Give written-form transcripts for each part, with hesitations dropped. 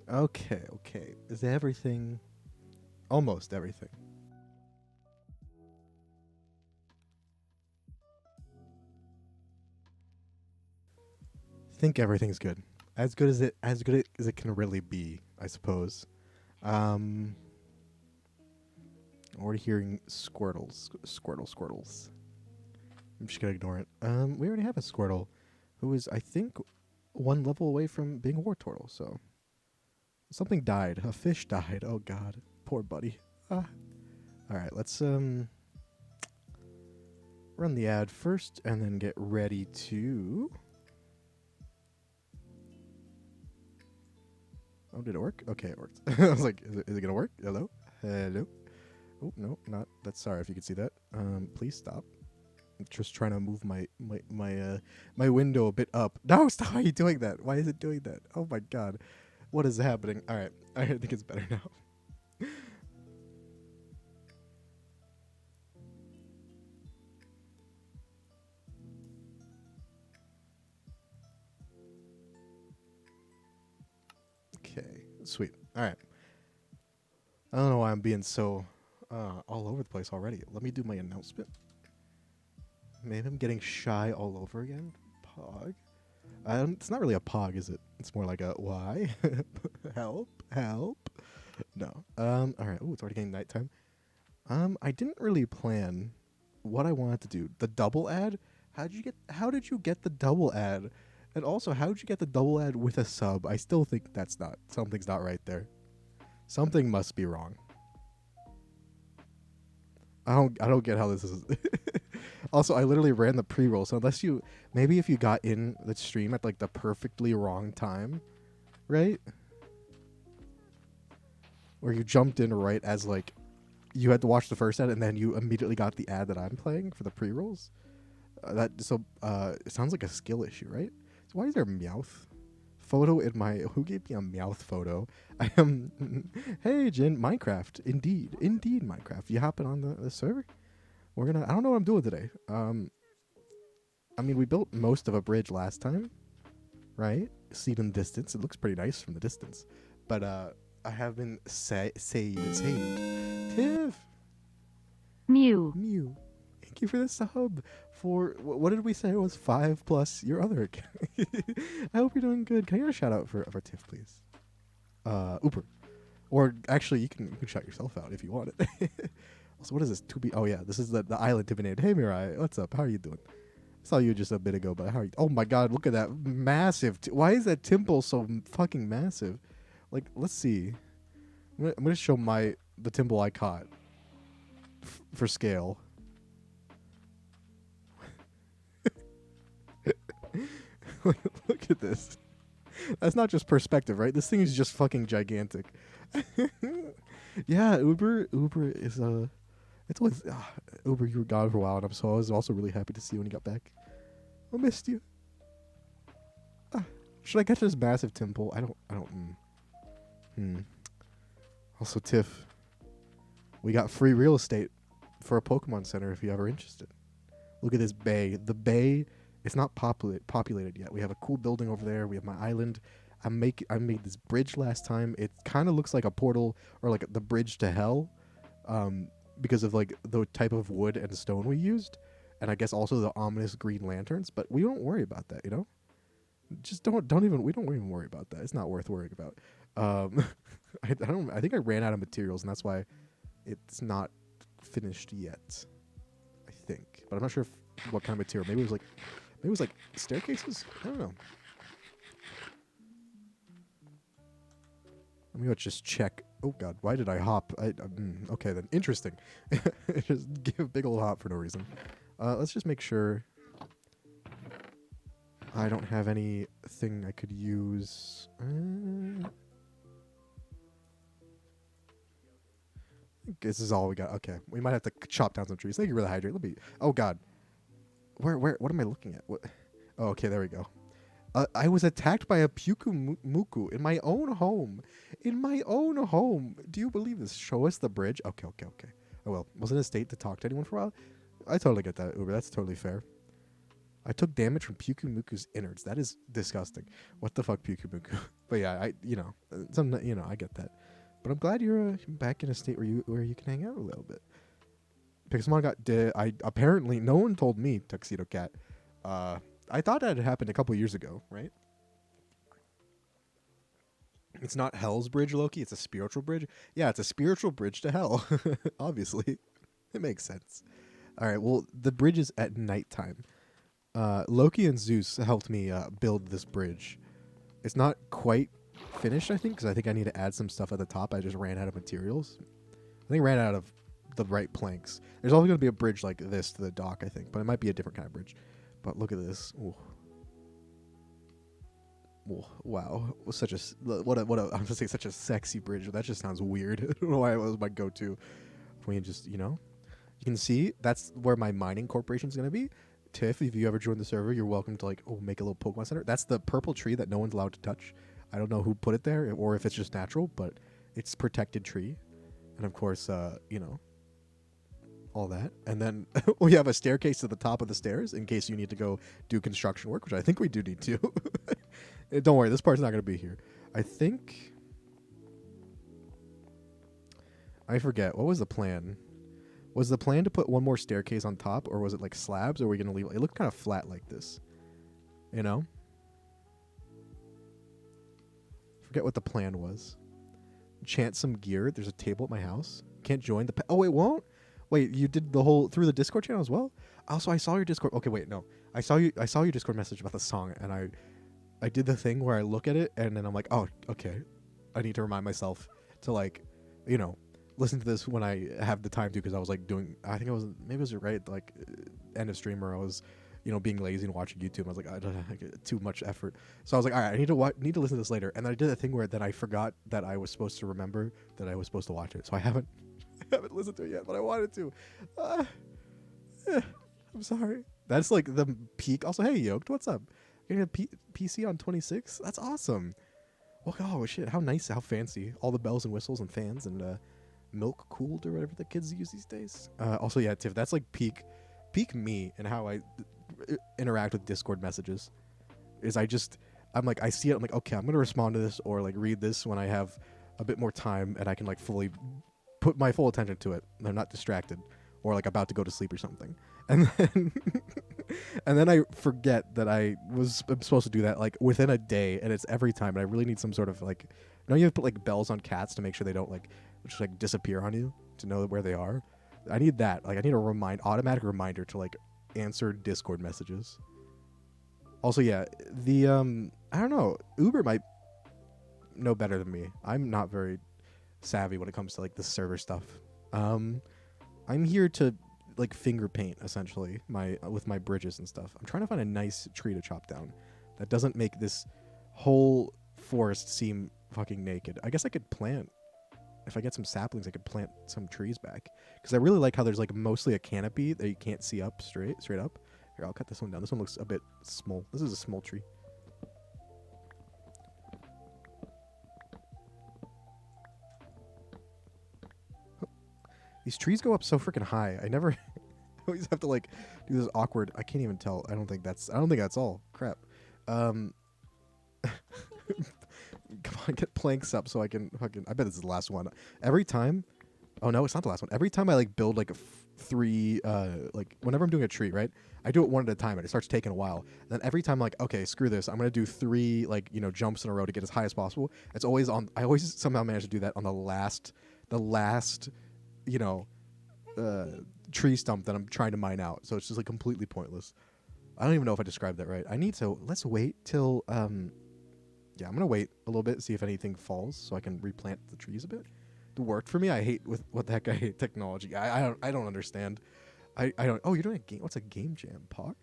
Okay, okay. Is everything... Almost everything. Think everything's good. As good as it can really be, I suppose. Um, already hearing squirtles. I'm just gonna ignore it. We already have a Squirtle, who is, I think, one level away from being a war turtle. So something died. A fish died. Oh God, poor buddy. Ah. All right, let's run the ad first, and then get ready to. Oh, did it work? Okay, it worked. I was like, is it gonna work? Hello, hello. Oh no, not. That's sorry if you could see that. Please stop. I'm just trying to move my window a bit up. No, stop! Why are you doing that? Why is it doing that? Oh my God, what is happening? All right, I think it's better now. Okay, sweet. All right. I don't know why I'm being so all over the place already. Let me do my announcement. Maybe I'm getting shy all over again. Pog. It's not really a pog, is it? It's more like a why? Help, help. No. All right. Oh, it's already getting nighttime. I didn't really plan what I wanted to do. The double ad. How did you get the double ad? And also, how did you get the double ad with a sub? I still think something's not right there. Something must be wrong. I don't get how this is. Also, I literally ran the pre-roll, so maybe if you got in the stream at like the perfectly wrong time, right? Or you jumped in right as like you had to watch the first ad and then you immediately got the ad that I'm playing for the pre-rolls. It sounds like a skill issue, right? So why is there a Meowth photo in my? Who gave me a Meowth photo? I am. Hey, Jin, Minecraft. Indeed, Minecraft. You hopping on the server? We're gonna. I don't know what I'm doing today. I mean, we built most of a bridge last time, right? Seen in the distance, it looks pretty nice from the distance. But I have been saved. Tiff, Mew. Mew. Thank you for the sub. For what did we say? It was 5 plus your other account. I hope you're doing good. Can I get a shout out for Tiff, please? Uber. Or actually, you can shout yourself out if you want it. Also, what is this? To be. Oh yeah, this is the island to be named. Hey Mirai, what's up? How are you doing? I saw you just a bit ago, but how are you? Oh my God, look at that massive. Why is that temple so fucking massive? Like, let's see. I'm gonna show the temple I caught for scale. Look at this. That's not just perspective, right? This thing is just fucking gigantic. Yeah, Uber is it's always Uber. You were gone for a while, and I was also really happy to see you when you got back. I missed you. Should I get to this massive temple? I don't. Also, Tiff, we got free real estate for a Pokemon Center if you're ever interested. Look at this bay. The bay, it's not populated yet. We have a cool building over there. We have my island. I made this bridge last time. It kind of looks like a portal or like the bridge to hell, because of like the type of wood and stone we used, and I guess also the ominous green lanterns. But we don't worry about that, you know. Just don't even we don't even worry about that. It's not worth worrying about. I think I ran out of materials, and that's why it's not finished yet. I think, but I'm not sure what kind of material. Maybe it was like staircases. I don't know. Let me just check. Oh God, why did I hop? Okay then, interesting. Just give a big old hop for no reason. Let's just make sure I don't have anything I could use. This is all we got. Okay, we might have to chop down some trees. Thank you for the hydrate. Let me. Oh God, where? What am I looking at? What? Oh, okay, there we go. I was attacked by a Muku in my own home. In my own home. Do you believe this? Show us the bridge. Okay. Oh well, wasn't in a state to talk to anyone for a while. I totally get that, Uber. That's totally fair. I took damage from Pyukumuku's innards. That is disgusting. What the fuck, Pyukumuku? But yeah, I get that. But I'm glad you're back in a state where you can hang out a little bit. Pixelmon apparently no one told me, Tuxedo Cat. I thought that had happened a couple years ago, right? It's not Hell's Bridge, Loki. It's a spiritual bridge. Yeah, it's a spiritual bridge to hell. Obviously, it makes sense. All right. Well, the bridge is at nighttime. Loki and Zeus helped me build this bridge. It's not quite finished, I think, because I think I need to add some stuff at the top. I just ran out of materials. I think I ran out of the right planks. There's always going to be a bridge like this to the dock, I think, but it might be a different kind of bridge. But look at this. Ooh. Ooh, wow. Such a I'm going to say such a sexy bridge. That just sounds weird. I don't know why it was my go-to. We can just, you can see that's where my mining corporation is going to be. Tiff, if you ever join the server, you're welcome to make a little Pokemon Center. That's the purple tree that no one's allowed to touch. I don't know who put it there or if it's just natural, but it's protected tree. And of course, all that. And then we have a staircase to the top of the stairs in case you need to go do construction work, which I think we do need to. Don't worry, this part's not going to be here. I think... I forget. What was the plan? Was the plan to put one more staircase on top, or was it like slabs, or are we going to leave it? It looked kind of flat like this. Forget what the plan was. Enchant some gear. There's a table at my house. Can't join the... Oh, it won't? Wait, you did the whole... Through the Discord channel as well? Also, I saw your Discord... Okay, wait, no. I saw your Discord message about the song, and I did the thing where I look at it, and then I'm like, oh, okay. I need to remind myself to, listen to this when I have the time to, because I was doing... I think maybe it was right, end of stream, where I was... being lazy and watching YouTube. I was like, I don't get too much effort. So I was like, all right, I need to listen to this later. And then I did a thing where then I forgot that I was supposed to remember that I was supposed to watch it. So I haven't listened to it yet, but I wanted to. I'm sorry. That's the peak. Also, hey, Yoked, what's up? You're getting a PC on 26? That's awesome. Well, oh, shit. How nice, how fancy. All the bells and whistles and fans and milk cooled or whatever the kids use these days. Also, yeah, Tiff, that's peak me and how I interact with Discord messages. I see it, I'm like, okay, I'm gonna respond to this or read this when I have a bit more time and I can fully put my full attention to it and I'm not distracted or about to go to sleep or something. And then and then I forget that I'm supposed to do that within a day, and it's every time, and I really need some sort of you have to put bells on cats to make sure they don't just disappear on you, to know where they are. I need that. I need a automatic reminder to answer Discord messages. Also, yeah, the I don't know, Uber might know better than me. I'm not very savvy when it comes to the server stuff. I'm here to finger paint essentially with my bridges and stuff. I'm trying to find a nice tree to chop down that doesn't make this whole forest seem fucking naked. I guess I could plant, if I get some saplings, I could plant some trees back. Because I really like how there's mostly a canopy that you can't see up straight up. Here, I'll cut this one down. This one looks a bit small. This is a small tree. These trees go up so freaking high. I never... I always have to do this awkward... I can't even tell. I don't think that's all. Crap. Come on, get planks up so I can fucking... I bet this is the last one. Every time... Oh, no, it's not the last one. Every time I build three... whenever I'm doing a tree, right? I do it one at a time and it starts taking a while. And then every time okay, screw this. I'm going to do three jumps in a row to get as high as possible. It's always on... I always somehow manage to do that on the last tree stump that I'm trying to mine out. So it's just completely pointless. I don't even know if I described that right. Let's wait till... yeah, I'm going to wait a little bit, see if anything falls so I can replant the trees a bit. It worked for me. I hate technology. I don't understand. I don't... Oh, you're doing a game... What's a game jam, Pog?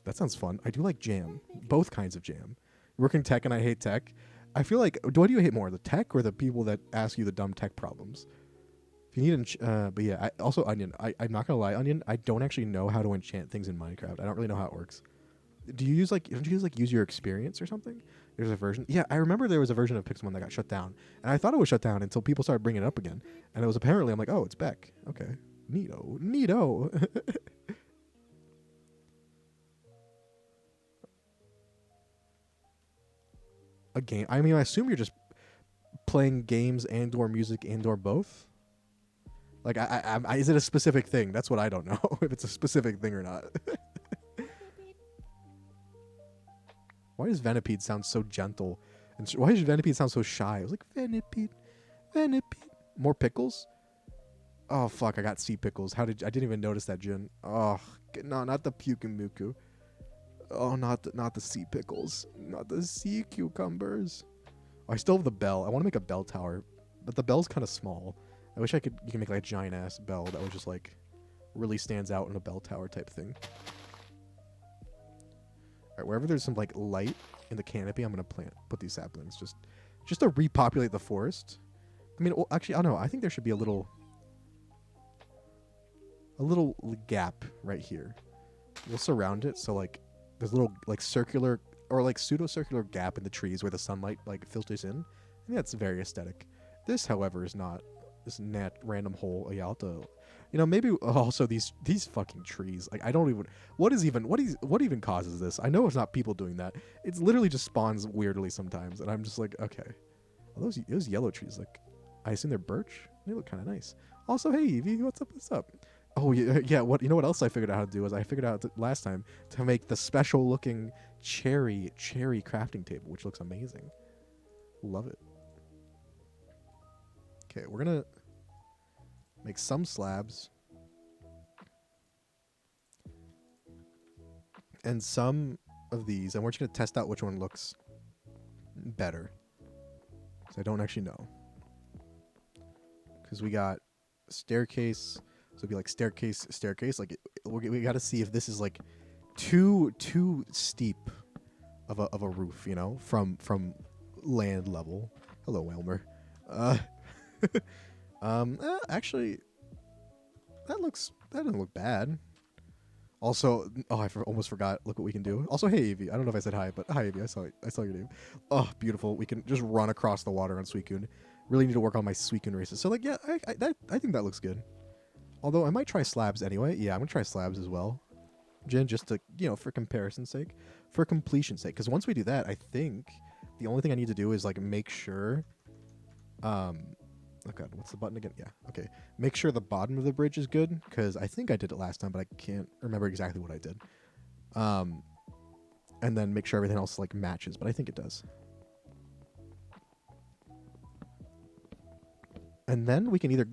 That sounds fun. I do like jam. Both kinds of jam. You work in tech and I hate tech. I feel what do you hate more? The tech or the people that ask you the dumb tech problems? If you need but yeah, also Onion. I'm not gonna lie, Onion, I don't actually know how to enchant things in Minecraft. I don't really know how it works. Don't you use use your experience or something? There's a version. Yeah, I remember there was a version of Pixelmon that got shut down. And I thought it was shut down until people started bringing it up again. And it was apparently, I'm like, oh, it's back. Okay. Neato. A game. I mean, I assume you're just playing games and/or music and/or both. Like, is it a specific thing? That's what I don't know. If it's a specific thing or not. Why does Venipede sound so gentle? And why does Venipede sound so shy? I was like, Venipede, Venipede. More pickles? Oh fuck! I got sea pickles. I didn't even notice that, Jin. Oh no, not the Pukamuku. Oh, not the sea pickles. Not the sea cucumbers. Oh, I still have the bell. I want to make a bell tower, but the bell's kind of small. I wish you can make like a giant ass bell that was just like really stands out in a bell tower type thing. All right, wherever there's some like light in the canopy, I'm gonna put these saplings just to repopulate the forest. I mean, well, actually, I don't know. I think there should be a little gap right here. We'll surround it so like there's a little like circular or like pseudo-circular gap in the trees where the sunlight like filters in. And that's very aesthetic. This, however, is not this random hole Ayalta. You know, maybe also these fucking trees. Like I don't even what even causes this? I know it's not people doing that. It's literally just spawns weirdly sometimes, and I'm just like, okay. Well, those yellow trees, like I assume they're birch. They look kind of nice. Also, hey Evie, what's up? What's up? Oh yeah. What what else I figured out how to do is I figured out last time to make the special looking cherry crafting table, which looks amazing. Love it. Okay, we're gonna make some slabs and some of these, and we're just gonna test out which one looks better. Because I don't actually know. Because we got staircase. So it'd be like staircase. Like we got to see if this is like too steep of a roof, you know, from land level. Hello, Elmer. Actually, that doesn't look bad. Also, oh, almost forgot. Look what we can do. Also, hey Evie. I don't know if I said hi, but hi Evie. I saw your name. Oh, beautiful. We can just run across the water on Suicune. Really need to work on my Suicune races. So like, yeah, I think that looks good. Although I might try slabs anyway. Yeah, I'm gonna try slabs as well, Jin, just to, you know, for comparison's sake, for completion's sake. Because once we do that, I think the only thing I need to do is like make sure. Oh god, what's the button again? Yeah, okay. Make sure the bottom of the bridge is good, because I think I did it last time, but I can't remember exactly what I did. And then make sure everything else like matches, but I think it does. And then we can either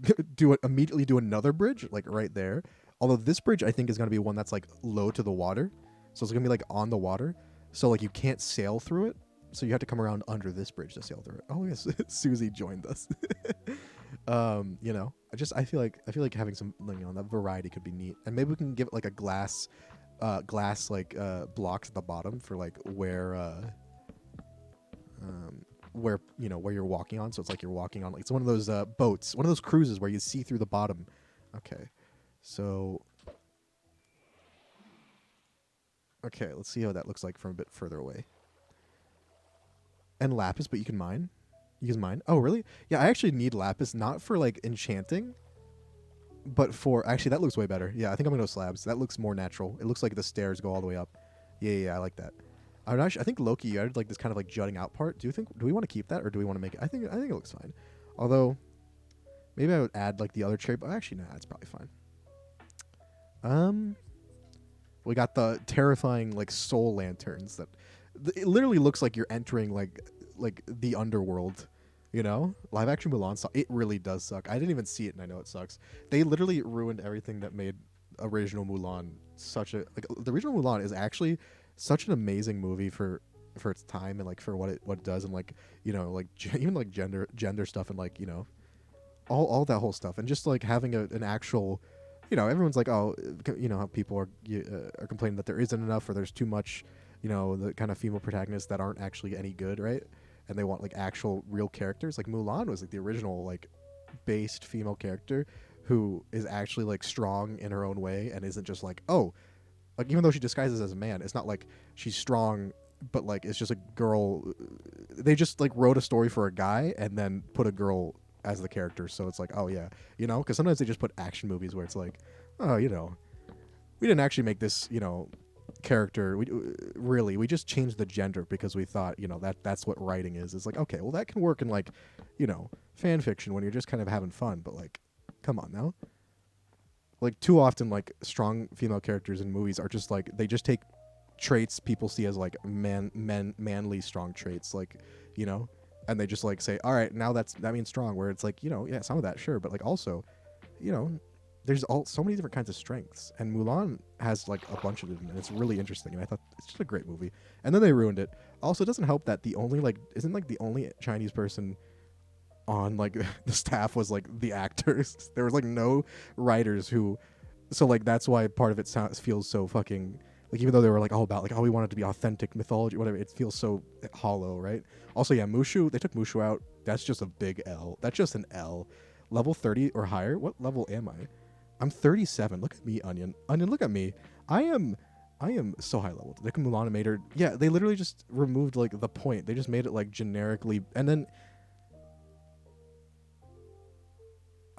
immediately do another bridge, like right there. Although this bridge, I think, is going to be one that's like low to the water. So it's going to be like on the water. So like you can't sail through it. So you have to come around under this bridge to sail through it. Oh, yes. Susie joined us. You know, I feel like having some, you know, that variety could be neat. And maybe we can give it like a glass like blocks at the bottom for like where you know where you're walking on, so it's like you're walking on like it's one of those boats, one of those cruises where you see through the bottom. Okay, so let's see how that looks like from a bit further away. And lapis, but you can mine. You can mine. Oh, really? Yeah, I actually need lapis, not for like enchanting, but for actually that looks way better. Yeah, I think I'm gonna go slabs. That looks more natural. It looks like the stairs go all the way up. Yeah, I like that. I think Loki, you added like this kind of like jutting out part. Do we want to keep that, or do we want to make it? I think it looks fine. Although maybe I would add like the other cherry, but actually nah, it's probably fine. We got the terrifying like soul lanterns that it literally looks like you're entering like the underworld. You know, live action Mulan, it really does suck. I didn't even see it, and I know it sucks. They literally ruined everything that made original Mulan the original Mulan is actually such an amazing movie for its time and like for what it does, and like, you know, like even like gender stuff, and like, you know, all that whole stuff, and just like having an actual, you know, everyone's like, oh, you know, how people are complaining that there isn't enough or there's too much, you know, the kind of female protagonists that aren't actually any good, right? And they want like actual real characters. Like Mulan was like the original like based female character who is actually like strong in her own way and isn't just like, oh, like even though she disguises as a man, it's not like she's strong, but like it's just a girl. They just like wrote a story for a guy and then put a girl as the character, so it's like, oh yeah, you know, because sometimes they just put action movies where it's like, oh, you know, we didn't actually make this, you know, character. We just changed the gender because we thought, that's what writing is. It's like, okay, well, that can work in like, fan fiction when you're just kind of having fun. But like, come on now. Like too often, like strong female characters in movies are just like they just take traits people see as like manly strong traits, like, and they just like say, all right, now that means strong. Where it's like, yeah, some of that sure, but like also, you know, there's so many different kinds of strengths, and Mulan has like a bunch of them, and it's really interesting. And I thought it's just a great movie. And then they ruined it. Also, it doesn't help that the only like isn't like the only Chinese person on like the staff was like the actors. There was like no writers who, so like that's why part of it feels so fucking like, even though they were like all about like, oh, we want it to be authentic mythology, whatever, it feels so hollow, right? Also, yeah, Mushu, they took Mushu out. That's just a big L. That's just an L. Level 30 or higher. What level am I? I'm 37. Look at me, Onion. Onion, look at me. I am so high leveled. They Mulan made her. Yeah, they literally just removed like the point. They just made it like generically, and then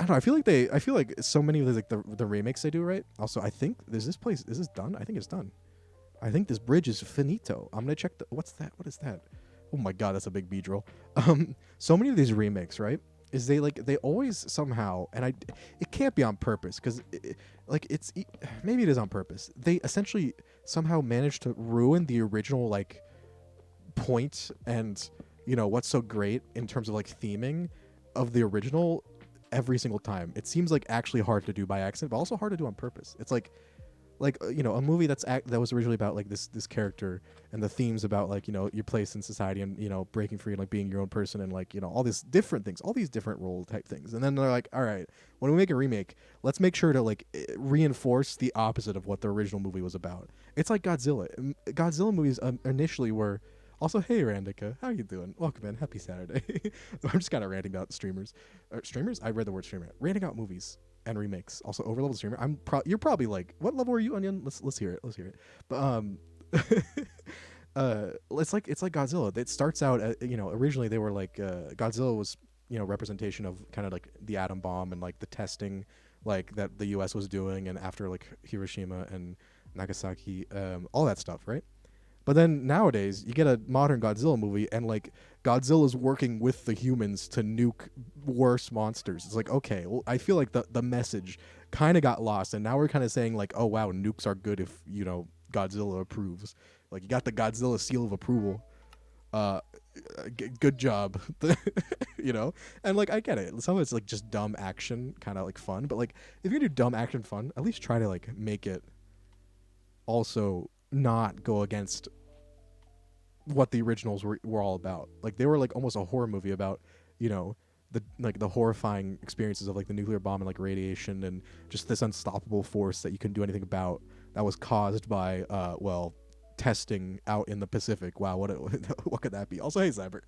I don't know. I feel like so many of the, like the remakes they do, right? Also, I think is this done? I think it's done. I think this bridge is finito. I'm gonna check what's that? What is that? Oh my god, that's a big B drill. So many of these remakes, right? Is they always somehow, and it can't be on purpose because maybe it is on purpose. They essentially somehow manage to ruin the original like point and what's so great in terms of like theming of the original every single time. It seems like actually hard to do by accident, but also hard to do on purpose. It's like a movie that was originally about like this character and the themes about like your place in society and breaking free and like being your own person and like all these different things, all these different role type things. And then they're like, all right, when we make a remake, let's make sure to like reinforce the opposite of what the original movie was about. It's like Godzilla. Godzilla movies initially were also, hey Randika, how you doing? Welcome in. Happy Saturday. I'm just kind of ranting about streamers. Streamers? I read the word streamer. Ranting out movies and remakes. Also, overleveled streamer. You're probably like, what level are you, Onion? Let's hear it. Let's hear it. But it's like Godzilla. It starts out originally they were like Godzilla was representation of kind of like the atom bomb and like the testing like that the US was doing, and after like Hiroshima and Nagasaki, all that stuff, right? But then nowadays, you get a modern Godzilla movie, and like Godzilla's working with the humans to nuke worse monsters. It's like, okay, well, I feel like the message kind of got lost, and now we're kind of saying like, oh wow, nukes are good if Godzilla approves. Like you got the Godzilla seal of approval. Good job, And like I get it. Some of it's like just dumb action, kind of like fun. But like if you do dumb action fun, at least try to like make it also not go against what the originals were all about. Like they were like almost a horror movie about the horrifying experiences of like the nuclear bomb and like radiation and just this unstoppable force that you couldn't do anything about, that was caused by testing out in the Pacific. Wow, what could that be? Also, hey Cyber.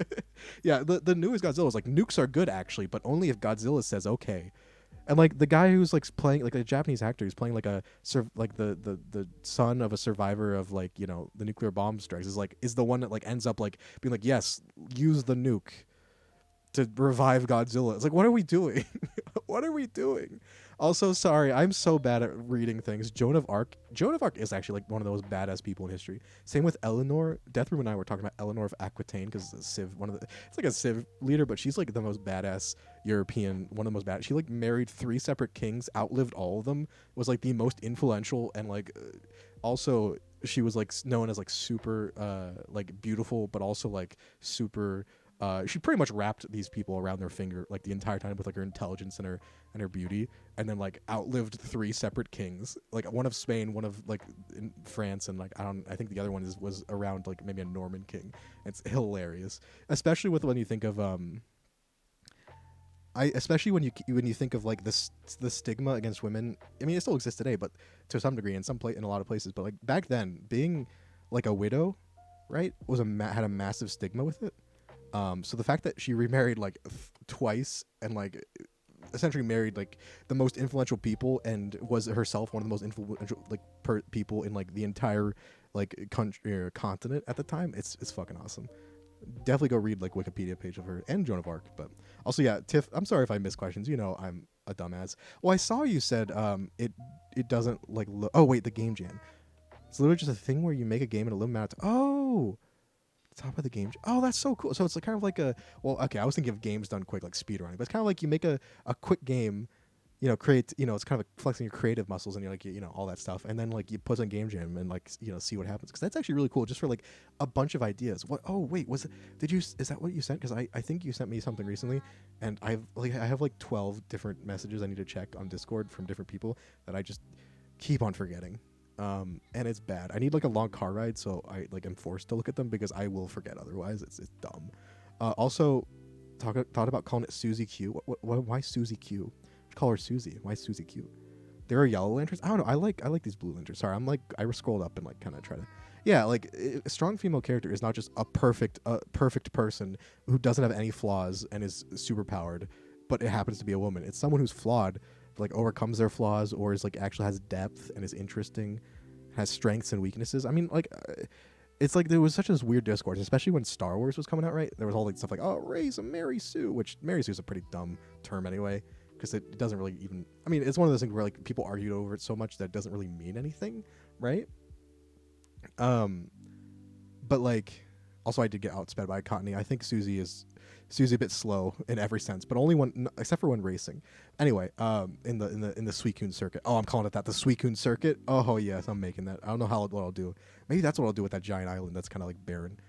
Yeah, the newest Godzilla is like, nukes are good actually, but only if Godzilla says okay. And like the guy who's like playing like a Japanese actor who's playing like the son of a survivor of like the nuclear bomb strikes is the one that like ends up like being like, yes, use the nuke to revive Godzilla. It's like, what are we doing? What are we doing? Also, sorry, I'm so bad at reading things. Joan of Arc is actually like one of the most badass people in history. Same with Eleanor. Deathroom and I were talking about Eleanor of Aquitaine because it's like a Civ leader, but she's like the most badass European, one of the most bad. She like married 3 separate kings, outlived all of them, was like the most influential, and like also she was like known as like super like beautiful, but also like super. She pretty much wrapped these people around their finger like the entire time with like her intelligence and her beauty, and then like outlived 3 separate kings, like one of Spain, one of like in France, and like I think the other one was around like maybe a Norman king. It's hilarious, especially with when you think of especially when you think of like the stigma against women. I mean, it still exists today, but to some degree in a lot of places. But like back then, being like a widow, right, was had a massive stigma with it. So the fact that she remarried like twice and like essentially married like the most influential people and was herself one of the most influential like people in like the entire like country or continent at the time, it's fucking awesome. Definitely go read like Wikipedia page of her and Joan of Arc. But also, yeah, Tiff, I'm sorry if I miss questions. I'm a dumbass. Well, I saw you said it doesn't like oh wait, the game jam. It's literally just a thing where you make a game in a limited amount of oh, top of the game. Oh, that's so cool. So it's like kind of like a well, okay. I was thinking of games done quick, like speedrunning, but it's kind of like you make a quick game. Create. It's kind of like flexing your creative muscles and you're like all that stuff, and then like you put on Game Jam and like see what happens. Because that's actually really cool, just for like a bunch of ideas. What? Oh wait, was it? Did you? Is that what you sent? Because I think you sent me something recently, and I have like 12 different messages I need to check on Discord from different people that I just keep on forgetting. And it's bad. I need like a long car ride, so I like am forced to look at them because I will forget otherwise. It's dumb. Also, thought about calling it Susie Q. Why Susie Q? Call her Susie. Why Susie Q? There are yellow lanterns. I don't know. I like these blue lanterns. Sorry, I'm like I scrolled up and like kind of try to. Yeah, like a strong female character is not just a perfect person who doesn't have any flaws and is super powered, but it happens to be a woman. It's someone who's flawed, like overcomes their flaws, or is like actually has depth and is interesting, has strengths and weaknesses. I mean, like, it's like there was such this weird discourse, especially when Star Wars was coming out. Right, there was all like stuff like, oh, Rey's a Mary Sue, which Mary Sue is a pretty dumb term anyway, because it doesn't really even. I mean, it's one of those things where like people argued over it so much that it doesn't really mean anything, right? But like, also I did get outsped by Cottony. I think Susie's a bit slow in every sense, but only one except for when racing. Anyway, in the Suicune circuit. Oh, I'm calling it that, the Suicune circuit. Oh yes, I'm making that. I don't know what I'll do. Maybe that's what I'll do with that giant island that's kind of like barren.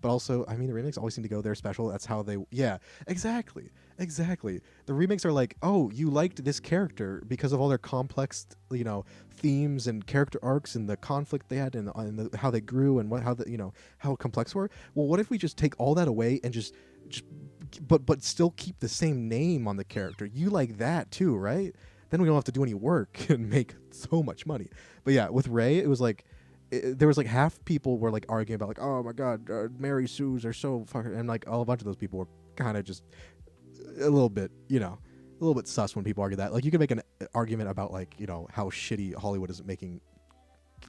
But also, I mean, the remakes always seem to go there special. That's how they. Yeah, exactly. The remakes are like, oh, you liked this character because of all their complex, themes and character arcs and the conflict they had and how they grew and how complex were. Well, what if we just take all that away and just but still keep the same name on the character? You like that too, right? Then we don't have to do any work and make so much money. But yeah, with Rey, it was like. There was like half people were like arguing about like, oh my god, Mary Sue's are so fucking, and like a bunch of those people were kind of just a little bit sus when people argue that. Like you could make an argument about like how shitty Hollywood is making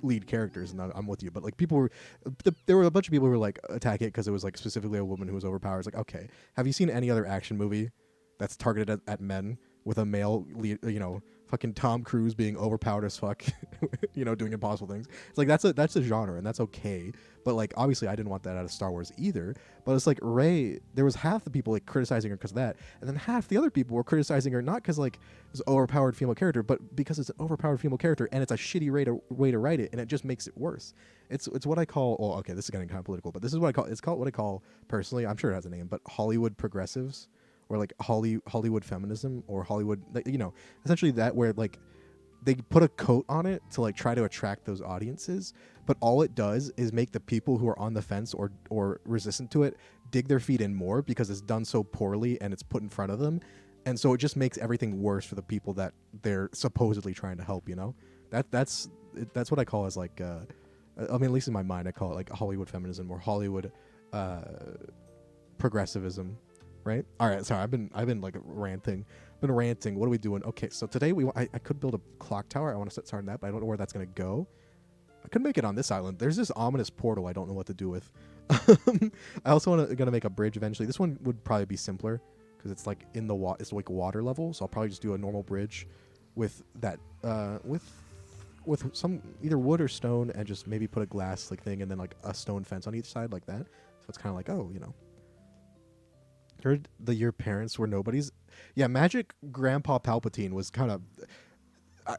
lead characters, and I'm with you. But like there were a bunch of people who were like attack it because it was like specifically a woman who was overpowered. It's like, okay, have you seen any other action movie that's targeted at men with a male lead, fucking Tom Cruise being overpowered as fuck, doing impossible things? It's like that's a genre and that's okay. But like obviously I didn't want that out of Star Wars either. But it's like Rey, there was half the people like criticizing her because of that, and then half the other people were criticizing her not because like it's an overpowered female character, but because it's an overpowered female character and it's a shitty way to write it, and it just makes it worse. It's what I call, well, okay, this is getting kind of political, but this is what I call, it's called what I call personally, I'm sure it has a name, but Hollywood progressives, or like Hollywood feminism, or Hollywood, essentially that, where like they put a coat on it to like try to attract those audiences, but all it does is make the people who are on the fence or resistant to it dig their feet in more because it's done so poorly and it's put in front of them, and so it just makes everything worse for the people that they're supposedly trying to help. That's what I call as like I mean, at least in my mind, I call it like Hollywood feminism or Hollywood progressivism. Right. All right. Sorry, I've been like ranting. What are we doing? Okay. So today I could build a clock tower. I want to start starting that, but I don't know where that's gonna go. I could make it on this island. There's this ominous portal I don't know what to do with. I also gonna make a bridge eventually. This one would probably be simpler because it's like in the water. It's like water level. So I'll probably just do a normal bridge with that with some either wood or stone, and just maybe put a glass like thing and then like a stone fence on each side like that. So it's kind of like, oh, heard your parents were nobodies. Yeah, Magic Grandpa Palpatine was kind of.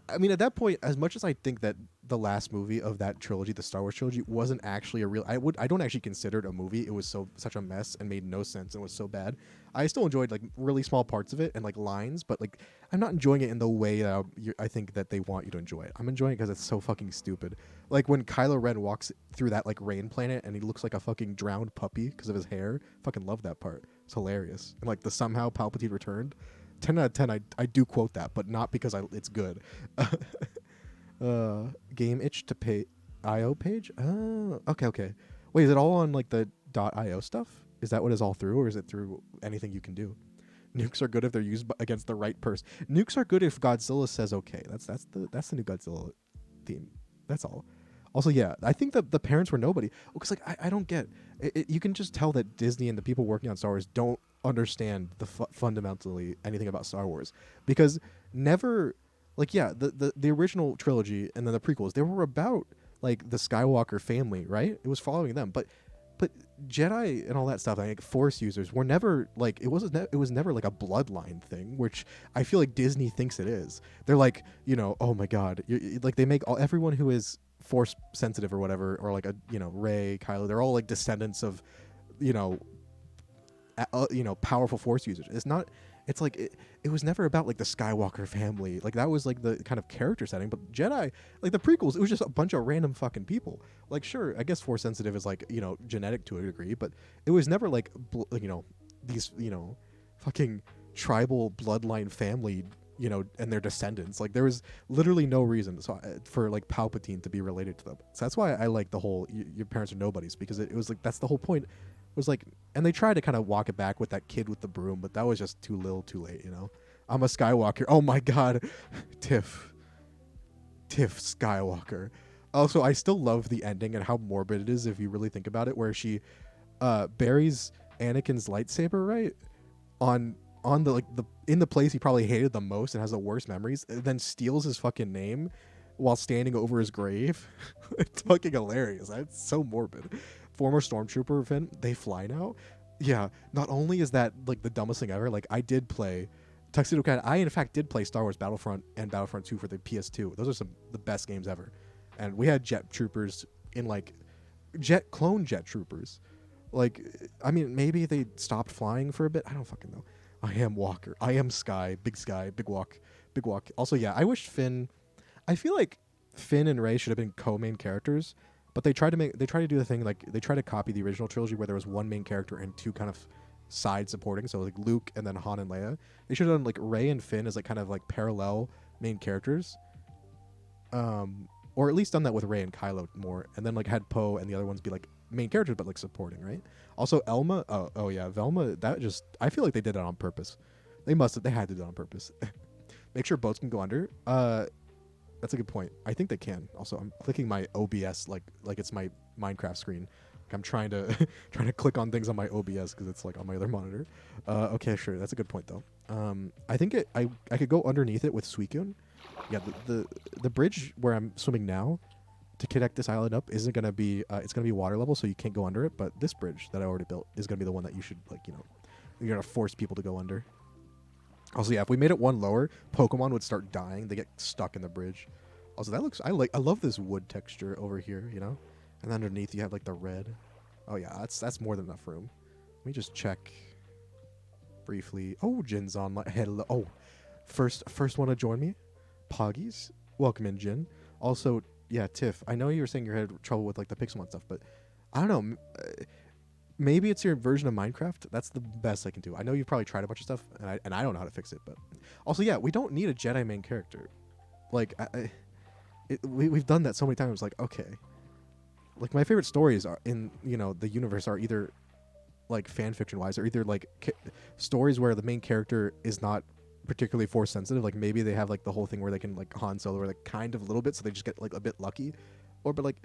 I mean, at that point, as much as I think that the last movie of that trilogy, the Star Wars trilogy, wasn't actually a real. I don't actually consider it a movie. It was such a mess and made no sense and was so bad. I still enjoyed like really small parts of it and like lines, but like I'm not enjoying it in the way that I think that they want you to enjoy it. I'm enjoying it because it's so fucking stupid. Like when Kylo Ren walks through that like rain planet and he looks like a fucking drowned puppy because of his hair. Fucking love that part. It's hilarious. And like the somehow Palpatine returned. 10 out of 10, I do quote that, but not because it's good. Game itch to pay IO page? Oh, okay. Wait, is it all on like the .io stuff? Is that what is all through, or is it through anything you can do? Nukes are good if they're used against the right person. Nukes are good if Godzilla says okay. That's the new Godzilla theme. That's all. Also, yeah, I think that the parents were nobody. Because like I don't get it, you can just tell that Disney and the people working on Star Wars don't understand fundamentally anything about Star Wars, because never, like, yeah, the original trilogy and then the prequels, they were about like the Skywalker family, right? It was following them, but Jedi and all that stuff, like Force users, were never like it was never like a bloodline thing, which I feel like Disney thinks it is. They're like, oh my god, like they make everyone who is Force sensitive or whatever, or like a Rey, Kylo, they're all like descendants of you know powerful Force users. It's not. It's like it was never about like the Skywalker family. Like that was like the kind of character setting. But Jedi, like the prequels, it was just a bunch of random fucking people. Like sure, I guess Force sensitive is like genetic to a degree, but it was never like these fucking tribal bloodline family and their descendants. Like there was literally no reason for like Palpatine to be related to them. So that's why I like the whole your parents are nobodies, because it was like that's the whole point. Was like, and they tried to kind of walk it back with that kid with the broom, but that was just too little too late. I'm a Skywalker. Oh my god. Tiff Skywalker. Also, I still love the ending and how morbid it is if you really think about it, where she buries Anakin's lightsaber right on the like the in the place he probably hated the most and has the worst memories, and then steals his fucking name while standing over his grave. It's fucking hilarious. That's so morbid. Former stormtrooper Finn, they fly now. Yeah, not only is that like the dumbest thing ever, like I did play Tuxedo Cat. I in fact did play Star Wars Battlefront and Battlefront 2 for the PS2. Those are the best games ever. And we had jet troopers in like clone jet troopers. Like I mean maybe they stopped flying for a bit. I don't fucking know. I am Walker. I am Sky, big walk. Also yeah, I wish I feel like Finn and Rey should have been co-main characters. But they try to do the thing like they try to copy the original trilogy where there was one main character and two kind of side supporting, so like Luke and then Han and Leia. They should have done like Rey and Finn as like kind of like parallel main characters, or at least done that with Rey and Kylo more, and then like had Poe and the other ones be like main characters but like supporting, right? Also Elma, oh yeah, Velma. That just I feel like they did that on purpose. They had to do it on purpose. Make sure boats can go under. That's a good point. I think they can. Also, I'm clicking my OBS like it's my Minecraft screen. Like I'm trying to trying to click on things on my OBS because it's like on my other monitor. Okay, sure. That's a good point though. I think I could go underneath it with Suicune. Yeah, the bridge where I'm swimming now to connect this island up isn't gonna be it's gonna be water level, so you can't go under it. But this bridge that I already built is gonna be the one that you should like you're gonna force people to go under. Also, yeah, if we made it one lower, Pokemon would start dying. They get stuck in the bridge. Also, I love this wood texture over here, And underneath you have like the red. Oh yeah, that's more than enough room. Let me just check briefly. Oh, Jin's on. Hello. Oh, first one to join me, Poggies. Welcome in, Jin. Also, yeah, Tiff. I know you were saying you had trouble with like the Pixelmon stuff, but I don't know. Maybe it's your version of Minecraft. That's the best I can do. I know you've probably tried a bunch of stuff, and I don't know how to fix it. But also, yeah, we don't need a Jedi main character. Like, we've done that so many times. Like, okay, like my favorite stories are in the universe are either like fan fiction wise, or either like stories where the main character is not particularly Force sensitive. Like maybe they have like the whole thing where they can like Han Solo, or like kind of a little bit, so they just get like a bit lucky, or but like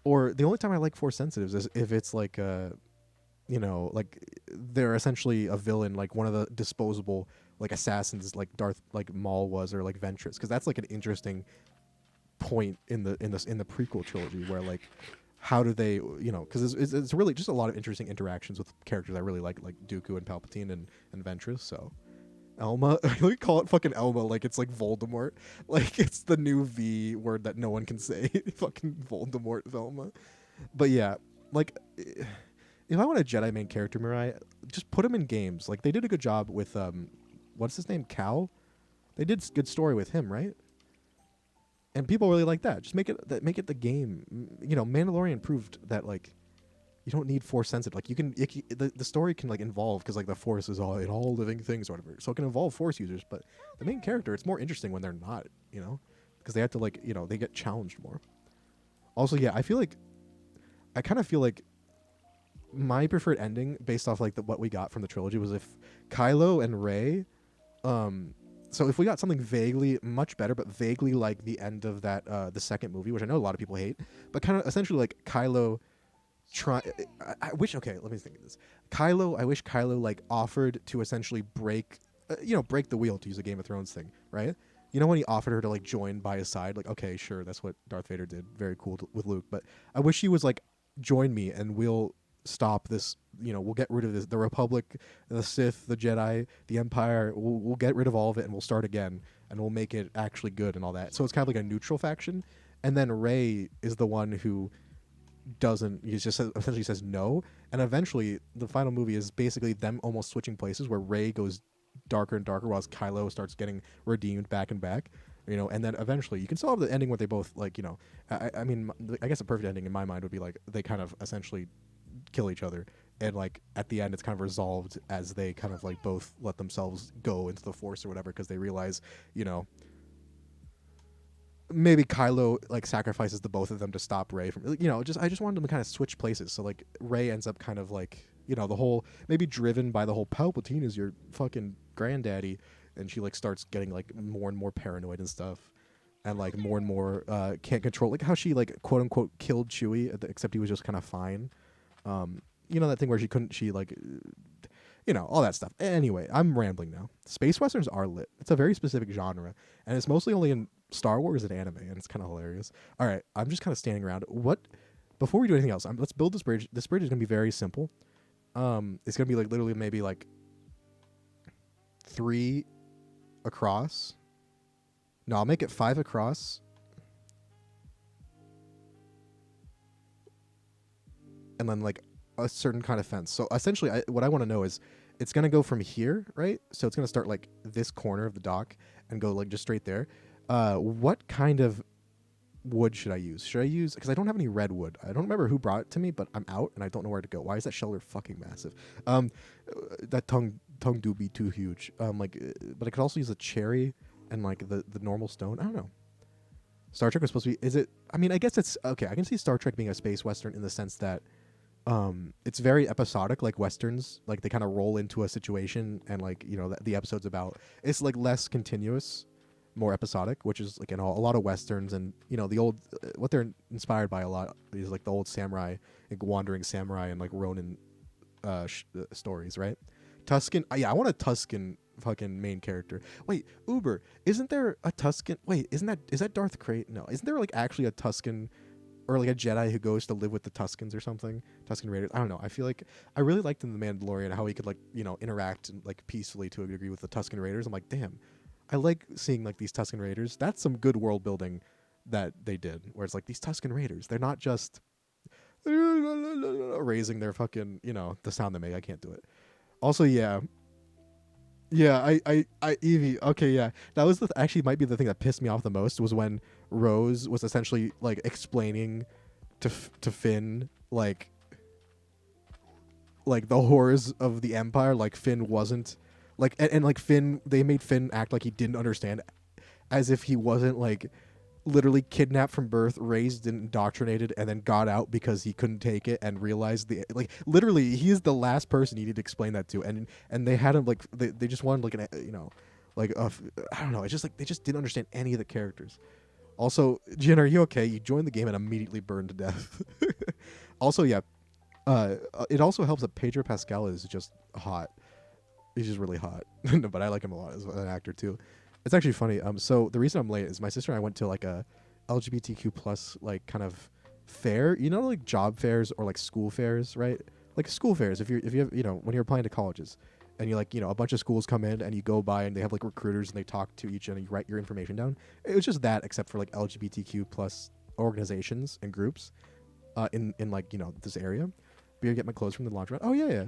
Or the only time I like Force sensitives is if it's like like they're essentially a villain, like one of the disposable like assassins, like Darth, like Maul was, or like Ventress, because that's like an interesting point in the prequel trilogy where like how do they because it's really just a lot of interesting interactions with characters I really like Dooku and Palpatine and Ventress. So Elma, we call it fucking Elma like it's like Voldemort, like it's the new V word that no one can say. Fucking Voldemort, Velma. But yeah, like if I want a Jedi main character, Mirai, just put him in games. Like they did a good job with what's his name, Cal. They did good story with him, right? And people really like that. Just make it the game. Mandalorian proved that like you don't need Force sensitive. Like you can, the story can like involve, because like the Force is all in all living things or whatever. So it can involve Force users, but the main character, it's more interesting when they're not, because they have to like, they get challenged more. Also, yeah, I kind of feel like my preferred ending based off like what we got from the trilogy was if Kylo and Rey, so if we got something vaguely much better, but vaguely like the end of that, the second movie, which I know a lot of people hate, but kind of essentially like Kylo I wish, okay, let me think of this. I wish Kylo like offered to essentially break the wheel, to use a Game of Thrones thing, right? You know when he offered her to like join by his side, like okay, sure, that's what Darth Vader did. Very cool with Luke, but I wish he was like, join me and we'll stop this. You know, we'll get rid of this. The Republic, the Sith, the Jedi, the Empire. We'll get rid of all of it and we'll start again and we'll make it actually good and all that. So it's kind of like a neutral faction. And then Rey is the one who doesn't. He just essentially says no. And eventually, the final movie is basically them almost switching places, where Rey goes darker and darker, whilst Kylo starts getting redeemed back and back. You know, and then eventually you can still have the ending where they both like, you know, I mean, I guess a perfect ending in my mind would be like they kind of essentially kill each other, and like at the end it's kind of resolved as they kind of like both let themselves go into the Force or whatever, because they realize, you know, maybe Kylo like sacrifices the both of them to stop Rey from, you know, just I just wanted them to kind of switch places. So like Rey ends up kind of like, you know, the whole maybe driven by the whole Palpatine is your fucking granddaddy, and she like starts getting like more and more paranoid and stuff, and like more and more can't control, like how she like quote unquote killed Chewie, except he was just kind of fine. You know that thing where she like, you know, all that stuff. Anyway, I'm rambling now. Space westerns are lit. It's a very specific genre, and it's mostly only in Star Wars and anime, and it's kind of hilarious. All right, I'm just kind of standing around. What? Before we do anything else, let's build this bridge. This bridge is gonna be very simple. It's gonna be like literally maybe like 3 across. No, I'll make it 5 across. And then like a certain kind of fence. So essentially, what I want to know is, it's gonna go from here, right? So it's gonna start like this corner of the dock and go like just straight there. What kind of wood should I use? Should I use, because I don't have any red wood. I don't remember who brought it to me, but I'm out and I don't know where to go. Why is that shelter fucking massive? That tongue do be too huge. But I could also use a cherry and like the normal stone. I don't know. Star Trek was supposed to be. Is it? I mean, I guess it's okay. I can see Star Trek being a space western in the sense that it's very episodic, like westerns. Like they kind of roll into a situation and like, you know, the episode's about. It's like less continuous, more episodic, which is like, you know, a lot of westerns, and you know the old what they're inspired by a lot is like the old samurai, like wandering samurai and like Ronin stories, right? Tuscan, yeah, I want a Tuscan fucking main character. Wait, Uber, isn't there a Tuscan? Wait, is that Darth Krayt? No, isn't there like actually a Tuscan or like a Jedi who goes to live with the Tuscans or something? Tuscan Raiders. I don't know. I feel like I really liked in The Mandalorian how he could like, you know, interact like peacefully to a degree with the Tuscan Raiders. I'm like, damn, I like seeing like these Tuscan Raiders. That's some good world building that they did, where it's like these Tuscan Raiders, they're not just raising their fucking, you know, the sound they make. I can't do it. Also, yeah, Evie. Okay, yeah, that was actually might be the thing that pissed me off the most, was when Rose was essentially like explaining to Finn like the horrors of the Empire. Like Finn wasn't like, and like Finn, they made Finn act like he didn't understand, as if he wasn't like literally kidnapped from birth, raised and indoctrinated, and then got out because he couldn't take it and realized like literally he is the last person you need to explain that to, and they had him like they just wanted like an, you know, like I don't know, it's just like they just didn't understand any of the characters. Also, Jin, are you okay? You joined the game and immediately burned to death. Also, yeah, it also helps that Pedro Pascal is just hot. He's just really hot. No, but I like him a lot as an actor too. It's actually funny. So the reason I'm late is my sister and I went to like a LGBTQ plus like kind of fair, you know, like job fairs or like school fairs, right? Like school fairs. If you have, you know, when you're applying to colleges, and you like, you know, a bunch of schools come in and you go by and they have like recruiters and they talk to each and you write your information down. It was just that, except for like LGBTQ plus organizations and groups, in like, you know, this area. Beer, get my clothes from the laundromat. Oh yeah.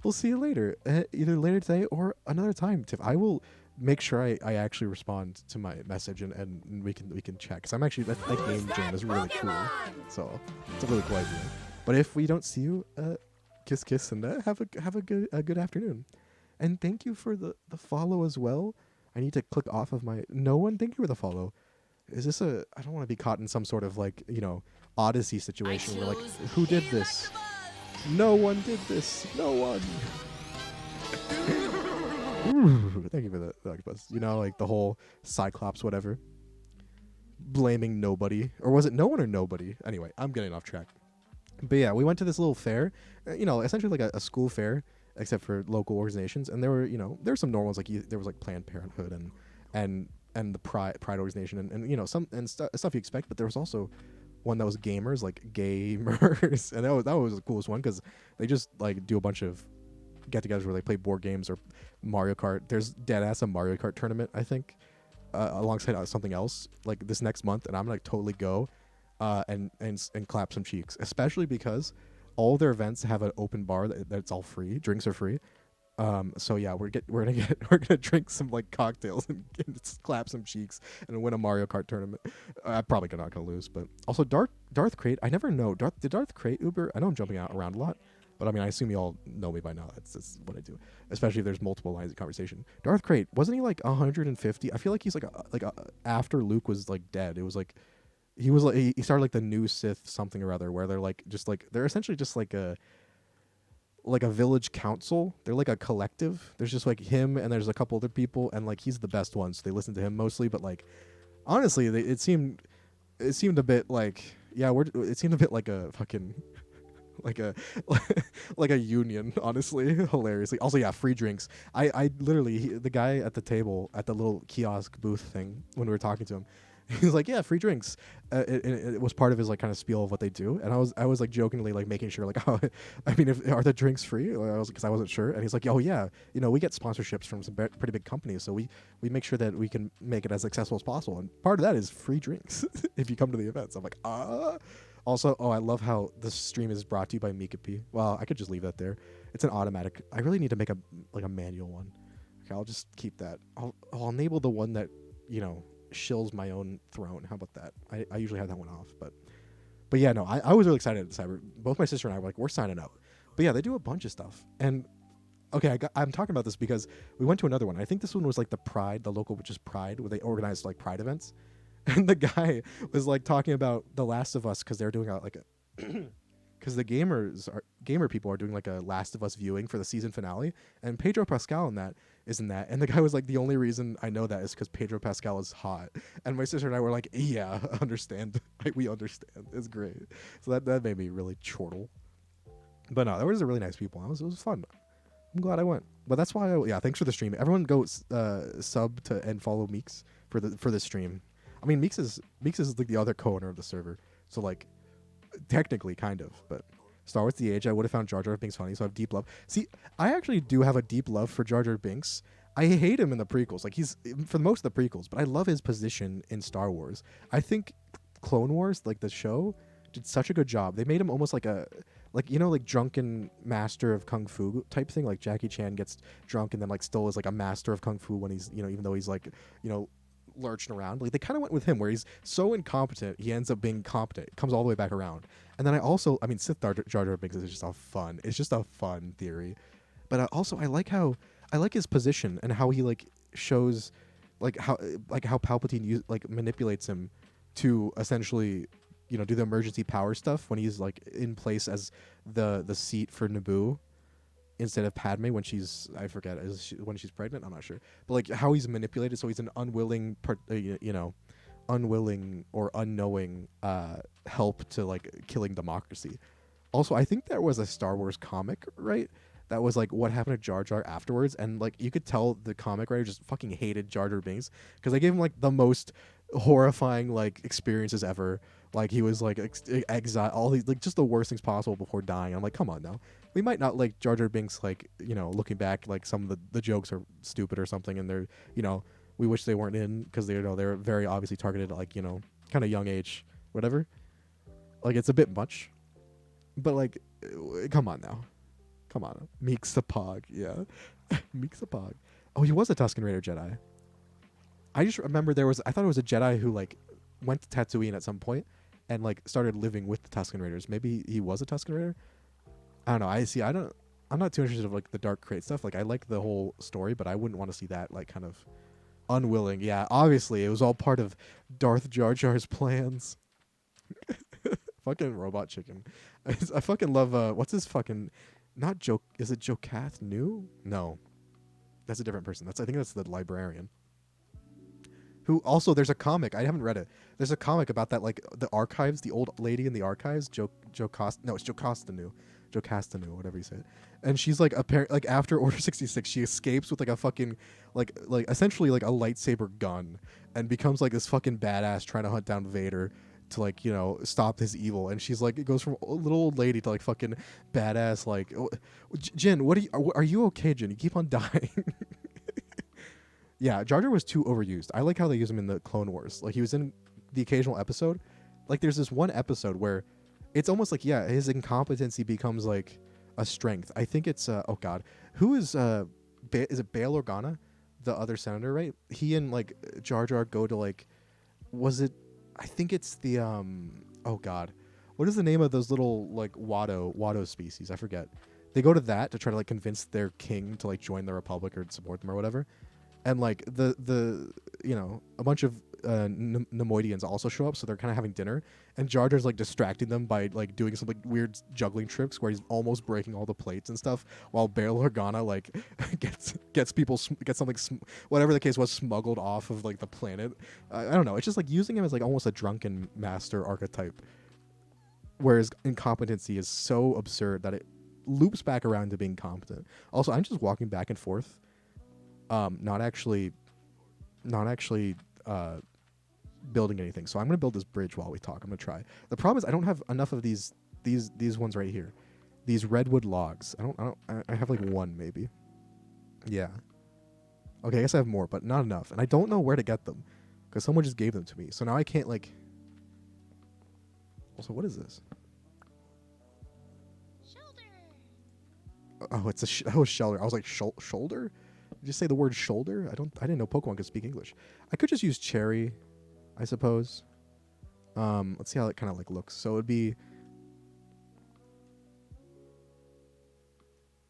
We'll see you later. Either later today or another time, Tiff. I will make sure I actually respond to my message and we can check. Because I'm actually, that game jam is really cool. So it's a really cool idea. But if we don't see you, kiss and have a good afternoon. And thank you for the follow as well. I need to click off of my no one. Thank you for the follow. Is this a, I don't want to be caught in some sort of like, you know, Odyssey situation where like, who did this? No one did this. No one. Ooh, thank you for the octopus. You know, like the whole Cyclops whatever. Blaming nobody. Or was it no one or nobody? Anyway, I'm getting off track. But yeah, we went to this little fair, you know, essentially like a school fair, except for local organizations. And there were, you know, there were some normal ones, like there was like Planned Parenthood and and the Pride organization, and you know some and stuff you expect. But there was also one that was gamers, like gamers, and that was the coolest one because they just like do a bunch of get-togethers where they play board games or Mario Kart. There's dead ass a Mario Kart tournament, I think, alongside something else like this next month, and I'm gonna totally go and clap some cheeks, especially because all their events have an open bar that's all free. Drinks are free. So yeah, we're gonna drink some like cocktails and just clap some cheeks and win a Mario Kart tournament. I'm probably not gonna lose, but also Darth Crate. I never know. Did Darth Crate Uber? I know I'm jumping around a lot, but I mean I assume you all know me by now. That's what I do, especially if there's multiple lines of conversation. Darth Crate, wasn't he like 150? I feel like he's like after Luke was like dead. It was like he was like he started like the new Sith something or other, where they're like just like they're essentially just like a village council. They're like a collective. There's just like him and there's a couple other people, and like he's the best one, so they listen to him mostly. But like honestly, it seemed a bit like it seemed a bit like a fucking like a like a union, honestly. Hilariously. Also, yeah, free drinks. I literally the guy at the table at the little kiosk booth thing when we were talking to him, he's like, yeah, free drinks. It was part of his like kind of spiel of what they do, and I was like jokingly like making sure like, oh, I mean, are the drinks free? I was because I wasn't sure, and he's like, oh yeah, you know, we get sponsorships from some pretty big companies, so we make sure that we can make it as accessible as possible, and part of that is free drinks if you come to the events. I'm like, ah. Also, I love how the stream is brought to you by Mikapi. Well, I could just leave that there. It's an automatic. I really need to make a manual one. Okay, I'll just keep that. I'll enable the one that, you know, shills my own throne. How about that? I usually have that one off, but yeah, no, I was really excited at Cyber. Both my sister and I were like, we're signing up. But yeah, they do a bunch of stuff. And okay, I'm talking about this because we went to another one. I think this one was like the Pride, the local, which is Pride, where they organized like Pride events. And the guy was like talking about The Last of Us because they're doing like a because the gamer people are doing like a Last of Us viewing for the season finale, and Pedro Pascal is in that, and the guy was like, the only reason I know that is because Pedro Pascal is hot, and my sister and I were like, yeah, understand, we understand, it's great. So that made me really chortle, but no, there was a really nice people. It was fun. I'm glad I went, but that's why thanks for the stream. Everyone go sub to and follow Meeks for the stream. I mean, Meeks is like the other co-owner of the server, so like technically kind of, but Star Wars The Age, I would have found Jar Jar Binks funny, so I have deep love. See, I actually do have a deep love for Jar Jar Binks. I hate him in the prequels, like he's for most of the prequels, but I love his position in Star Wars. I think Clone Wars, like the show, did such a good job. They made him almost like a like drunken master of kung fu type thing. Like Jackie Chan gets drunk and then like still is like a master of kung fu when he's, you know, even though he's like, you know, lurching around. Like they kind of went with him where he's so incompetent he ends up being competent. It comes all the way back around. And then I mean Sith Jar Jar Binks is just it's just a fun theory. But also I like his position and how he like shows like how Palpatine manipulates him to essentially, you know, do the emergency power stuff when he's like in place as the seat for Naboo instead of Padme when she's, I forget, when she's pregnant, I'm not sure, but like how he's manipulated, so he's an unwilling unwilling or unknowing help to like killing democracy. Also, I think there was a Star Wars comic, right, that was like what happened to Jar Jar afterwards, and like you could tell the comic writer just fucking hated Jar Jar Binks because they gave him like the most horrifying like experiences ever. Like he was like exile, all these like just the worst things possible before dying. I'm like, come on now. We might not like Jar Jar Binks, like, you know, looking back, like some of the jokes are stupid or something, and they're, you know, we wish they weren't in because they, you know, they're very obviously targeted at like, you know, kind of young age, whatever. Like it's a bit much, but like, come on now, come on, Meeks the Pog, yeah, Meeks the Pog. Oh, he was a Tusken Raider Jedi. I just remember I thought it was a Jedi who like went to Tatooine at some point and like started living with the Tusken Raiders. Maybe he was a Tusken Raider. I don't know. I'm not too interested in like the Dark Crate stuff. Like I like the whole story, but I wouldn't want to see that like kind of unwilling. Yeah, obviously it was all part of Darth Jar Jar's plans. Fucking robot chicken. I fucking love what's his fucking not Joe, is it Jokath New? No. That's a different person. I think that's the librarian. Who also, there's a comic, I haven't read it. There's a comic about that, like the archives, the old lady in the archives, Joe Costa. No, it's Joe Costa New. Jocasta, whatever you say it. And she's like apparent like after Order 66, she escapes with like a fucking like essentially like a lightsaber gun and becomes like this fucking badass trying to hunt down Vader to like stop his evil. And she's like it goes from a little old lady to like fucking badass like Jin, what are you okay, Jin? You keep on dying. Yeah, Jar Jar was too overused. I like how they use him in the Clone Wars. Like he was in the occasional episode. Like there's this one episode where it's almost like his incompetency becomes like a strength. I think it's oh god, who is is it Bail Organa, the other senator, right? He and like Jar Jar go to like, was it? I think it's the oh god, what is the name of those little like Watto species? I forget. They go to that to try to like convince their king to like join the Republic or support them or whatever. And like the a bunch of Nemoidians also show up, so they're kind of having dinner, and Jar Jar's like distracting them by like doing some like weird juggling tricks where he's almost breaking all the plates and stuff, while Bail Organa like gets something whatever the case was smuggled off of like the planet. I don't know. It's just like using him as like almost a drunken master archetype, whereas incompetency is so absurd that it loops back around to being competent. Also, I'm just walking back and forth. Not actually building anything. So I'm gonna build this bridge while we talk. I'm gonna try. The problem is I don't have enough of these ones right here. These redwood logs. I have like one maybe. Yeah. Okay, I guess I have more, but not enough. And I don't know where to get them because someone just gave them to me. So now I can't like. Also, what is this? Shoulder. Oh, it's a shoulder. I was like shoulder. Did you say the word shoulder? I didn't know Pokemon could speak English. I could just use cherry, I suppose. Let's see how it kind of like looks. So it would be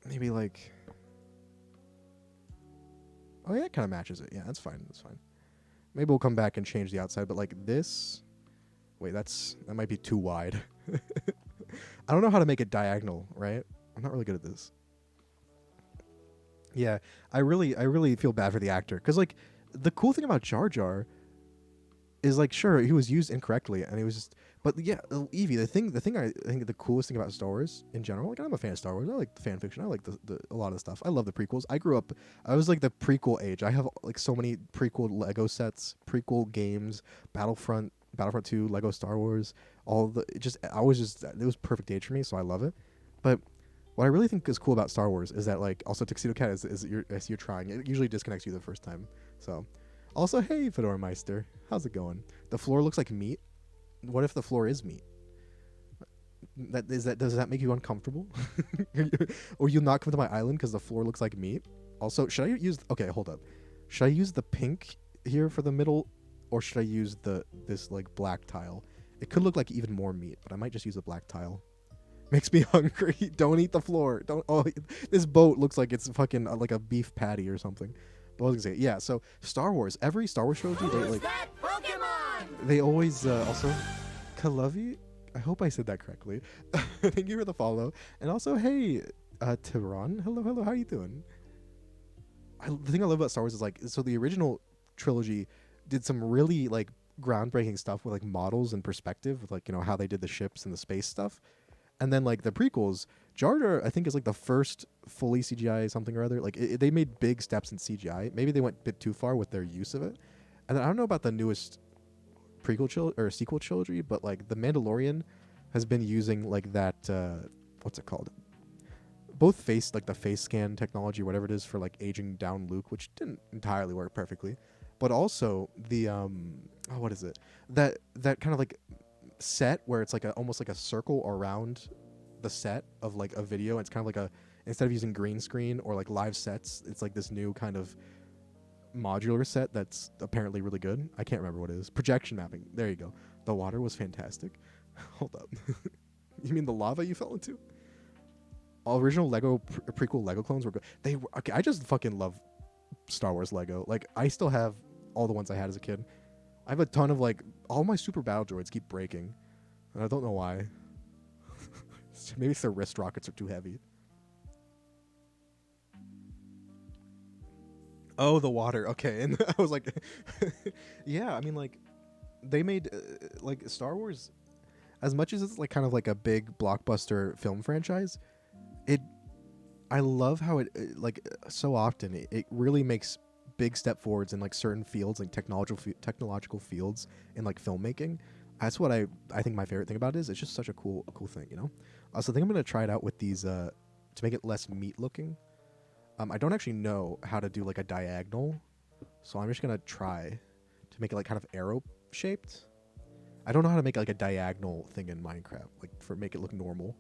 maybe like, oh yeah, it kind of matches it. Yeah, that's fine. That's fine. Maybe we'll come back and change the outside, but like this. Wait, that might be too wide. I don't know how to make it diagonal, right? I'm not really good at this. Yeah, I really feel bad for the actor because like the cool thing about Jar Jar is like sure he was used incorrectly and he was just but yeah Eevee the thing I think the coolest thing about Star Wars in general, like I'm a fan of Star Wars, I like the fan fiction, I like the a lot of the stuff, I love the prequels. I was like the prequel age. I have like so many prequel Lego sets, prequel games, Battlefront 2, Lego Star Wars, all the it was perfect age for me, so I love it. But what I really think is cool about Star Wars is that like also Tuxedo Cat is you're trying. It usually disconnects you the first time. So also, hey Fedora Meister, how's it going? The floor looks like meat. What if the floor is meat? Does that make you uncomfortable? Or you not come to my island because the floor looks like meat? Also, should I use okay, hold up. Should I use the pink here for the middle or should I use this like black tile? It could look like even more meat, but I might just use a black tile. Makes me hungry. Don't eat the floor. Don't. Oh, this boat looks like it's fucking like a beef patty or something. But I was gonna say, yeah. So Star Wars, every Star Wars trilogy, they like. Pokemon? They always also, Kalavi. I hope I said that correctly. Thank you for the follow, and also hey, Tehran. Hello. How are you doing? The thing I love about Star Wars is like, so the original trilogy did some really like groundbreaking stuff with like models and perspective, with like how they did the ships and the space stuff. And then, like, the prequels, Jar Jar, I think, is, like, the first fully CGI something or other. Like, they made big steps in CGI. Maybe they went a bit too far with their use of it. And then I don't know about the newest sequel trilogy, but, like, The Mandalorian has been using, like, that, what's it called? Both the face scan technology, whatever it is, for, like, aging down Luke, which didn't entirely work perfectly. But also the, what is it? That kind of, like, set where it's like almost like a circle around the set of like a video. It's kind of like instead of using green screen or like live sets, it's like this new kind of modular set that's apparently really good. I can't remember what it is. Projection mapping. There you go. The water was fantastic. Hold up. You mean the lava you fell into? All original Lego prequel Lego clones were good. They were okay. I just fucking love Star Wars Lego. Like I still have all the ones I had as a kid. I have a ton of like all my super battle droids keep breaking, and I don't know why. Maybe it's their wrist rockets are too heavy. Oh, the water. Okay, and I was like, yeah. I mean, like they made like Star Wars. as much as it's like kind of like a big blockbuster film franchise, it I love how like so often it really makes big step forwards in like certain fields, like technological fields in like filmmaking. That's what I think my favorite thing about it is. It's just such a cool thing, you know. So I think I'm gonna try it out with these to make it less meat looking. I don't actually know how to do like a diagonal, so I'm just gonna try to make it like kind of arrow shaped. I don't know how to make like a diagonal thing in Minecraft, like for make it look normal.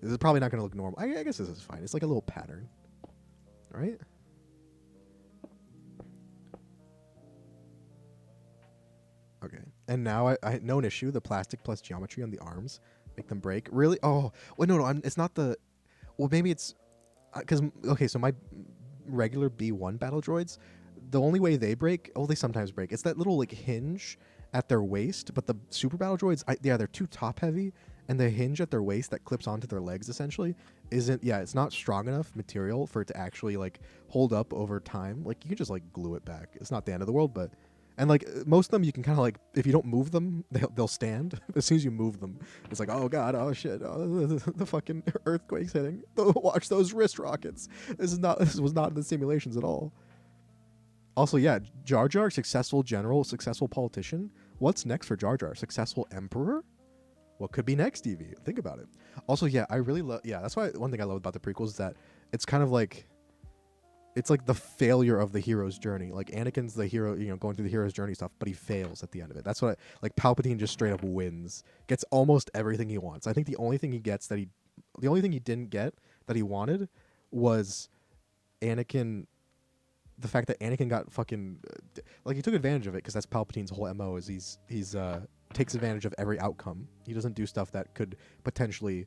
This is probably not gonna look normal. I guess this is fine. It's like a little pattern, right? Okay. And now I know an issue. The plastic plus geometry on the arms make them break. Really? Oh, wait, no. It's not the. Well, maybe it's because okay. So my regular B1 battle droids, the only way they break, oh, they sometimes break. It's that little like hinge at their waist. But the super battle droids, yeah, they're too top heavy, and the hinge at their waist that clips onto their legs essentially isn't. Yeah, it's not strong enough material for it to actually like hold up over time. Like you can just like glue it back. It's not the end of the world, but. And like most of them, you can kind of like if you don't move them, they'll stand. As soon as you move them, it's like oh god, oh shit, oh, the fucking earthquake's hitting. Watch those wrist rockets. This was not in the simulations at all. Also, yeah, Jar Jar, successful general, successful politician. What's next for Jar Jar? Successful emperor? What could be next, Evie? Think about it. Also, yeah, I really love. Yeah, that's why one thing I love about the prequels is that it's kind of like. It's like the failure of the hero's journey. Like Anakin's the hero, you know, going through the hero's journey stuff, but he fails at the end of it. That's what like Palpatine just straight up wins, gets almost everything he wants. I think the only thing he didn't get that he wanted was Anakin. The fact that Anakin got fucking like he took advantage of it because that's Palpatine's whole MO is he's takes advantage of every outcome. He doesn't do stuff that could potentially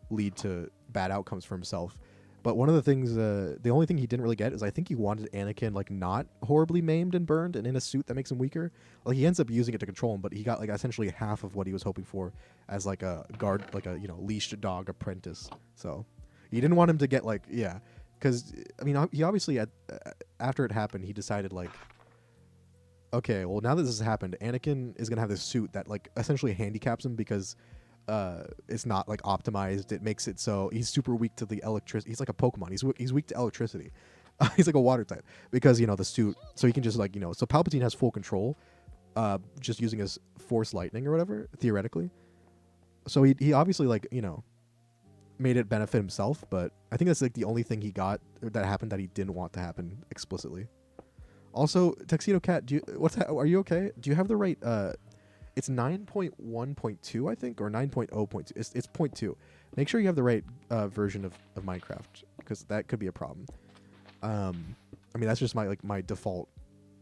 lead to bad outcomes for himself. But one of the things, the only thing he didn't really get is I think he wanted Anakin like not horribly maimed and burned and in a suit that makes him weaker. Like he ends up using it to control him, but he got like essentially half of what he was hoping for as like a guard, like a leashed dog apprentice. So he didn't want him to get like because I mean he obviously after it happened he decided like okay, well now that this has happened, Anakin is gonna have this suit that like essentially handicaps him because. It's not like optimized. It makes it so he's super weak to the electricity. He's like a Pokemon. He's weak to electricity. He's like a water type because the suit. So he can just like so Palpatine has full control, just using his Force Lightning or whatever theoretically. So he obviously like made it benefit himself. But I think that's like the only thing he got that happened that he didn't want to happen explicitly. Also, Tuxedo Cat, are you okay? Do you have the right It's 9.1.2, I think, or 9.0.2. It's 0.2. Make sure you have the right version of Minecraft, because that could be a problem. I mean, that's just my default.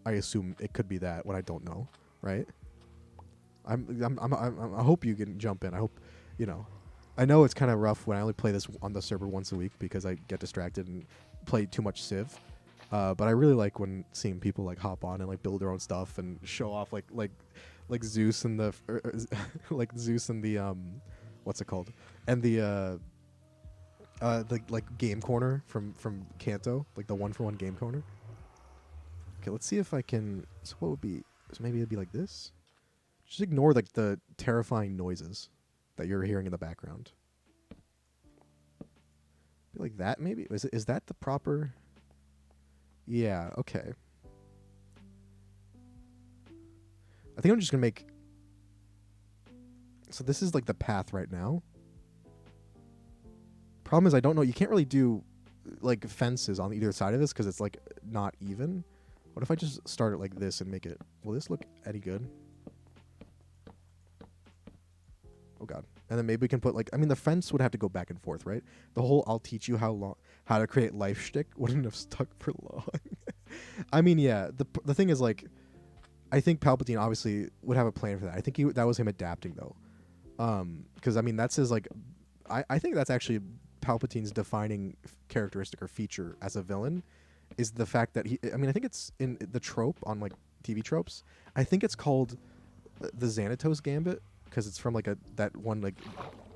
I assume it could be that when I don't know, right? I hope you can jump in. I hope, I know it's kind of rough when I only play this on the server once a week because I get distracted and play too much Civ. But I really like when seeing people like hop on and like build their own stuff and show off like Zeus and the like Zeus and the what's it called, and the like game corner from Kanto, like the 1-for-1 game corner. Okay, let's see if I can. So what would be? So maybe it'd be like this. Just ignore like the terrifying noises that you're hearing in the background. Be like that maybe. Is that the proper? Yeah. Okay. I think I'm just going to make... So this is like the path right now. Problem is I don't know. You can't really do like fences on either side of this because it's like not even. What if I just start it like this and make it... Will this look any good? Oh god. And then maybe we can put like... I mean, the fence would have to go back and forth, right? The whole I'll teach you how to create life shtick wouldn't have stuck for long. I mean, yeah. The thing is like... I think Palpatine obviously would have a plan for that. I think that was him adapting though, because I mean that's his like. I think that's actually Palpatine's defining characteristic or feature as a villain, is the fact that he. I mean I think it's in the trope on like TV tropes. I think it's called the Xanatos Gambit because it's from like that one like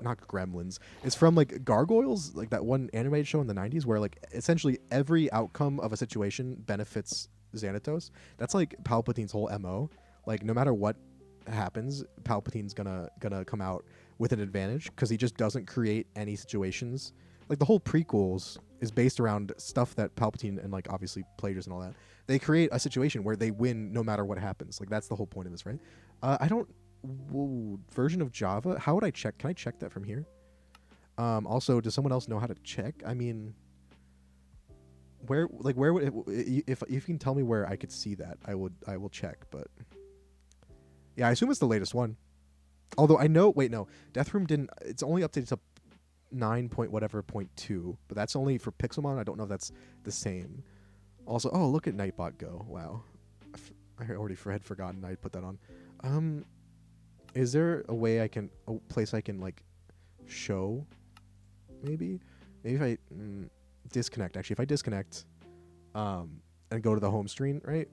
not Gremlins. It's from like Gargoyles, like that one animated show in the 90s where like essentially every outcome of a situation benefits Xanatos. That's like Palpatine's whole MO. Like no matter what happens, Palpatine's gonna come out with an advantage because he just doesn't create any situations. Like the whole prequels is based around stuff that Palpatine and like obviously players and all that. They create a situation where they win no matter what happens. Like that's the whole point of this, right? I don't. Whoa, version of Java. How would I check? Can I check that from here? Also, does someone else know how to check? I mean, where would if you can tell me where I could see that, I will check. But yeah, I assume it's the latest one. Although I know, wait, no, Death Room didn't. It's only updated to 9 point whatever .2, but that's only for Pixelmon. I don't know if that's the same. Also, oh, look at Nightbot go. Wow, I already had forgotten I put that on. Is there a way I can, a place I can like show? Maybe if I disconnect. Actually, if I disconnect, and go to the home screen, right?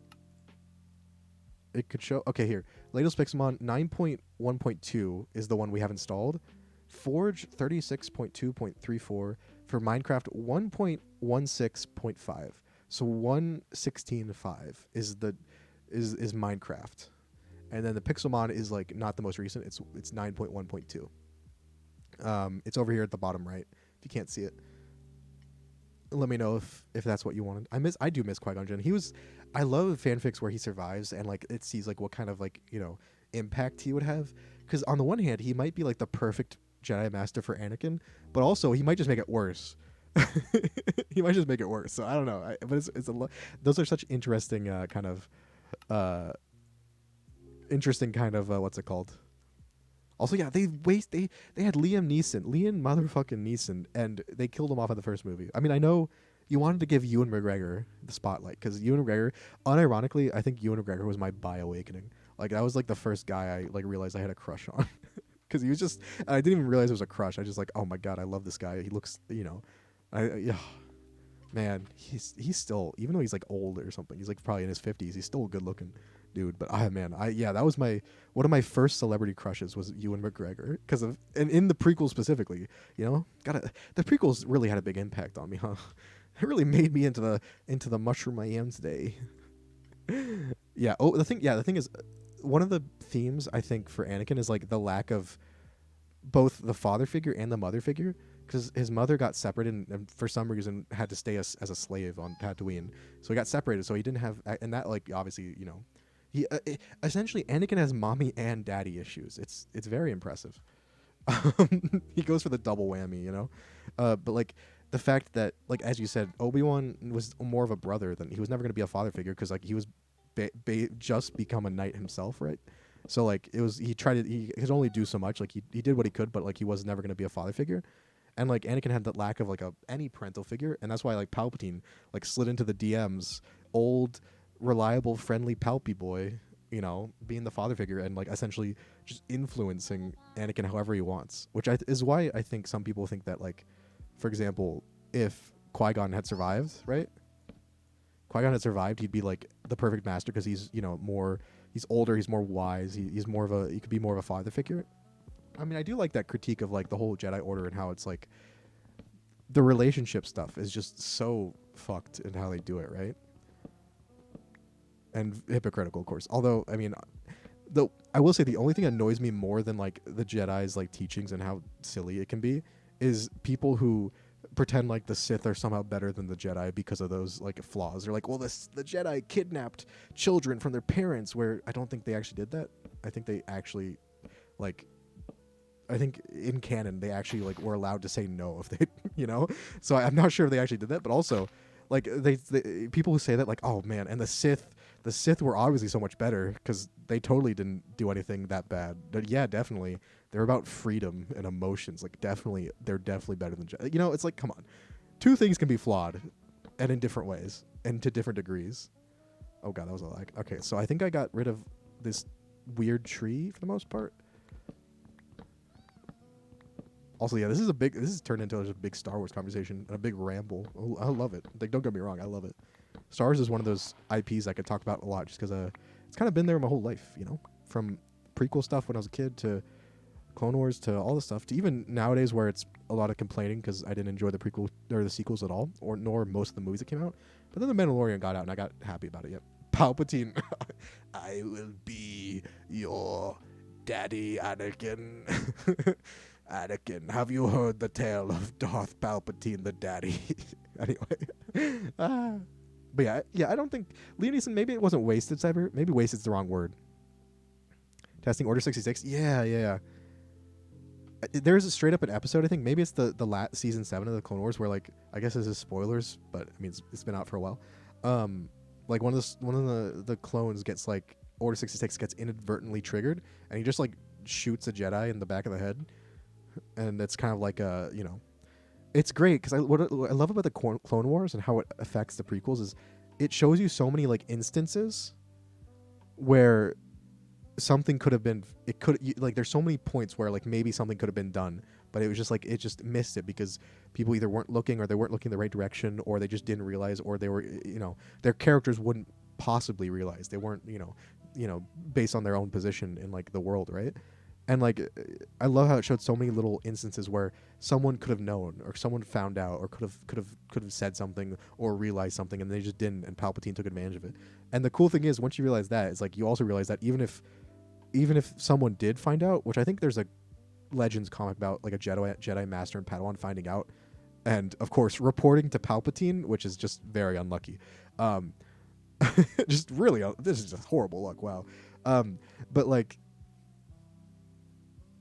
It could show. Okay, here, latest Pixelmon 9.1.2 is the one we have installed. Forge 36.2.34 for Minecraft 1.16.5. So 1.16.5 is Minecraft. And then the Pixelmon is like not the most recent. It's 9.1.2. It's over here at the bottom right. If you can't see it, let me know if that's what you wanted. I do miss Qui-Gon Jinn. I love fanfics where he survives and like it sees like what kind of like impact he would have. Because on the one hand, he might be like the perfect Jedi Master for Anakin, but also he might just make it worse. He might just make it worse. So I don't know. But those are such interesting kind of what's it called? Also, yeah, they had Liam motherfucking Neeson, and they killed him off in the first movie. I mean, I know you wanted to give Ewan McGregor the spotlight because Ewan McGregor, unironically, I think Ewan McGregor was my bi-awakening. Like that was like the first guy I like realized I had a crush on because he was just. I didn't even realize it was a crush. I just like, oh my god, I love this guy. He looks, man, he's still, even though he's like old or something, he's like probably in his 50s. He's still good looking. Dude, but that was one of my first celebrity crushes was Ewan McGregor because of and in the prequels specifically, the prequels really had a big impact on me, huh? It really made me into the mushroom I am today. Yeah. Oh, the thing is, one of the themes I think for Anakin is like the lack of both the father figure and the mother figure, because his mother got separated and for some reason had to stay as a slave on Tatooine, so he got separated, so he didn't have, and that like obviously he essentially Anakin has mommy and daddy issues. It's very impressive. He goes for the double whammy, but like the fact that like as you said, Obi-Wan was more of a brother than he was never going to be a father figure because like he was just become a knight himself, right? So like he could only do so much. Like he did what he could, but like he was never going to be a father figure. And like Anakin had that lack of like any parental figure, and that's why like Palpatine like slid into the DMs, old reliable friendly Palpy boy, being the father figure and like essentially just influencing Anakin however he wants, which is why I think some people think that like, for example, if Qui-Gon had survived, right? Qui-Gon had survived, he'd be like the perfect master because he's he's older, he's more wise, he could be more of a father figure. I mean, I do like that critique of like the whole Jedi Order and how it's like the relationship stuff is just so fucked in how they do it, right? And hypocritical, of course. Although, I mean, though I will say the only thing that annoys me more than like the Jedi's like teachings and how silly it can be is people who pretend like the Sith are somehow better than the Jedi because of those like flaws. They're like, well, the Jedi kidnapped children from their parents, where I don't think they actually did that. I think they actually like. I think in canon they actually like were allowed to say no if they, So I'm not sure if they actually did that, but also like they people who say that like, oh man, and the Sith were obviously so much better because they totally didn't do anything that bad. But yeah, definitely they're about freedom and emotions. Like they're definitely better than Jedi. It's like, come on, two things can be flawed, and in different ways and to different degrees. Oh god, that was a lag. Okay, so I think I got rid of this weird tree for the most part. Also, yeah, this is turned into a big Star Wars conversation and a big ramble. Oh, I love it. Like, don't get me wrong, I love it. Star Wars is one of those IPs I could talk about a lot just because it's kind of been there my whole life, from prequel stuff when I was a kid to Clone Wars to all the stuff to even nowadays where it's a lot of complaining because I didn't enjoy the prequel or the sequels at all, nor most of the movies that came out. But then The Mandalorian got out and I got happy about it. Yep. Palpatine, I will be your daddy, Anakin. Anakin, have you heard the tale of Darth Palpatine, the daddy? Anyway, but yeah, I don't think Liam Neeson. Maybe it wasn't wasted cyber. Maybe wasted's the wrong word. Testing Order 66. Yeah. There's a straight up an episode. I think maybe it's the season 7 of the Clone Wars where like I guess this is spoilers, but I mean it's been out for a while. Like one of the clones gets like Order 66 gets inadvertently triggered, and he just like shoots a Jedi in the back of the head, and it's kind of like a it's great because what I love about the Clone Wars and how it affects the prequels is it shows you so many like instances where something could have been like there's so many points where like maybe something could have been done, but it was just like it just missed it because people either weren't looking or they weren't looking the right direction or they just didn't realize or they were their characters wouldn't possibly realize they weren't based on their own position in like the world, right? And like I love how it showed so many little instances where someone could have known or someone found out or could have said something or realized something and they just didn't, and Palpatine took advantage of it. And the cool thing is once you realize that, it's like you also realize that even if someone did find out, which I think there's a Legends comic about like a Jedi Master and Padawan finding out, and of course reporting to Palpatine, which is just very unlucky. Just really, this is just horrible luck. Wow. But like,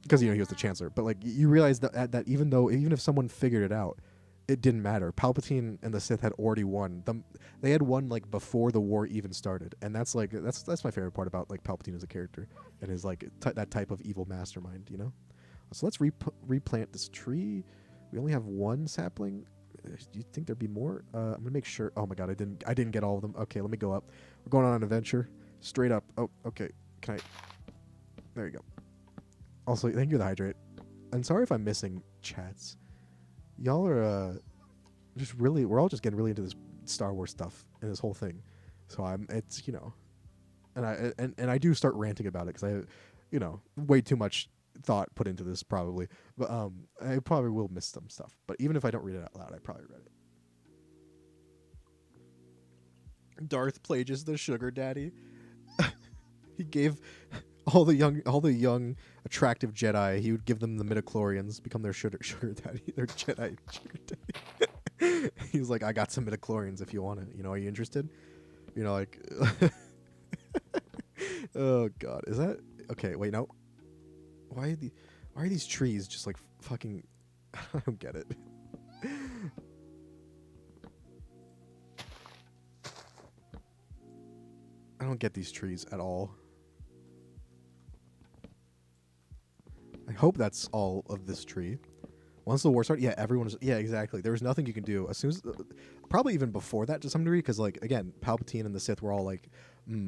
because he was the Chancellor. But like, you realize that even if someone figured it out, it didn't matter. Palpatine and the Sith had already won. They had won like before the war even started, and that's my favorite part about like Palpatine as a character and his like that type of evil mastermind. So let's replant this tree. We only have one sapling. Do you think there'd be more? I'm gonna make sure. Oh my god, I didn't get all of them. Okay, let me go up. We're going on an adventure. Straight up. Oh, okay. Can I? There you go. Also, thank you for the hydrate. And sorry if I'm missing chats. Y'all are just really. We're all just getting really into this Star Wars stuff and this whole thing. So and I do start ranting about it because I, way too much thought put into this probably, but I probably will miss some stuff, but even if I don't read it out loud, I probably read it. Darth Plagueis the sugar daddy. He gave all the young attractive Jedi, he would give them the midichlorians, become their sugar daddy, their Jedi sugar daddy. He was like, I got some midichlorians if you want it, are you interested? Like oh god, is that okay? Wait, no. Why are these trees just like fucking? I don't get it. I don't get these trees at all. I hope that's all of this tree. Once the war started, yeah, exactly. There was nothing you can do as soon as, probably even before that to some degree, because like again, Palpatine and the Sith were all like,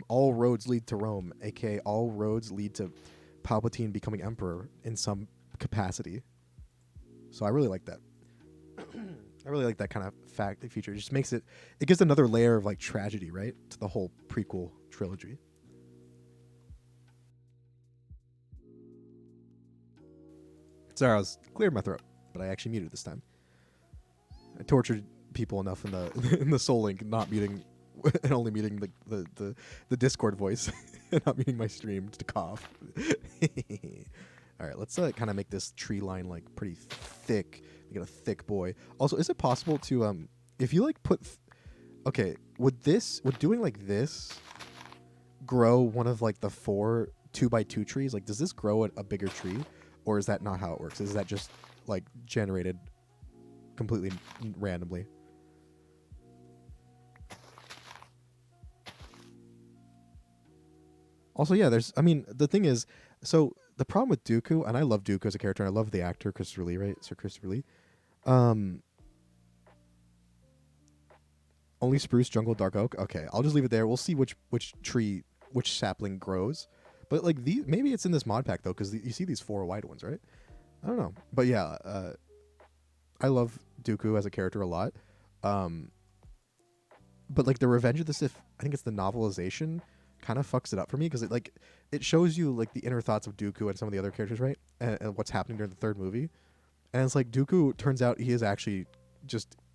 all roads lead to Rome, aka all roads lead to Palpatine becoming emperor in some capacity. So I really like that. I really like that kind of feature. It just makes it gives another layer of like tragedy, right, to the whole prequel trilogy. Sorry, I was clearing my throat, but I actually muted this time. I tortured people enough in the in the Soul Link, not muting and only muting the Discord voice and not muting my stream to cough. All right, let's kind of make this tree line like pretty thick. We get a thick boy. Also, is it possible to if you like put okay, would doing like this grow one of like the 4 2x2 trees? Like, does this grow a bigger tree, or is that not how it works? Is that just like generated completely randomly? Also, yeah, the thing is, so the problem with Dooku, and I love Dooku as a character, and I love the actor, Christopher Lee, right? Sir Christopher Lee. Only spruce, jungle, dark oak. Okay, I'll just leave it there. We'll see which sapling grows. But like maybe it's in this mod pack though, because you see these 4 wide ones, right? I don't know, but yeah, I love Dooku as a character a lot. But like the Revenge of the Sith, I think it's the novelization, kind of fucks it up for me because it shows you like the inner thoughts of Dooku and some of the other characters, right? And what's happening during the 3rd movie. And it's like Dooku turns out he is actually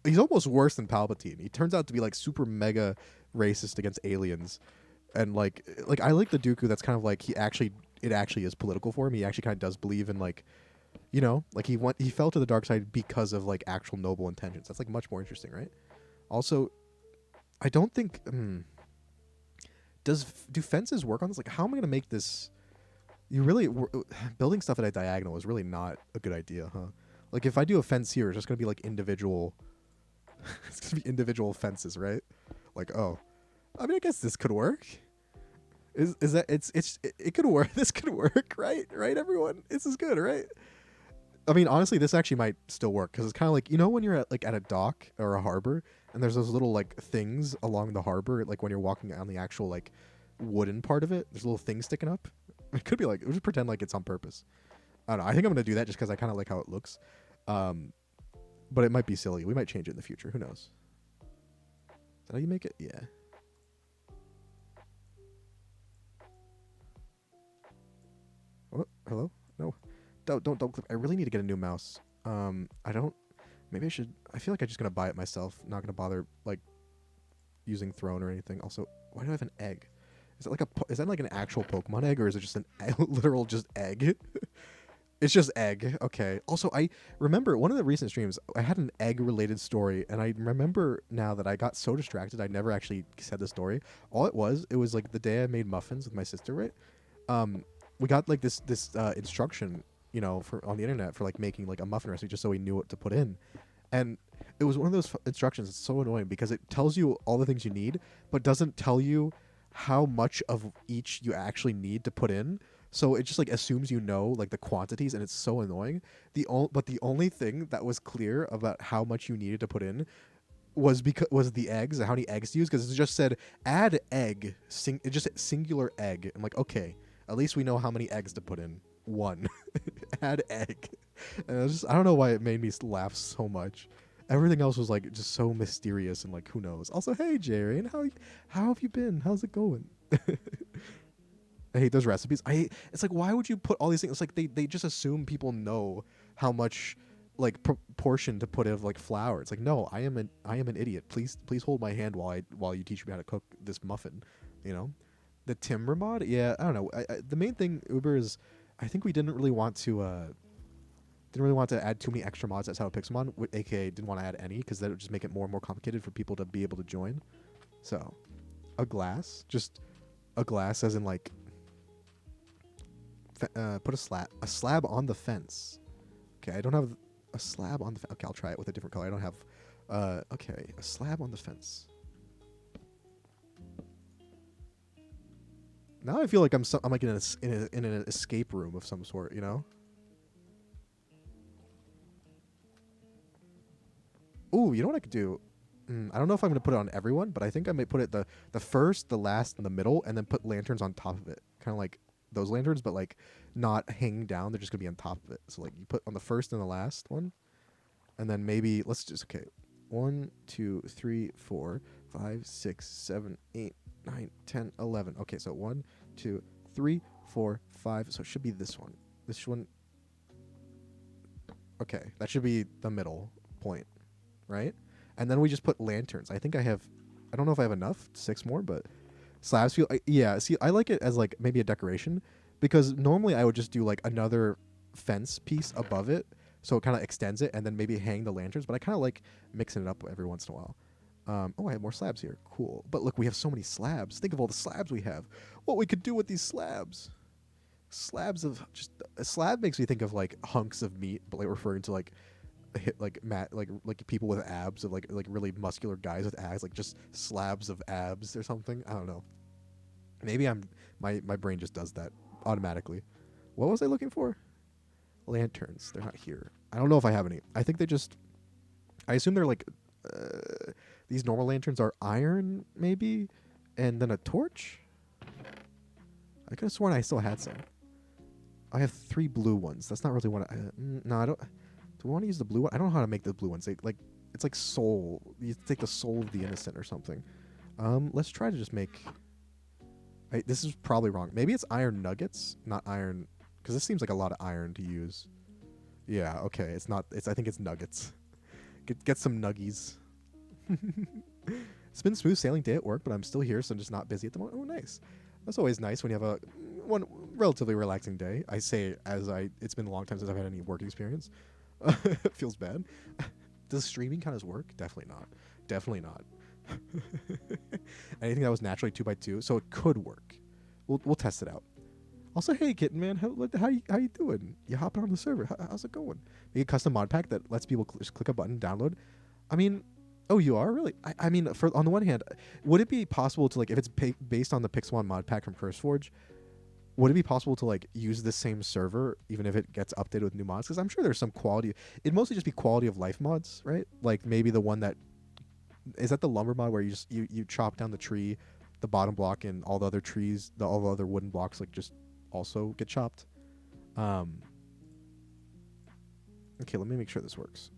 he's almost worse than Palpatine. He turns out to be like super mega racist against aliens. And like I like the Dooku that's kind of like it actually is political for him. He actually kind of does believe in like, you know, like he fell to the dark side because of like actual noble intentions. That's like much more interesting, right? Also, I don't think do fences work on this? Like, how am I gonna make this? You really building stuff at a diagonal is really not a good idea, huh? Like if I do a fence here, it's just gonna be like individual. It's gonna be individual fences, right? Like, oh, I mean, I guess this could work. Is that it could work? This could work, right? Right, everyone, this is good, right? I mean, honestly, this actually might still work because it's kind of like, you know, when you're at a dock or a harbor and there's those little like things along the harbor, like when you're walking on the actual like wooden part of it, there's little things sticking up. It could be like, we'll just pretend like it's on purpose. I don't know. I think I'm gonna do that just because I kind of like how it looks. But it might be silly. We might change it in the future. Who knows? Is that how you make it? Yeah. Oh, hello? No. Don't click. I really need to get a new mouse. I don't. Maybe I should. I feel like I'm just gonna buy it myself. Not gonna bother like using Throne or anything. Also, why do I have an egg? Is it like is that like an actual Pokemon egg, or is it just an literal just egg? It's just egg. Okay. Also, I remember one of the recent streams, I had an egg-related story, and I remember now that I got so distracted, I never actually said the story. All it was like the day I made muffins with my sister, right? We got like this instruction, you know, for on the internet for like making like a muffin recipe, just so we knew what to put in, and it was one of those instructions. It's so annoying because it tells you all the things you need, but doesn't tell you how much of each you actually need to put in. So it just like assumes you know like the quantities, and it's so annoying. But the only thing that was clear about how much you needed to put in was the eggs and how many eggs to use, because it just said add egg. It just said singular egg. I'm like, okay, at least we know how many eggs to put in. One, add egg. And I don't know why it made me laugh so much. Everything else was like just so mysterious and like who knows. Also, hey Jerry, and how have you been? How's it going? I hate those recipes. It's like, why would you put all these things? It's like they just assume people know how much like proportion to put of like flour. It's like, no, I am an idiot. Please hold my hand while you teach me how to cook this muffin. You know, the timber mod. Yeah, I don't know. The main thing Uber is, I think we didn't really want to add too many extra mods. That's how Pixelmon, aka didn't want to add any, because that would just make it more and more complicated for people to be able to join. So, just a glass, as in like. Put a slab on the fence. Okay, I don't have a slab on the fence. Okay, I'll try it with a different color. I don't have. Okay, a slab on the fence. Now I feel like I'm like in an escape room of some sort, you know. Ooh, you know what I could do? I don't know if I'm gonna put it on everyone, but I think I might put it the first, the last, and the middle, and then put lanterns on top of it, kind of like those lanterns, but like not hanging down. They're just gonna be on top of it. So like you put on the first and the last one, and then maybe let's just 1, 2, 3, 4, 5, 6, 7, 8, 9, 10, 11. Okay, so 1, 2, 3, 4, 5. So it should be this one. This one. Okay, that should be the middle point, right? And then we just put lanterns. I don't know if I have enough, 6 more, but slabs feel, yeah, see, I like it as like maybe a decoration, because normally I would just do like another fence piece above it, so it kind of extends it, and then maybe hang the lanterns, but I kind of like mixing it up every once in a while. Oh, I have more slabs here. Cool. But look, we have so many slabs. Think of all the slabs we have. What we could do with these slabs. A slab makes me think of like hunks of meat, but like referring to like like people with abs, of like really muscular guys with abs, like just slabs of abs or something. I don't know. Maybe my brain just does that automatically. What was I looking for? Lanterns. They're not here. I don't know if I have any. I think I assume they're like these normal lanterns are iron maybe, and then a torch. I could have sworn I still had some. I have 3 blue ones. That's not really what no, I don't. Do we want to use the blue one? I don't know how to make the blue ones. It's like soul. You take the soul of the innocent or something. Let's try to just make. This is probably wrong. Maybe it's iron nuggets, not iron, because this seems like a lot of iron to use. Yeah. Okay. It's not. I think it's nuggets. Get some nuggies. It's been smooth sailing day at work, but I'm still here, so I'm just not busy at the moment. Oh, nice. That's always nice when you have a one relatively relaxing day. I say it's been a long time since I've had any work experience. It feels bad. Does streaming count as work? Definitely not. Definitely not. Anything that was naturally 2x2, so it could work. We'll test it out. Also, hey, Kitten Man, how you doing? You hopping on the server? How's it going? Make a custom mod pack that lets people just click a button, download. I mean, oh, you are really? I mean, for on the one hand, would it be possible to like if it's based on the Pixelmon mod pack from CurseForge? Would it be possible to like use the same server even if it gets updated with new mods? Because I'm sure there's some quality. It'd mostly just be quality of life mods, right? Like maybe the one that is that the lumber mod where you chop down the tree, the bottom block, and all the other trees, all the other wooden blocks like just also get chopped. Okay, let me make sure this works.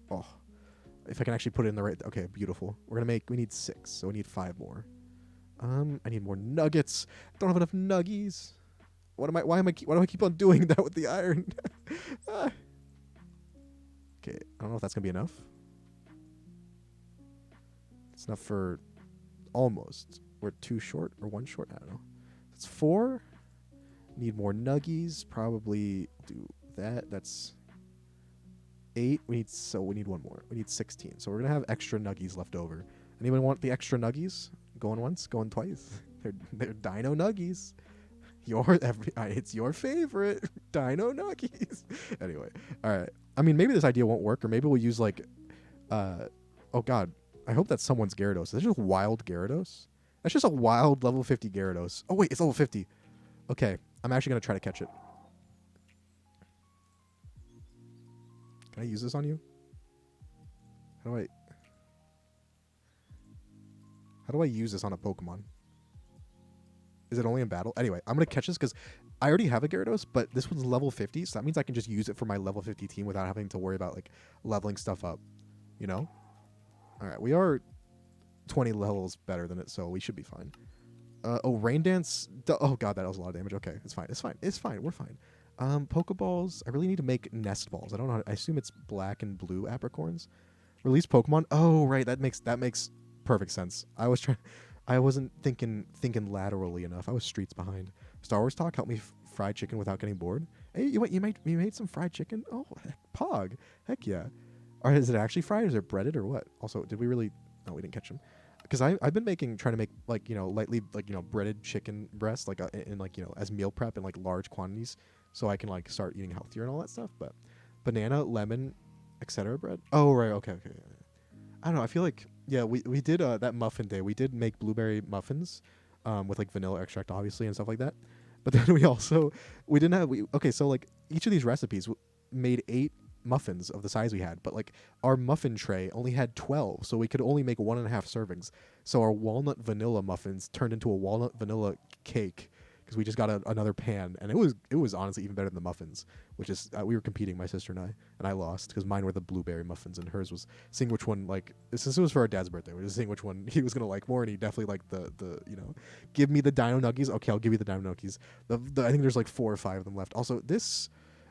Oh, if I can actually put it in the right. Okay, beautiful. We need 6, so we need 5 more. I need more nuggets. I don't have enough nuggies. Why do I keep on doing that with the iron? Okay, I don't know if that's gonna be enough. It's enough for almost. We're 2 short or 1 short. I don't know. That's 4. Need more nuggies. Probably do that. That's 8. We need 1 more. We need 16. So we're gonna have extra nuggies left over. Anyone want the extra nuggies? Going once, going twice. They're Dino Nuggies. It's your favorite Dino Nuggies. Anyway, all right. I mean, maybe this idea won't work, or maybe we'll use like, oh god, I hope that's someone's Gyarados. Is that just wild Gyarados? That's just a wild level 50 Gyarados. Oh wait, it's level 50. Okay, I'm actually gonna try to catch it. Can I use this on you? How do I use this on a Pokemon? Is it only in battle? Anyway, I'm going to catch this because I already have a Gyarados, but this one's level 50, so that means I can just use it for my level 50 team without having to worry about like leveling stuff up, you know? All right, we are 20 levels better than it, so we should be fine. Rain Dance. Oh god, that was a lot of damage. Okay, it's fine. We're fine. Pokeballs. I really need to make nest balls. I don't know. I assume it's black and blue apricorns. Release Pokemon. Oh right, that makes perfect sense. I wasn't thinking laterally enough. I was streets behind. Star Wars talk. Help me fry chicken without getting bored. Hey, you made some fried chicken? Oh, Pog. Heck yeah. Or is it actually fried? Is it breaded or what? Also, did we really? No, we didn't catch them. Because I've been trying to make like lightly like breaded chicken breast like in like as meal prep in like large quantities, so I can like start eating healthier and all that stuff. But banana, lemon, etc. bread. Oh right, okay. I don't know. I feel like we did that muffin day. We did make blueberry muffins, with like vanilla extract obviously and stuff like that. But then so like each of these recipes made 8 muffins of the size we had, but like our muffin tray only had 12, so we could only make 1.5 servings. So our walnut vanilla muffins turned into a walnut vanilla cake because we just got another pan, and it was honestly even better than the muffins, which is we were competing, my sister and I lost because mine were the blueberry muffins and hers was seeing which one, like since it was for our dad's birthday, we were just seeing which one he was gonna like more, and he definitely liked the give me the Dino Nuggies. Okay, I'll give you the Dino Nuggies. I think there's like 4 or 5 of them left. Also, this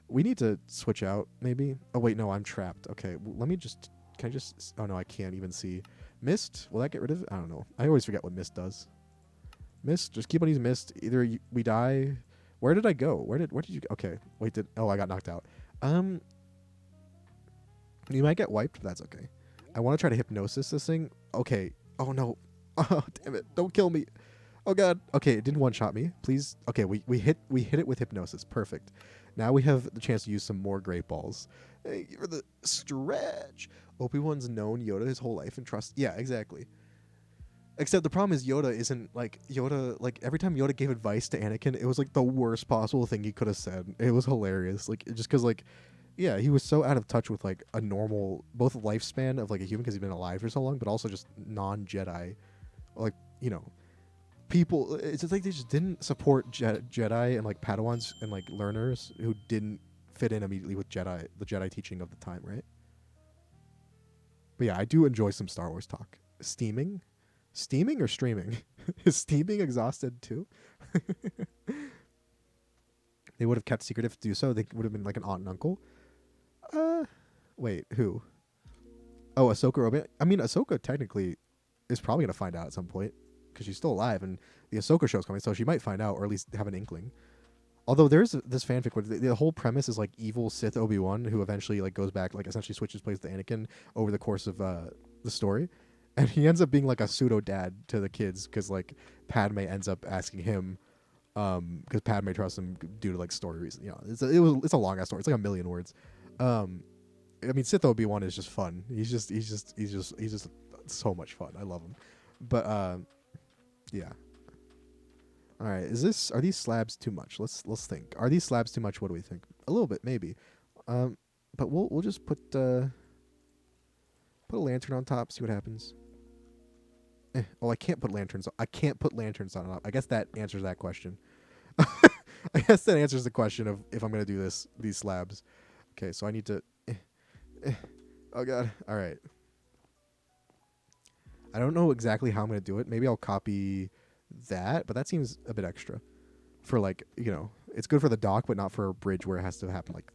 we need to switch out, maybe. Oh, wait, no, I'm trapped. Okay, let me just... Can I just... Oh, no, I can't even see. Mist? Will that get rid of it? I don't know. I always forget what Mist does. Mist? Just keep on using Mist. Either we die... Where did I go? Where did you... Okay. Wait, Oh, I got knocked out. You might get wiped, but that's okay. I want to try to Hypnosis this thing. Okay. Oh, no. Oh, damn it. Don't kill me. Oh, God. Okay, it didn't one-shot me. Please. Okay, we hit it with Hypnosis. Perfect. Now we have the chance to use some more Great Balls. Hey, for the stretch. Obi-Wan's known Yoda his whole life and trust. Yeah, exactly. Except the problem is Yoda isn't like every time Yoda gave advice to Anakin, it was like the worst possible thing he could have said. It was hilarious. Like just because yeah, he was so out of touch with like a normal both lifespan of like a human because he's been alive for so long, but also just non-Jedi, like people. It's just like they just didn't support Jedi and like Padawans and like learners who didn't fit in immediately with the Jedi teaching of the time, right? But yeah, I do enjoy some Star Wars talk. Steaming or streaming? Is steaming exhausted too? They would have kept secretive to do so. They would have been like an aunt and uncle. Wait, who? Oh, Ahsoka Robin. I mean, Ahsoka technically is probably gonna find out at some point because she's still alive, and the Ahsoka show's coming, so she might find out or at least have an inkling. Although there's this fanfic where the whole premise is like evil Sith Obi-Wan who eventually like goes back, like essentially switches places to Anakin over the course of the story, and he ends up being like a pseudo dad to the kids because like Padme ends up asking him because Padme trusts him due to like story reasons. You know, it's a long ass story. It's like a million words. I mean, Sith Obi-Wan is just fun. He's just so much fun. I love him. But yeah. All right, are these slabs too much? Let's think. Are these slabs too much? What do we think? A little bit, maybe. But we'll just put a lantern on top. See what happens. Oh, I can't put lanterns. I can't put lanterns on top. I guess that answers that question. I guess that answers the question of if I'm gonna do these slabs. Okay, so I need to. Oh god. All right. I don't know exactly how I'm gonna do it. Maybe I'll copy that, but that seems a bit extra. For like, you know, it's good for the dock, but not for a bridge where it has to happen like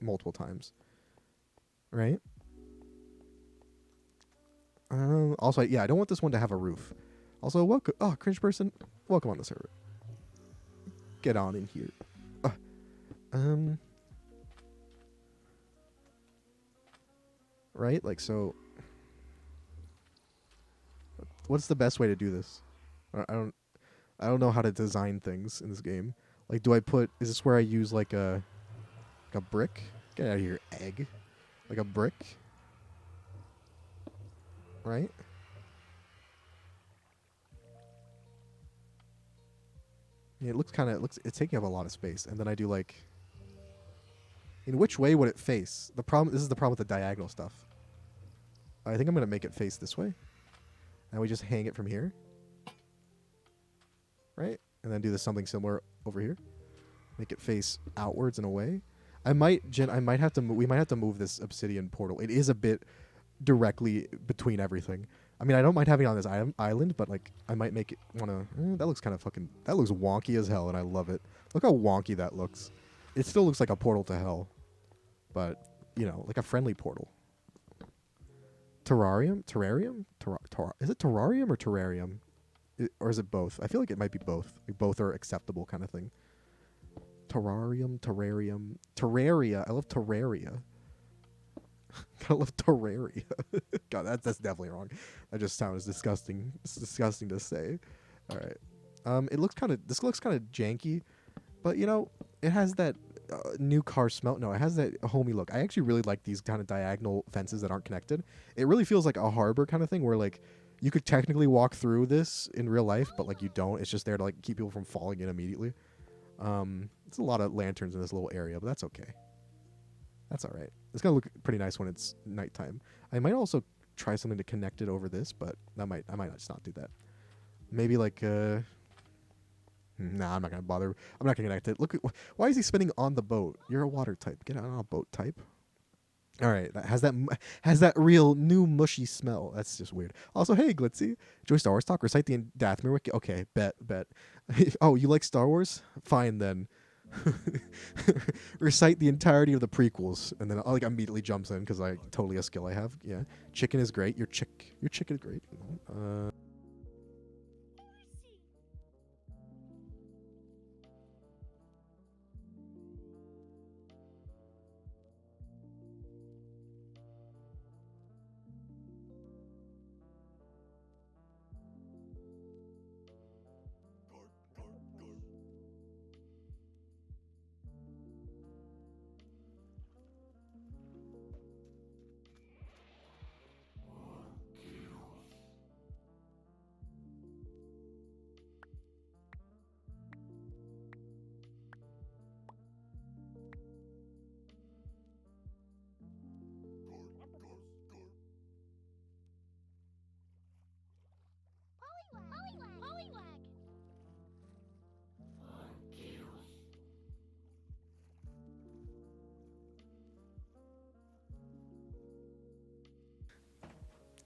multiple times. Right? Also, yeah, I don't want this one to have a roof. Also, welcome. Oh, cringe person, welcome on the server. Get on in here. Right? Like so. What's the best way to do this? I don't know how to design things in this game. Like, is this where I use like a brick? Get out of here, egg. Like a brick, right? Yeah, it's taking up a lot of space. And then I do like, in which way would it face? This is the problem with the diagonal stuff. I think I'm gonna make it face this way. And we just hang it from here. Right? And then do something similar over here. Make it face outwards in a way. We might have to move this obsidian portal. It is a bit directly between everything. I mean, I don't mind having it on this island, but like I might make it that looks kind of that looks wonky as hell, and I love it. Look how wonky that looks. It still looks like a portal to hell, but you know, like a friendly portal. Terrarium? Is it terrarium or terrarium? Or is it both? I feel like it might be both. Like both are acceptable kind of thing. Terrarium. Terraria. I love Terraria. I love Terraria. God, that's definitely wrong. That just sounds disgusting. It's disgusting to say. All right. This looks kind of janky, but you know, it has that new car smell. No, it has that homey look. I actually really like these kind of diagonal fences that aren't connected. It really feels like a harbor kind of thing where like you could technically walk through this in real life, but like you don't. It's just there to like keep people from falling in immediately. It's a lot of lanterns in this little area, but that's okay. That's all right. It's gonna look pretty nice when it's nighttime. I might also try something to connect it over this, but I might just not do that. Maybe like nah, I'm not gonna bother. I'm not gonna connect it. Look, why is he spinning on the boat? You're a water type. Get out on a boat type. All right, that has that real new mushy smell. That's just weird. Also, hey Glitzy, enjoy Star Wars talk. Recite the Dathomir Wiki. Okay, bet. Oh, you like Star Wars? Fine then. Recite the entirety of the prequels, and then like immediately jumps in because I totally a skill I have. Yeah, chicken is great. Your chicken is great.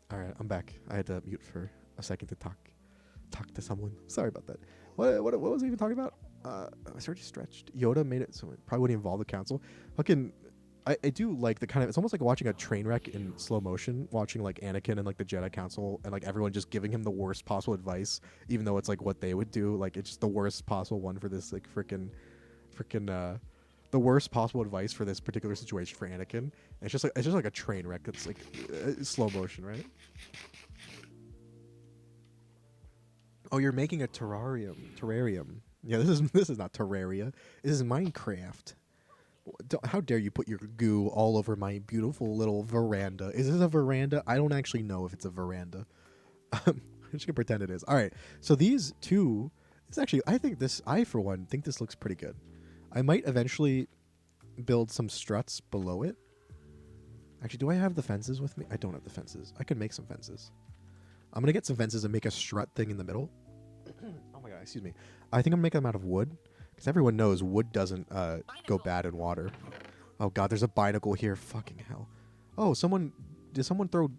All right, I'm back. I had to mute for a second to talk to someone. Sorry about that. What was I even talking about? I started stretched. Yoda made it so it probably wouldn't involve the council. Fucking, I do like the kind of, it's almost like watching a train wreck in slow motion, watching like Anakin and like the Jedi Council and like everyone just giving him the worst possible advice, even though it's like what they would do. Like it's just the worst possible one for this like freaking the worst possible advice for this particular situation for Anakin. And it's just like a train wreck. It's like slow motion, right? Oh, you're making a terrarium. Yeah, this is not Terraria. This is Minecraft. How dare you put your goo all over my beautiful little veranda? Is this a veranda? I don't actually know if it's a veranda. I'm just gonna pretend it is. All right. So these two, it's actually, I for one think this looks pretty good. I might eventually build some struts below it. Actually, do I have the fences with me? I don't have the fences. I could make some fences. I'm gonna get some fences and make a strut thing in the middle. Oh my god, excuse me. I think I'm gonna make them out of wood. Because everyone knows wood doesn't go bad in water. Oh god, there's a binacle here. Fucking hell. Oh, did someone throw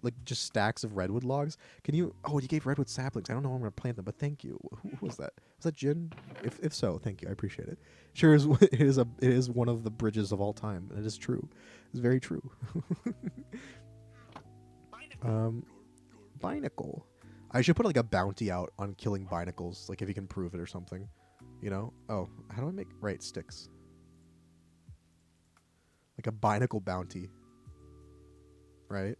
like just stacks of redwood logs? Can you? Oh, you gave redwood saplings. I don't know how I'm gonna plant them, but thank you. Who was that? Was that Jin? If so, thank you. I appreciate it. Sure is. It is one of the bridges of all time, and it is true. It's very true. Binacle. I should put like a bounty out on killing binacles, like if you can prove it or something. You know? Oh, how do I make... Right, sticks. Like a binacle bounty. Right?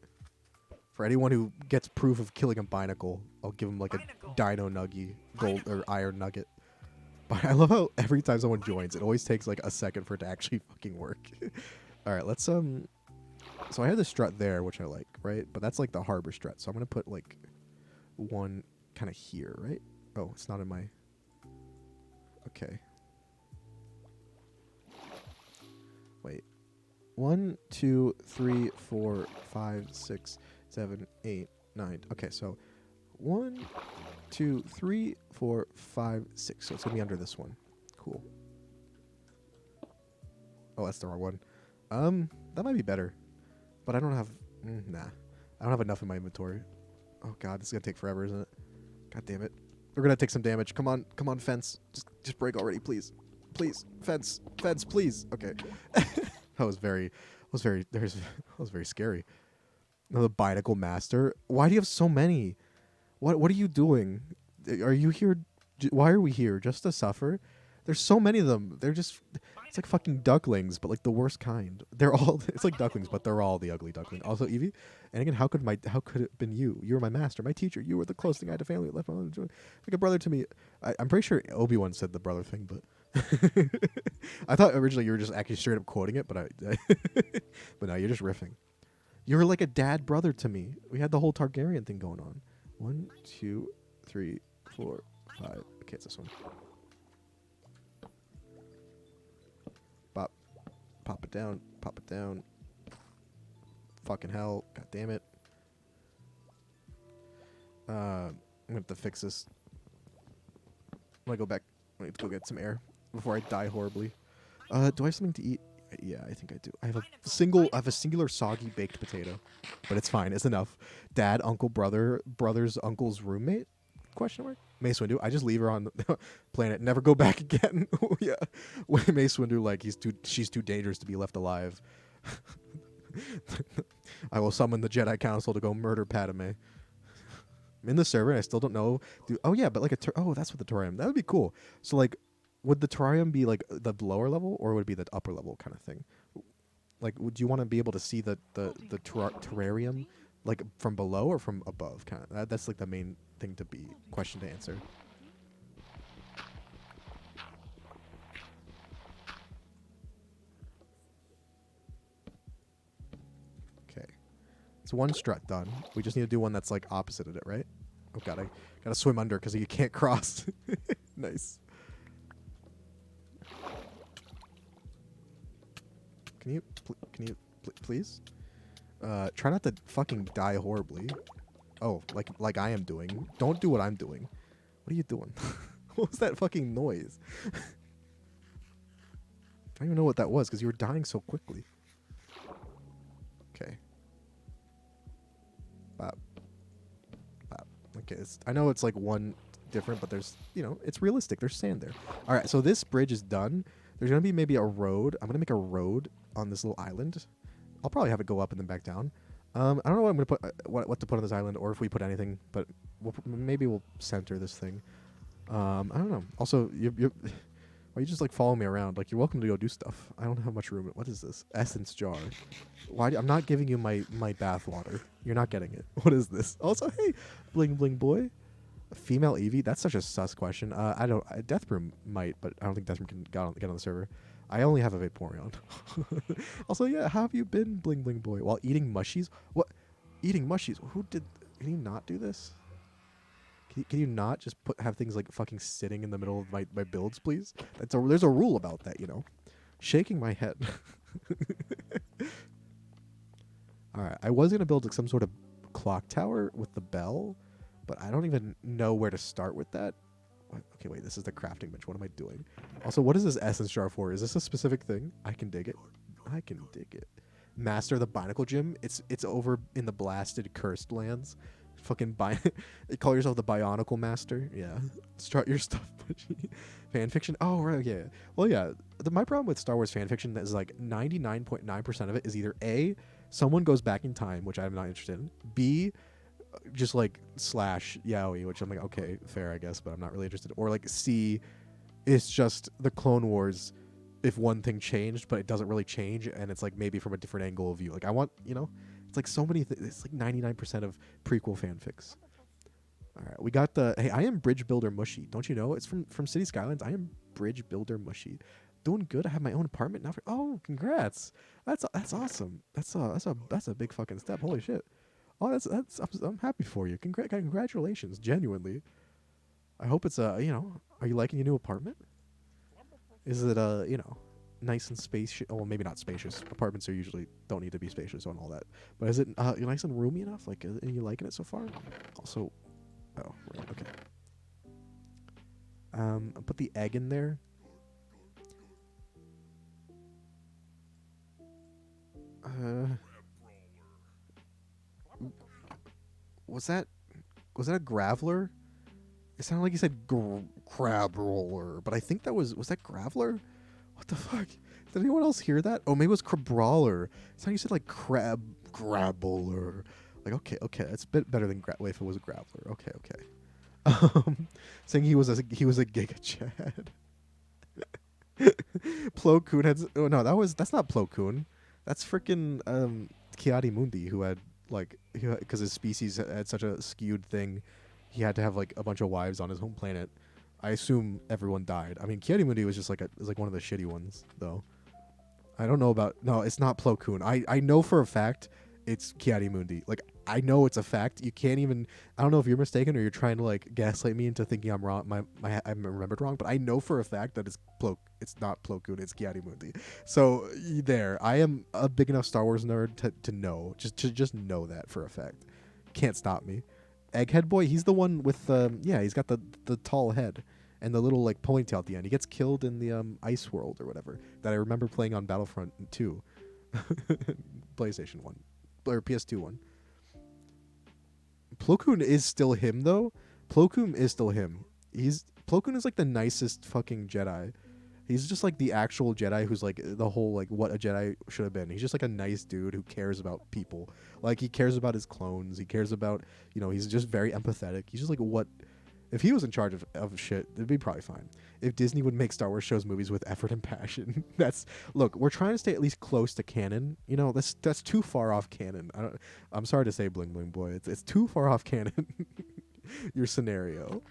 For anyone who gets proof of killing a binacle, I'll give them like a dino nugget, gold or iron nugget. But I love how every time someone joins, it always takes like a second for it to actually fucking work. Alright, let's So I have the strut there, which I like, right? But that's like the harbor strut. So I'm gonna put like one kind of here, right? Oh, it's not in my... Okay. Wait. 1, 2, 3, 4, 5, 6, 7, 8, 9. Okay, so 1, 2, 3, 4, 5, 6. So it's gonna be under this one. Cool. Oh, that's the wrong one. That might be better. But I don't have... nah. I don't have enough in my inventory. Oh god, this is gonna take forever, isn't it? God damn it. We're gonna take some damage. Come on, fence. Just break already, please. Please. Fence, please. Okay. that was very scary. No, the Binacle Master. Why do you have so many? What are you doing? Are you here? Why are we here? Just to suffer? There's so many of them. They're just... It's like fucking ducklings, but like the worst kind. They're all... It's like ducklings, but they're all the ugly duckling. Also, Evie, and again, how could it have been you? You were my master, my teacher. You were the closest thing I had to family. Left my own joy. Like a brother to me. I'm pretty sure Obi-Wan said the brother thing, but... I thought originally you were just actually straight up quoting it, but but no, you're just riffing. You were like a dad brother to me. We had the whole Targaryen thing going on. 1, 2, 3, 4, 5. Okay, it's this one. Pop it down. Pop it down. Fucking hell. God damn it. I'm gonna have to fix this. I'm gonna go back. I need to go get some air before I die horribly. Do I have something to eat? Yeah, I think I do. I have a singular soggy baked potato, but it's fine. It's enough. Dad, uncle, brother's uncle's roommate? Question mark. Mace Windu. I just leave her on the planet. Never go back again. Yeah. When Mace Windu, like she's too dangerous to be left alive. I will summon the Jedi Council to go murder Padme. I'm in the server. I still don't know. Oh yeah, but like that's what the terrarium. That would be cool. So like, would the terrarium be like the lower level, or would it be the upper level kind of thing? Like, would you want to be able to see the terrarium like from below or from above? Kind of. That's like the main thing to be question to answer. Okay, it's one strut done. We just need to do one that's like opposite of it, right? Oh god, I gotta swim under because you can't cross. Nice. Can you please? Try not to fucking die horribly. Oh, like I am doing. Don't do what I'm doing. What are you doing? What was that fucking noise? I don't even know what that was because you were dying so quickly. Okay. Bop. Bop. Okay, I know it's like one different, but there's, it's realistic. There's sand there. All right, so this bridge is done. There's going to be maybe a road. I'm going to make a road on this little island. I'll probably have it go up and then back down. I don't know what I'm gonna put, what to put on this island, or if we put anything, but maybe we'll center this thing. I don't know. Also, why you just like follow me around? Like, you're welcome to go do stuff. I don't have much room. What is this? Essence jar. Why? I'm not giving you my bath water. You're not getting it. What is this? Also, hey, bling bling boy. A female Eevee? That's such a sus question. I don't. Deathbroom might, but I don't think Deathbroom can get on the server. I only have a Vaporeon. Also, yeah, how have you been, bling bling boy? While eating mushies? What? Eating mushies? Who did? Can you not do this? Can you not just have things like fucking sitting in the middle of my builds, please? There's a rule about that, you know. Shaking my head. All right, I was gonna build like some sort of clock tower with the bell, but I don't even know where to start with that. What? Okay, wait, this is the crafting bench. What am I doing? Also, what is this essence jar for? Is this a specific thing? I can dig it. I can dig it. Master the Binacle Gym. It's over in the blasted cursed lands. Fucking call yourself the Bionicle Master. Yeah. Start your stuff. Fan fiction. Oh, right. Yeah. Well, yeah. My problem with Star Wars fan fiction is like 99.9% of it is either A, someone goes back in time, which I'm not interested in. B, just like slash yaoi, which I'm like, okay, fair, I guess, but I'm not really interested. Or like C, it's just the Clone Wars if one thing changed, but it doesn't really change, and it's like maybe from a different angle of view. Like I want, it's like so many it's like 99% of prequel fanfics. All right, we got the hey, I am Bridge Builder Mushy. Don't you know? It's from City Skylines. I am Bridge Builder Mushy. Doing good. I have my own apartment now. Oh, congrats. That's awesome. That's a big fucking step. Holy shit. Oh, I'm happy for you. Congratulations, genuinely. I hope it's are you liking your new apartment? Is it nice and spacious? Oh, well, maybe not spacious. Apartments are usually don't need to be spacious and all that. But is it nice and roomy enough? Like, are you liking it so far? Also, oh, right, okay. I'll put the egg in there. Was that a Graveler? It sounded like you said crab roller, but I think was that Graveler? What the fuck? Did anyone else hear that? Oh, maybe it was Crabrawler. It sounded like you said like Grabbler. Like okay, it's a bit better than wait, if it was a Graveler. Okay. Saying he was a Giga Chad. Plo Koon had. Oh no, that's not Plo Koon. That's freaking Kiadi Mundi, who had like because his species had such a skewed thing, he had to have like a bunch of wives on his home planet. I assume everyone died. I mean, Kiadi Mundi was just like one of the shitty ones, though. I don't know about. No, it's not Plo Koon. I know for a fact it's Kiadi Mundi. Like, I know it's a fact. You can't even. I don't know if you're mistaken or you're trying to like gaslight me into thinking I'm wrong. I remembered wrong, but I know for a fact that it's not Plo Koon. It's Kiadi Mundi. So there, I am a big enough Star Wars nerd to know. Just know that for a fact. Can't stop me. Egghead Boy, he's the one with he's got the tall head and the little like ponytail at the end. He gets killed in the Ice World or whatever that I remember playing on Battlefront 2. PlayStation 1 or PS2 one. Plo Koon is still him though. Plo Koon is still him. Plo Koon is like the nicest fucking Jedi. He's just like the actual Jedi who's like the whole like what a Jedi should have been. He's just like a nice dude who cares about people. Like he cares about his clones. He cares about, he's just very empathetic. He's just like what if he was in charge of shit, it'd be probably fine. If Disney would make Star Wars shows movies with effort and passion. Look, we're trying to stay at least close to canon. That's too far off canon. I'm sorry to say, Bling Bling Boy. It's too far off canon. Your scenario.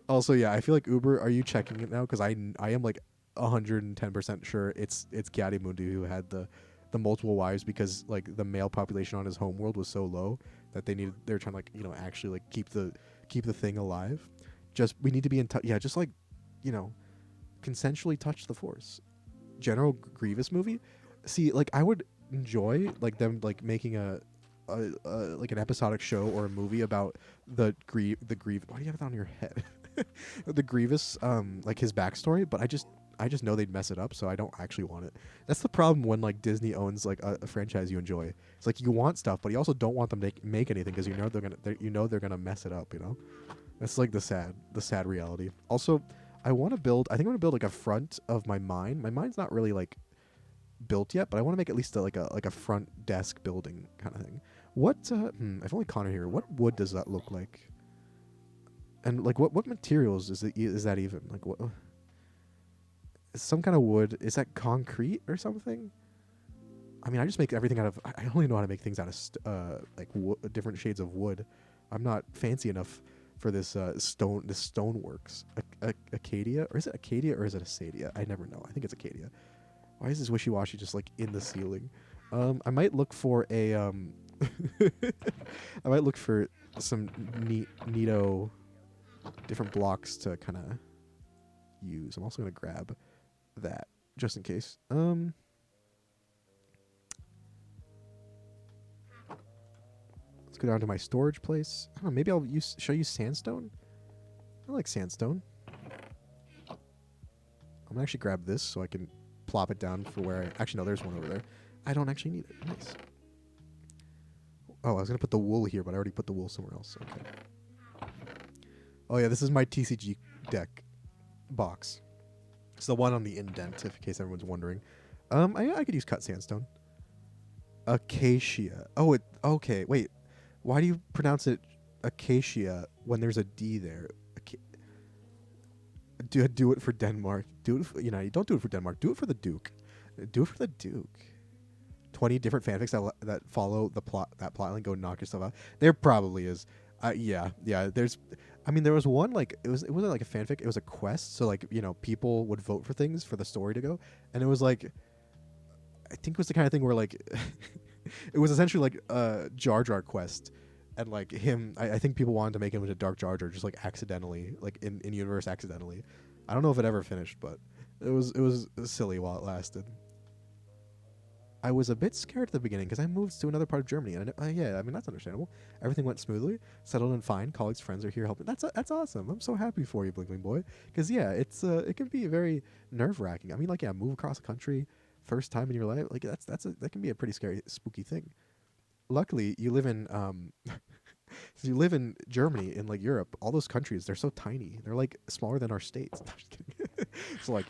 Also, yeah, I feel like Uber, are you checking it now? Because I am like 110% sure it's Kiadi Mundi who had the multiple wives because like the male population on his homeworld was so low that they're trying to like actually like keep the thing alive. We need to be in touch. Yeah, just like consensually touch the Force. General Grievous movie. See, like I would enjoy like them like making a like an episodic show or a movie about the Grievous. Why do you have that on your head? The Grievous, like his backstory, but I just know they'd mess it up, so I don't actually want it. That's the problem when like Disney owns like a franchise you enjoy. It's like you want stuff, but you also don't want them to make anything because they're gonna mess it up. That's like the sad reality. Also, I want to build. I think I'm gonna build like a front of my mine. My mine's not really like built yet, but I want to make at least like a front desk building kind of thing. What? If only Connor here. What wood does that look like? And like what materials is it? Is that even like what? Some kind of wood. Is that concrete or something? I mean, I just make everything out of. I only know how to make things out of like different shades of wood. I'm not fancy enough for this stone. This stone works. Acacia, or is it Acadia or is it Acadia? I never know. I think it's Acadia. Why is this wishy-washy just like in the ceiling? I might look for a I might look for some neato different blocks to kind of use. I'm also gonna grab that just in case. Let's go down to my storage place. I don't know, maybe I'll show you sandstone. I like sandstone. I'm gonna actually grab this so I can plop it down for where I... Actually, no, there's one over there. I don't actually need it. Nice. Oh, I was gonna put the wool here, but I already put the wool somewhere else. Okay. Oh yeah, this is my TCG deck box. It's the one on the indent, if in case everyone's wondering. I could use cut sandstone. Acacia. Oh, it... Okay, wait. Why do you pronounce it acacia when there's a D there? Do it for Denmark. Do it for, don't do it for Denmark. Do it for the Duke. Do it for the Duke. 20 different fanfics that follow the plot, that plot line. Go knock yourself out. There probably is. Yeah. There's, I mean, there was one like it wasn't like a fanfic. It was a quest. So like people would vote for things for the story to go, and it was like, I think it was the kind of thing where like, it was essentially like a Jar Jar quest, and like him. I think people wanted to make him into Dark Jar Jar just like accidentally, like in universe accidentally. I don't know if it ever finished, but it was silly while it lasted. I was a bit scared at the beginning because I moved to another part of Germany, and yeah, I mean that's understandable. Everything went smoothly, settled in fine. Colleagues, friends are here helping. That's awesome. I'm so happy for you, Blinkling Boy. Because yeah, it can be very nerve wracking. I mean, like move across the country, first time in your life. Like that can be a pretty scary, spooky thing. Luckily, you live in you live in Germany, in like Europe. All those countries, they're so tiny. They're like smaller than our states. I'm just kidding. So like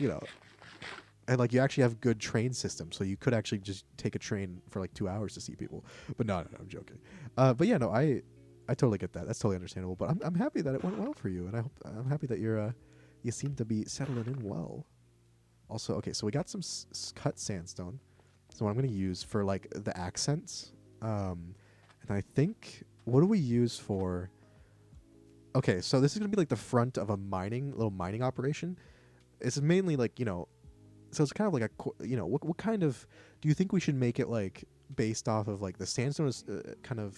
and like you actually have good train systems, so you could actually just take a train for like 2 hours to see people. But no, I'm joking. But yeah, no, I totally get that. That's totally understandable. But I'm happy that it went well for you, and I'm happy that you seem to be settling in well. Also, okay, so we got some cut sandstone. So what I'm gonna use for like the accents, and I think what do we use for? Okay, so this is gonna be like the front of a little mining operation. It's mainly like so it's kind of like what kind of do you think we should make it like based off of like the sandstone is kind of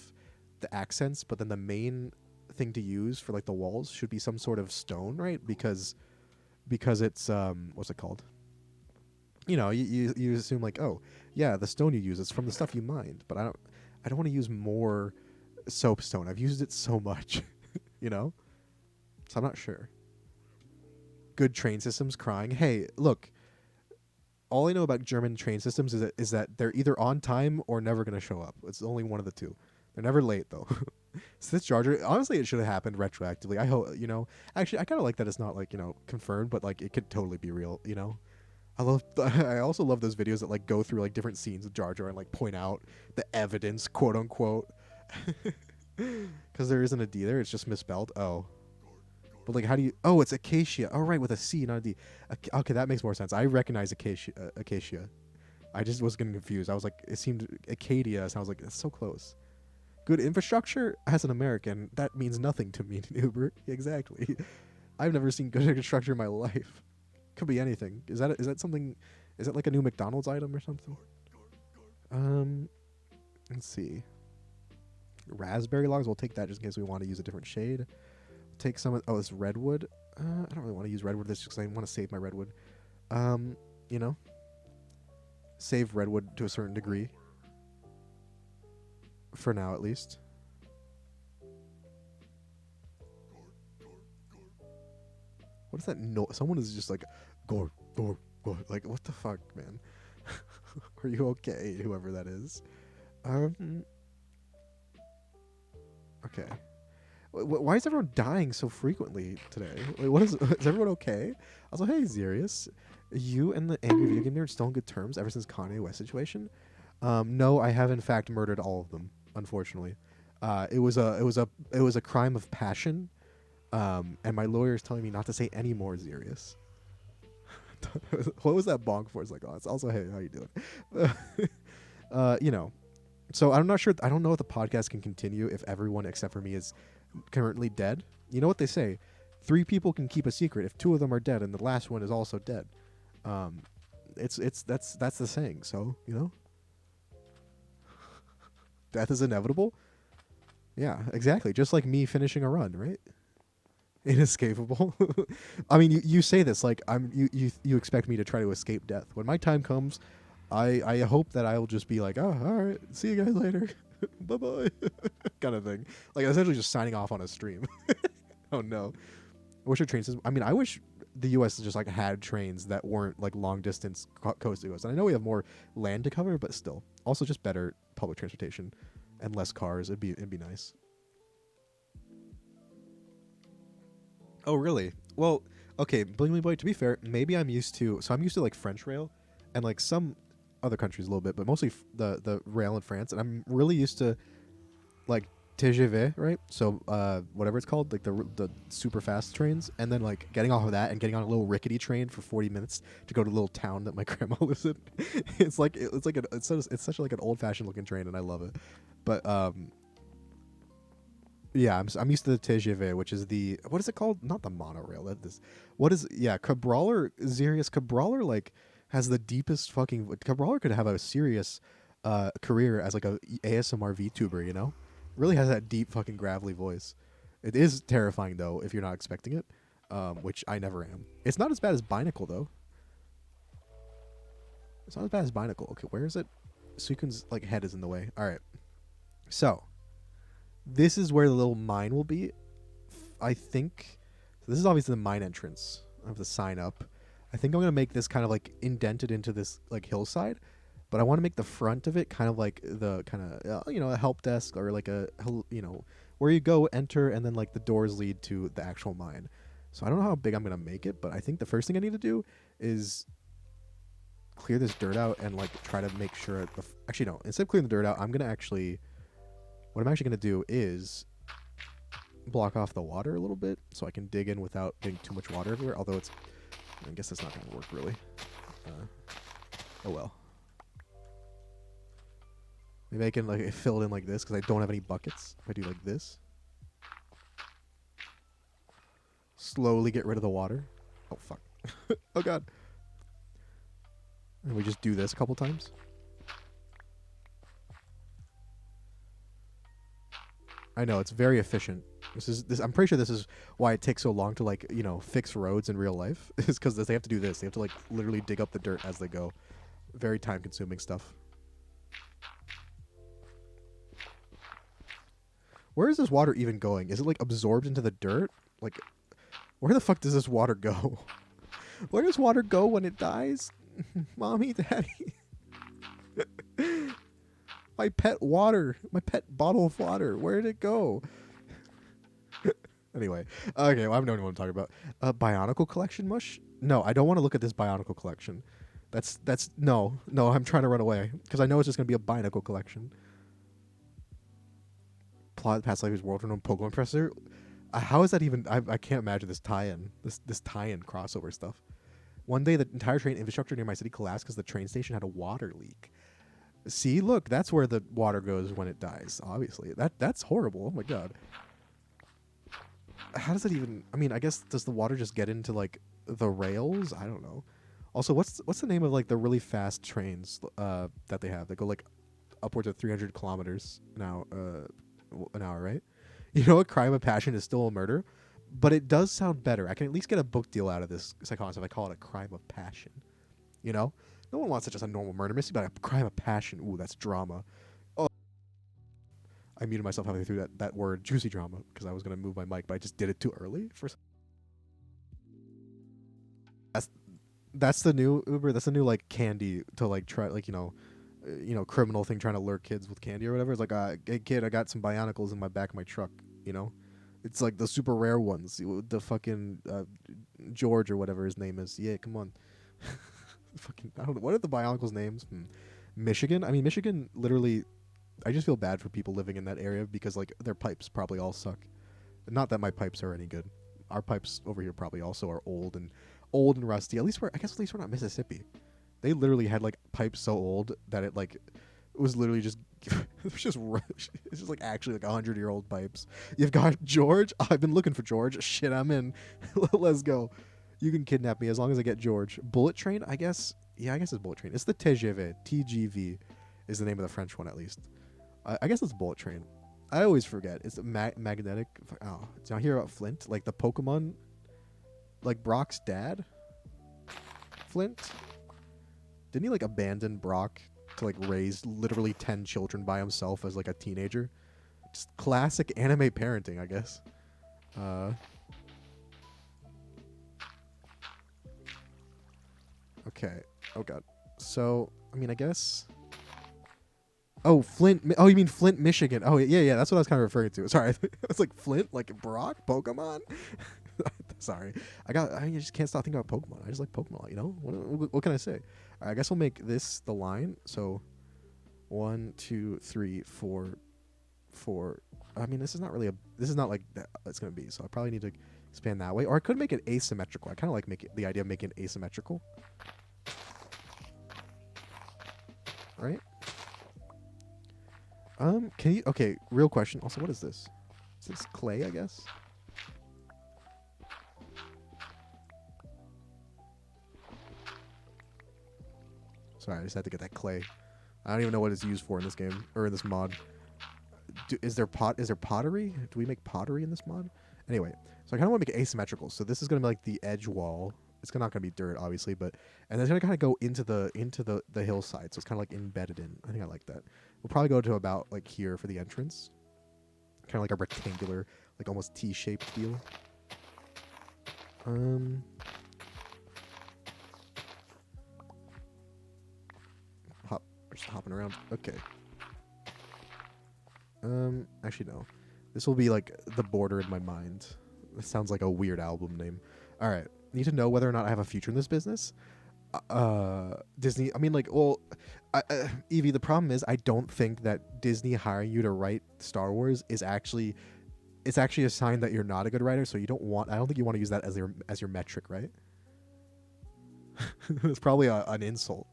the accents, but then the main thing to use for like the walls should be some sort of stone, right? Because it's what's it called? You assume like, oh yeah, the stone you use is from the stuff you mined, but I don't want to use more soapstone. I've used it so much, so I'm not sure. Good train systems crying. Hey, look. All I know about German train systems is that they're either on time or never going to show up. It's only one of the two. They're never late though. So this Jar Jar, honestly, it should have happened retroactively. I hope Actually, I kind of like that it's not like confirmed, but like it could totally be real. I also love those videos that like go through like different scenes of Jar Jar and like point out the evidence, quote unquote, because there isn't a D there. It's just misspelled. Oh. But like, how do you? Oh, it's acacia. Oh, right, with a C, not a D. Okay, that makes more sense. I recognize acacia. Acacia. I just was getting confused. I was like, it seemed Acadia, so I was like, that's so close. Good infrastructure as an American, that means nothing to me, Uber. Exactly. I've never seen good infrastructure in my life. Could be anything. Is that something? Is that like a new McDonald's item or something? Let's see. Raspberry logs. We'll take that just in case we want to use a different shade. Take some of this redwood. I don't really want to use redwood this just because I want to save my redwood. Save redwood to a certain degree. For now, at least. What is that? No, someone is just like, gore. Like, what the fuck, man? Are you okay, whoever that is? Okay. Why is everyone dying so frequently today? Like, what is everyone okay? I was like, hey, Zerius, you and the angry video game nerd still on good terms ever since Kanye West situation? No, I have in fact murdered all of them. Unfortunately, it was a crime of passion, and my lawyer is telling me not to say any more, Zerius. What was that bonk for? It's like, oh, it's also, hey, how you doing? You know. So I'm not sure. I don't know if the podcast can continue if everyone except for me is currently dead. You know what they say? 3 people can keep a secret if 2 of them are dead and the last one is also dead. That's the saying. So death is inevitable. Yeah, exactly. Just like me finishing a run, right? Inescapable. I mean, you say this like you expect me to try to escape death. When my time comes, I hope that I'll just be like, oh, all right, see you guys later, bye bye, kind of thing. Like essentially just signing off on a stream. Oh no. I wish our train system. I mean, I wish the U.S. just like had trains that weren't like long distance coast to coast. And I know we have more land to cover, but still, also just better public transportation and less cars. It'd be nice. Oh, really? Well, okay, Blingy Boy, to be fair, maybe I'm used to like French rail and like some other countries a little bit, but mostly the rail in France. And I'm really used to like TGV, right? So whatever it's called, like the super fast trains, and then like getting off of that and getting on a little rickety train for 40 minutes to go to the little town that my grandma lives in. It's such like an old fashioned looking train, and I love it. But yeah, I'm used to the TGV, which is the what is it called? Not the monorail. What is Cabrawler Zerius Cabrawler like has the deepest fucking Cabrawler could have a serious career as like a ASMR VTuber, you know? Really has that deep fucking gravelly voice. It is terrifying though if you're not expecting it, which I never am. It's not as bad as Binacle though. It's not as bad as Binacle. Okay, where is it? Suikun's like head is in the way. All right, so this is where the little mine will be. I think so this is obviously the mine entrance. I have the sign up. I think I'm gonna make this kind of like indented into this like hillside, but I want to make the front of it kind of like the kind of a help desk or like where you go enter and then like the doors lead to the actual mine. So I don't know how big I'm gonna make it, but I think the first thing I need to do is clear this dirt out and like try to make sure actually no, instead of clearing the dirt out, what I'm actually gonna do is block off the water a little bit so I can dig in without getting too much water everywhere. Although I guess that's not gonna work really. Oh well. Maybe I can like fill it in like this because I don't have any buckets. If I do like this, slowly get rid of the water. Oh fuck. Oh god. And we just do this a couple times. I know it's very efficient. I'm pretty sure this is why it takes so long to like fix roads in real life. Is because they have to do this. They have to like literally dig up the dirt as they go. Very time consuming stuff. Where is this water even going? Is it like absorbed into the dirt? Like, where the fuck does this water go? Where does water go when it dies? Mommy, Daddy. My pet water. My pet bottle of water. Where did it go? Anyway. Okay, well, I have no idea what I'm talking about. Bionicle collection mush? No, I don't want to look at this Bionicle collection. No, I'm trying to run away. Because I know it's just going to be a Bionicle collection. Plot past life is world renowned Pokemon professor. How is that even? I can't imagine this tie-in. This tie-in crossover stuff. One day, the entire train infrastructure near my city collapsed because the train station had a water leak. See, look, that's where the water goes when it dies. Obviously, that's horrible. Oh my god. How does it even? I mean, I guess does the water just get into like the rails? I don't know. Also, what's the name of like the really fast trains that they have? They go like upwards of 300 kilometers an hour, right? You know, a crime of passion is still a murder, but it does sound better. I can at least get a book deal out of this psychosis if I call it a crime of passion. You know, no one wants just a normal murder mystery, but a crime of passion. Ooh, that's drama. Oh, I muted myself halfway through that word, juicy drama, because I was gonna move my mic, but I just did it too early. That's the new Uber. That's the new like candy to like try like criminal thing trying to lure kids with candy or whatever. It's like, hey kid, I got some Bionicles in my back of my truck. You know, It's like the super rare ones. The fucking George or whatever his name is. Yeah, come on. Fucking, I don't know. What are the Bionicles' names? Michigan? I mean, Michigan, literally, I just feel bad for people living in that area because, like, their pipes probably all suck. Not that my pipes are any good. Our pipes over here probably also are old and rusty. At least we're not Mississippi. They literally had, like, pipes so old that it, like, it was literally just it was just it's just like actually like 100-year-old pipes. You've got George. I've been looking for George. Shit, I'm in. Let's go. You can kidnap me as long as I get George. Bullet Train, I guess. Yeah, I guess it's Bullet Train. It's the TGV. TGV is the name of the French one, at least. I guess it's Bullet Train. I always forget. It's magnetic. Oh, did I hear about Flint? Like the Pokemon, like Brock's dad, Flint. Didn't he like abandon Brock to like raise literally 10 children by himself as like a teenager? Just classic anime parenting, I guess. Okay. Oh god. So, I mean, I guess. Oh, Flint. Oh, you mean Flint, Michigan? Oh, yeah. That's what I was kind of referring to. Sorry, I was like Flint, like Brock, Pokemon. Sorry, I just can't stop thinking about Pokemon. I just like Pokemon. You know, what can I say? All right, I guess we'll make this the line. So, 1, 2, 3, 4, 4. I mean, this is not really a. This is not like that. It's gonna be. So I probably need to expand that way, or I could make it asymmetrical. I kind of like the idea of making it asymmetrical. Right. Can you? Okay, real question. Also, what is this? Is this clay? I guess. Sorry, I just had to get that clay. I don't even know what it's used for in this game or in this mod. Is there pottery? Do we make pottery in this mod? Anyway, so I kind of want to make it asymmetrical. So this is gonna be like the edge wall. It's not gonna be dirt, obviously, but and it's gonna kind of go into the hillside. So it's kind of like embedded in. I think I like that. We'll probably go to about like here for the entrance. Kind of like a rectangular, like almost T-shaped deal. We're just hopping around. Okay. Actually no. This will be like the border in my mind. This sounds like a weird album name. All right. Need to know whether or not I have a future in this business. Disney. I mean, like, well, Evie. The problem is, I don't think that Disney hiring you to write Star Wars is actually. It's actually a sign that you're not a good writer. So you don't want. I don't think you want to use that as your metric, right? It's probably an insult.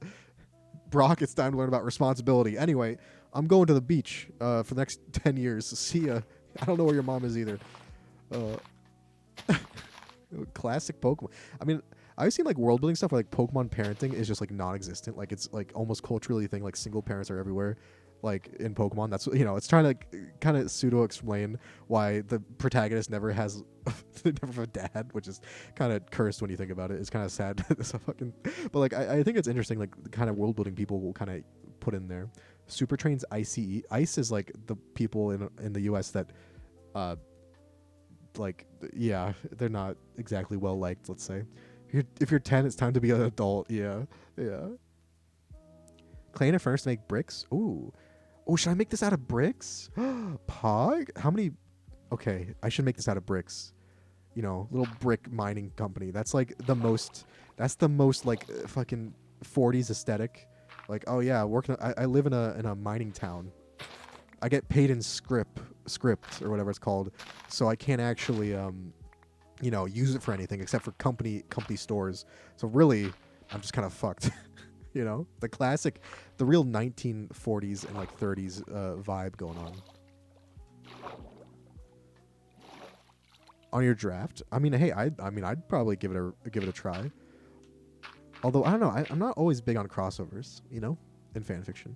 Brock, it's time to learn about responsibility. Anyway, I'm going to the beach for the next 10 years. See ya. I don't know where your mom is either. Classic Pokemon. I mean, I've seen like world building stuff where like Pokemon parenting is just like non-existent. Like it's like almost culturally a thing. Like single parents are everywhere. Like in Pokemon, that's it's trying to kind of pseudo explain why the protagonist never has never have a dad, which is kind of cursed when you think about it. It's kind of sad. It's a fucking, but like I think it's interesting. Like the kind of world building people will kind of put in there. Super trains ICE. ICE is like the people in the U.S. that, like yeah, they're not exactly well liked. Let's say, if you're 10, it's time to be an adult. Yeah. Clay and a furnace to make bricks. Ooh. Oh, should I make this out of bricks? Pog? How many? Okay, I should make this out of bricks. Little brick mining company. That's like the most. That's the most like fucking 40s aesthetic. Like, oh yeah, I live in a mining town. I get paid in script or whatever it's called, so I can't actually use it for anything except for company stores. So really, I'm just kind of fucked. The classic, the real 1940s and like 30s vibe going on your draft. I mean, hey, I'd probably give it a try. Although I don't know, I'm not always big on crossovers, in fan fiction.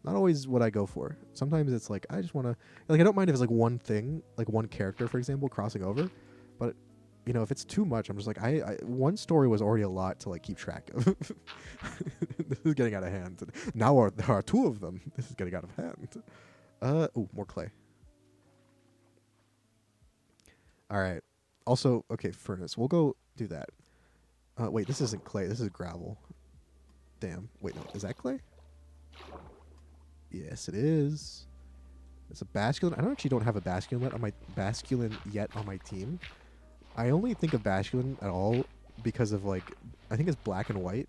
Not always what I go for. Sometimes it's like I just want to, like, I don't mind if it's like one thing, like one character, for example, crossing over, but if it's too much, I'm just like, one story was already a lot to like keep track of. This is getting out of hand. Now there are two of them. This is getting out of hand. Oh, more clay. All right. Also, okay, furnace. We'll go do that. Wait, this isn't clay. This is gravel. Damn. Wait, no. Is that clay? Yes, it is. It's a basculin. I don't have a basculin yet on my team. I only think of basculin at all because of like I think it's black and white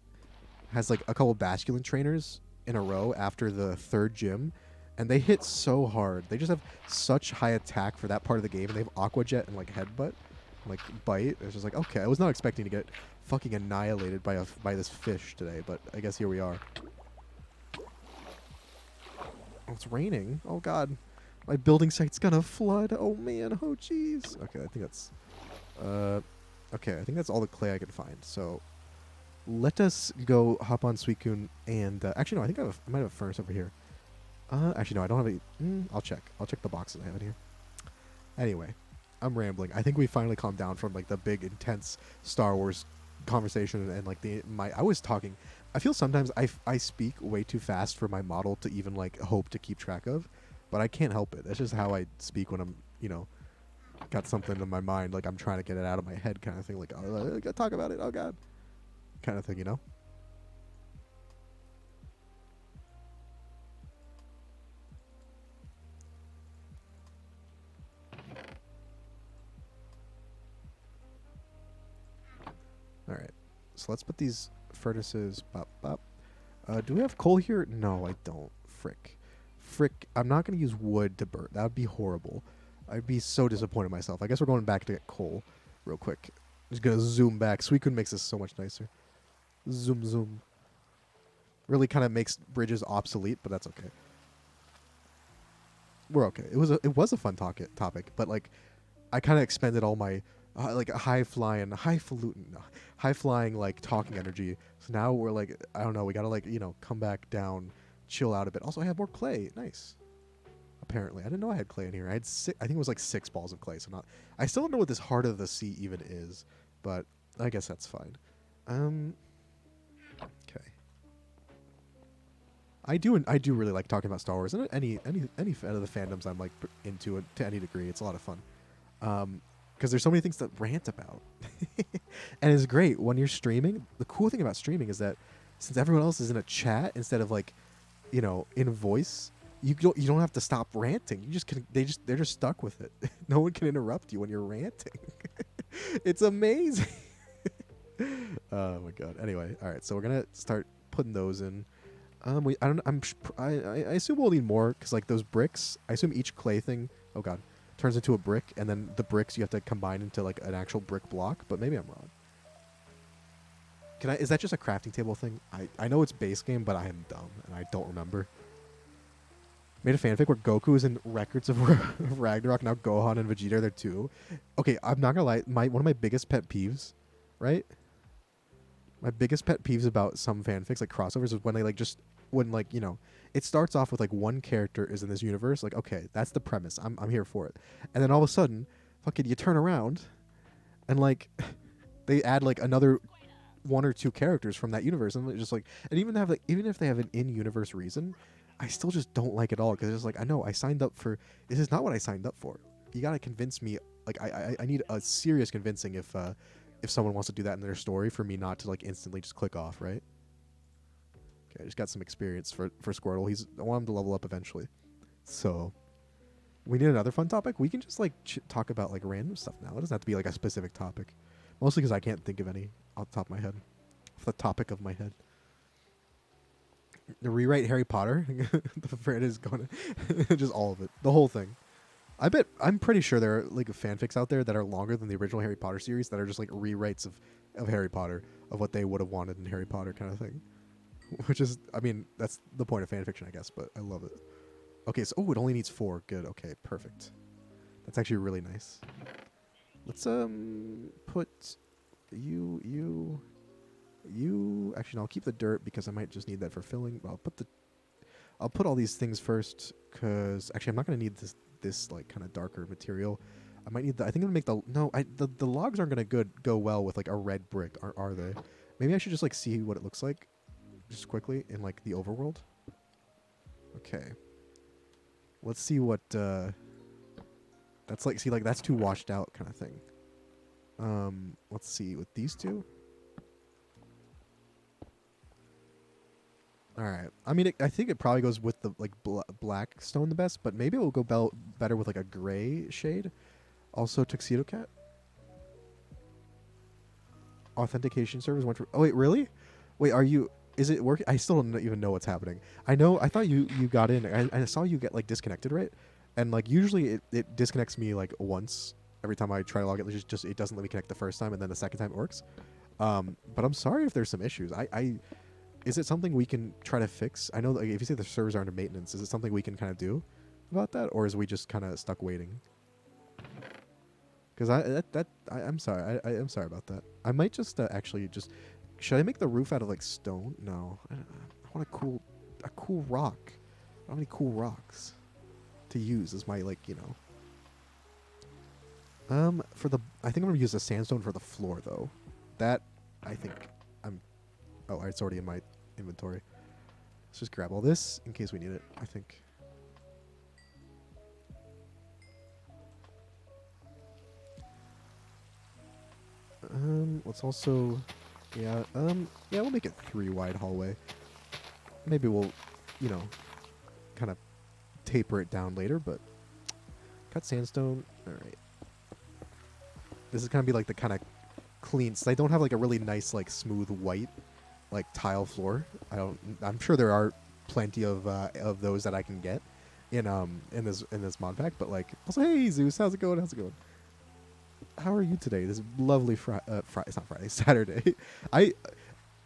has like a couple basculin trainers in a row after the third gym, and they hit so hard. They just have such high attack for that part of the game, and they have aqua jet and like headbutt, like bite. It's just like okay, I was not expecting to get fucking annihilated by this fish today, but I guess here we are. Oh, it's raining. Oh god. My building site's gonna flood. Oh man. Oh jeez. Okay, I think that's okay, I think that's all the clay I can find. So let us go hop on Suicune and actually no, I think I might have a furnace over here. Actually no, I don't have a I'll check. I'll check the boxes I have in here. Anyway, I'm rambling. I think we finally calmed down from like the big intense Star Wars conversation and like I was talking. I feel sometimes I speak way too fast for my model to even like hope to keep track of, but I can't help it. That's just how I speak when I'm, got something in my mind, like I'm trying to get it out of my head kind of thing, like, oh, I gotta talk about it, oh god, kind of thing, Alright, so let's put these furnaces up. Do we have coal here? No, I don't. Frick, I'm not going to use wood to burn. That would be horrible. I'd be so disappointed in myself. I guess we're going back to get coal real quick. Just going to zoom back. Suicune makes this so much nicer. Zoom. Really kind of makes bridges obsolete, but that's okay. We're okay. It was a fun topic, but like I kind of expended all my like high flying like talking energy. So now we're like, I don't know, we gotta like come back down, chill out a bit. Also, I have more clay. Nice. Apparently, I didn't know I had clay in here. I think it was like 6 balls of clay. So not. I still don't know what this heart of the sea even is, but I guess that's fine. Okay. I do really like talking about Star Wars and any of the fandoms I'm like into it to any degree. It's a lot of fun. Because there's so many things to rant about. And it's great when you're streaming. The cool thing about streaming is that since everyone else is in a chat instead of like, in voice, you don't have to stop ranting. You just can they're just stuck with it. No one can interrupt you when you're ranting. It's amazing. Oh my god. Anyway, all right. So we're gonna start putting those in. I assume we'll need more because like those bricks. I assume each clay thing. Oh god. Turns into a brick, and then the bricks you have to combine into like an actual brick block, but maybe I'm wrong. Is that just a crafting table thing? I know it's base game, but I am dumb and I don't remember. Made a fanfic where Goku is in Records of Ragnarok. Now Gohan and Vegeta are there too. Okay, I'm not gonna lie. One of my biggest pet peeves, right? My biggest pet peeves about some fanfics, like crossovers, is when they it starts off with like one character is in this universe, like okay, that's the premise. I'm here for it. And then all of a sudden, fucking you turn around and like they add like another 1 or 2 characters from that universe, and just like, and even if they have an in-universe reason, I still just don't like it all because it's like I know I signed up for this is not what I signed up for. You gotta convince me. Like I need a serious convincing if someone wants to do that in their story for me not to like instantly just click off, right? Okay, I just got some experience for Squirtle. I want him to level up eventually. So we need another fun topic. We can just like talk about like random stuff now. It doesn't have to be like a specific topic. Mostly because I can't think of any off the top of my head. Off the topic of my head. The rewrite Harry Potter. The Fred is going to just all of it, the whole thing. I'm pretty sure there are like fanfics out there that are longer than the original Harry Potter series that are just like rewrites of Harry Potter, of what they would have wanted in Harry Potter kind of thing. Which is, I mean, that's the point of fanfiction, I guess, but I love it. Okay, so it only needs 4. Good. Okay, perfect. That's actually really nice. Let's put you. Actually, no, I'll keep the dirt because I might just need that for filling. But I'll put all these things first because actually I'm not gonna need this like kind of darker material. I might need I think I'm gonna make the logs aren't gonna go well with like a red brick, are they? Maybe I should just like see what it looks like, just quickly in like the overworld. Okay. Let's see what that's like. See, like that's too washed out kind of thing. Let's see with these two. All right. I mean, I think it probably goes with the like black stone the best, but maybe it will go better with like a gray shade. Also, Tuxedo Cat authentication servers went for. Oh wait, really? Wait, are you? Is it working? I still don't even know what's happening. I know. I thought you got in. I saw you get like disconnected, right? And like usually it disconnects me like once every time I try to log in. It just it doesn't let me connect the first time, and then the second time it works. But I'm sorry if there's some issues. I is it something we can try to fix? I know that if you say the servers are under maintenance, is it something we can kind of do about that, or is we just kind of stuck waiting? Because I'm sorry. I'm sorry about that. I might just actually just. Should I make the roof out of like stone? No. I want a cool rock. I don't have any cool rocks to use as my like for the I think I'm gonna use a sandstone for the floor though. That I think I'm. Oh, it's already in my inventory. Let's just grab all this in case we need it. I think. Let's also, yeah, we'll make it 3 wide hallway. Maybe we'll, kind of taper it down later, but cut sandstone. All right. This is gonna be like the kind of clean. So I don't have like a really nice, like smooth white, like tile floor. I'm sure there are plenty of those that I can get in this mod pack. But like, also, hey Zeus, how's it going? How's it going? How are you today? This lovely Friday. It's not Friday. Saturday. I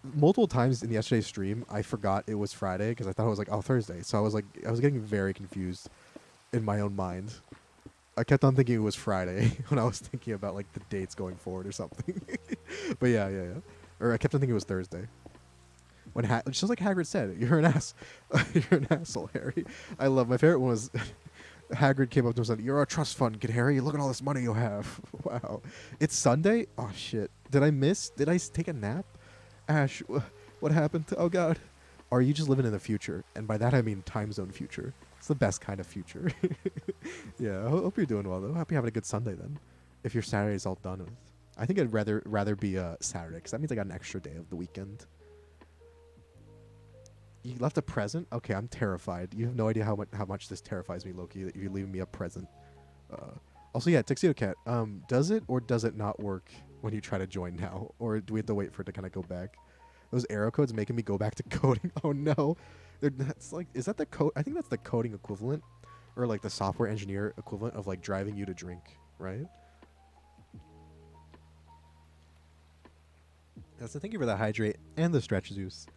multiple times in yesterday's stream I forgot it was Friday because I thought it was like Thursday. So I was getting very confused in my own mind. I kept on thinking it was Friday when I was thinking about like the dates going forward or something. But yeah. Or I kept on thinking it was Thursday. When just like Hagrid said, you're an ass. You're an asshole, Harry. I love my favorite one was Hagrid came up to him and said, "You're a trust fund kid, Harry. Look at all this money you have." Wow. It's Sunday? Oh shit. Did I take a nap? Ash, what happened to, oh god. Or are you just living in the future? And by that I mean time zone future. It's the best kind of future. Yeah, I hope you're doing well though. Hope you're having a good Sunday then. If your Saturday's all done with. I think I'd rather be Saturday because that means I got an extra day of the weekend. You left a present? Okay, I'm terrified. You have no idea how much this terrifies me, Loki, that you're leaving me a present. Also, yeah, Tuxedo Cat. Does it or does it not work when you try to join now? Or do we have to wait for it to kind of go back? Those arrow codes making me go back to coding. Oh, no. That's like, is that the code? I think that's the coding equivalent. Or like the software engineer equivalent of like driving you to drink, right? So thank you for the hydrate and the stretch, Zeus.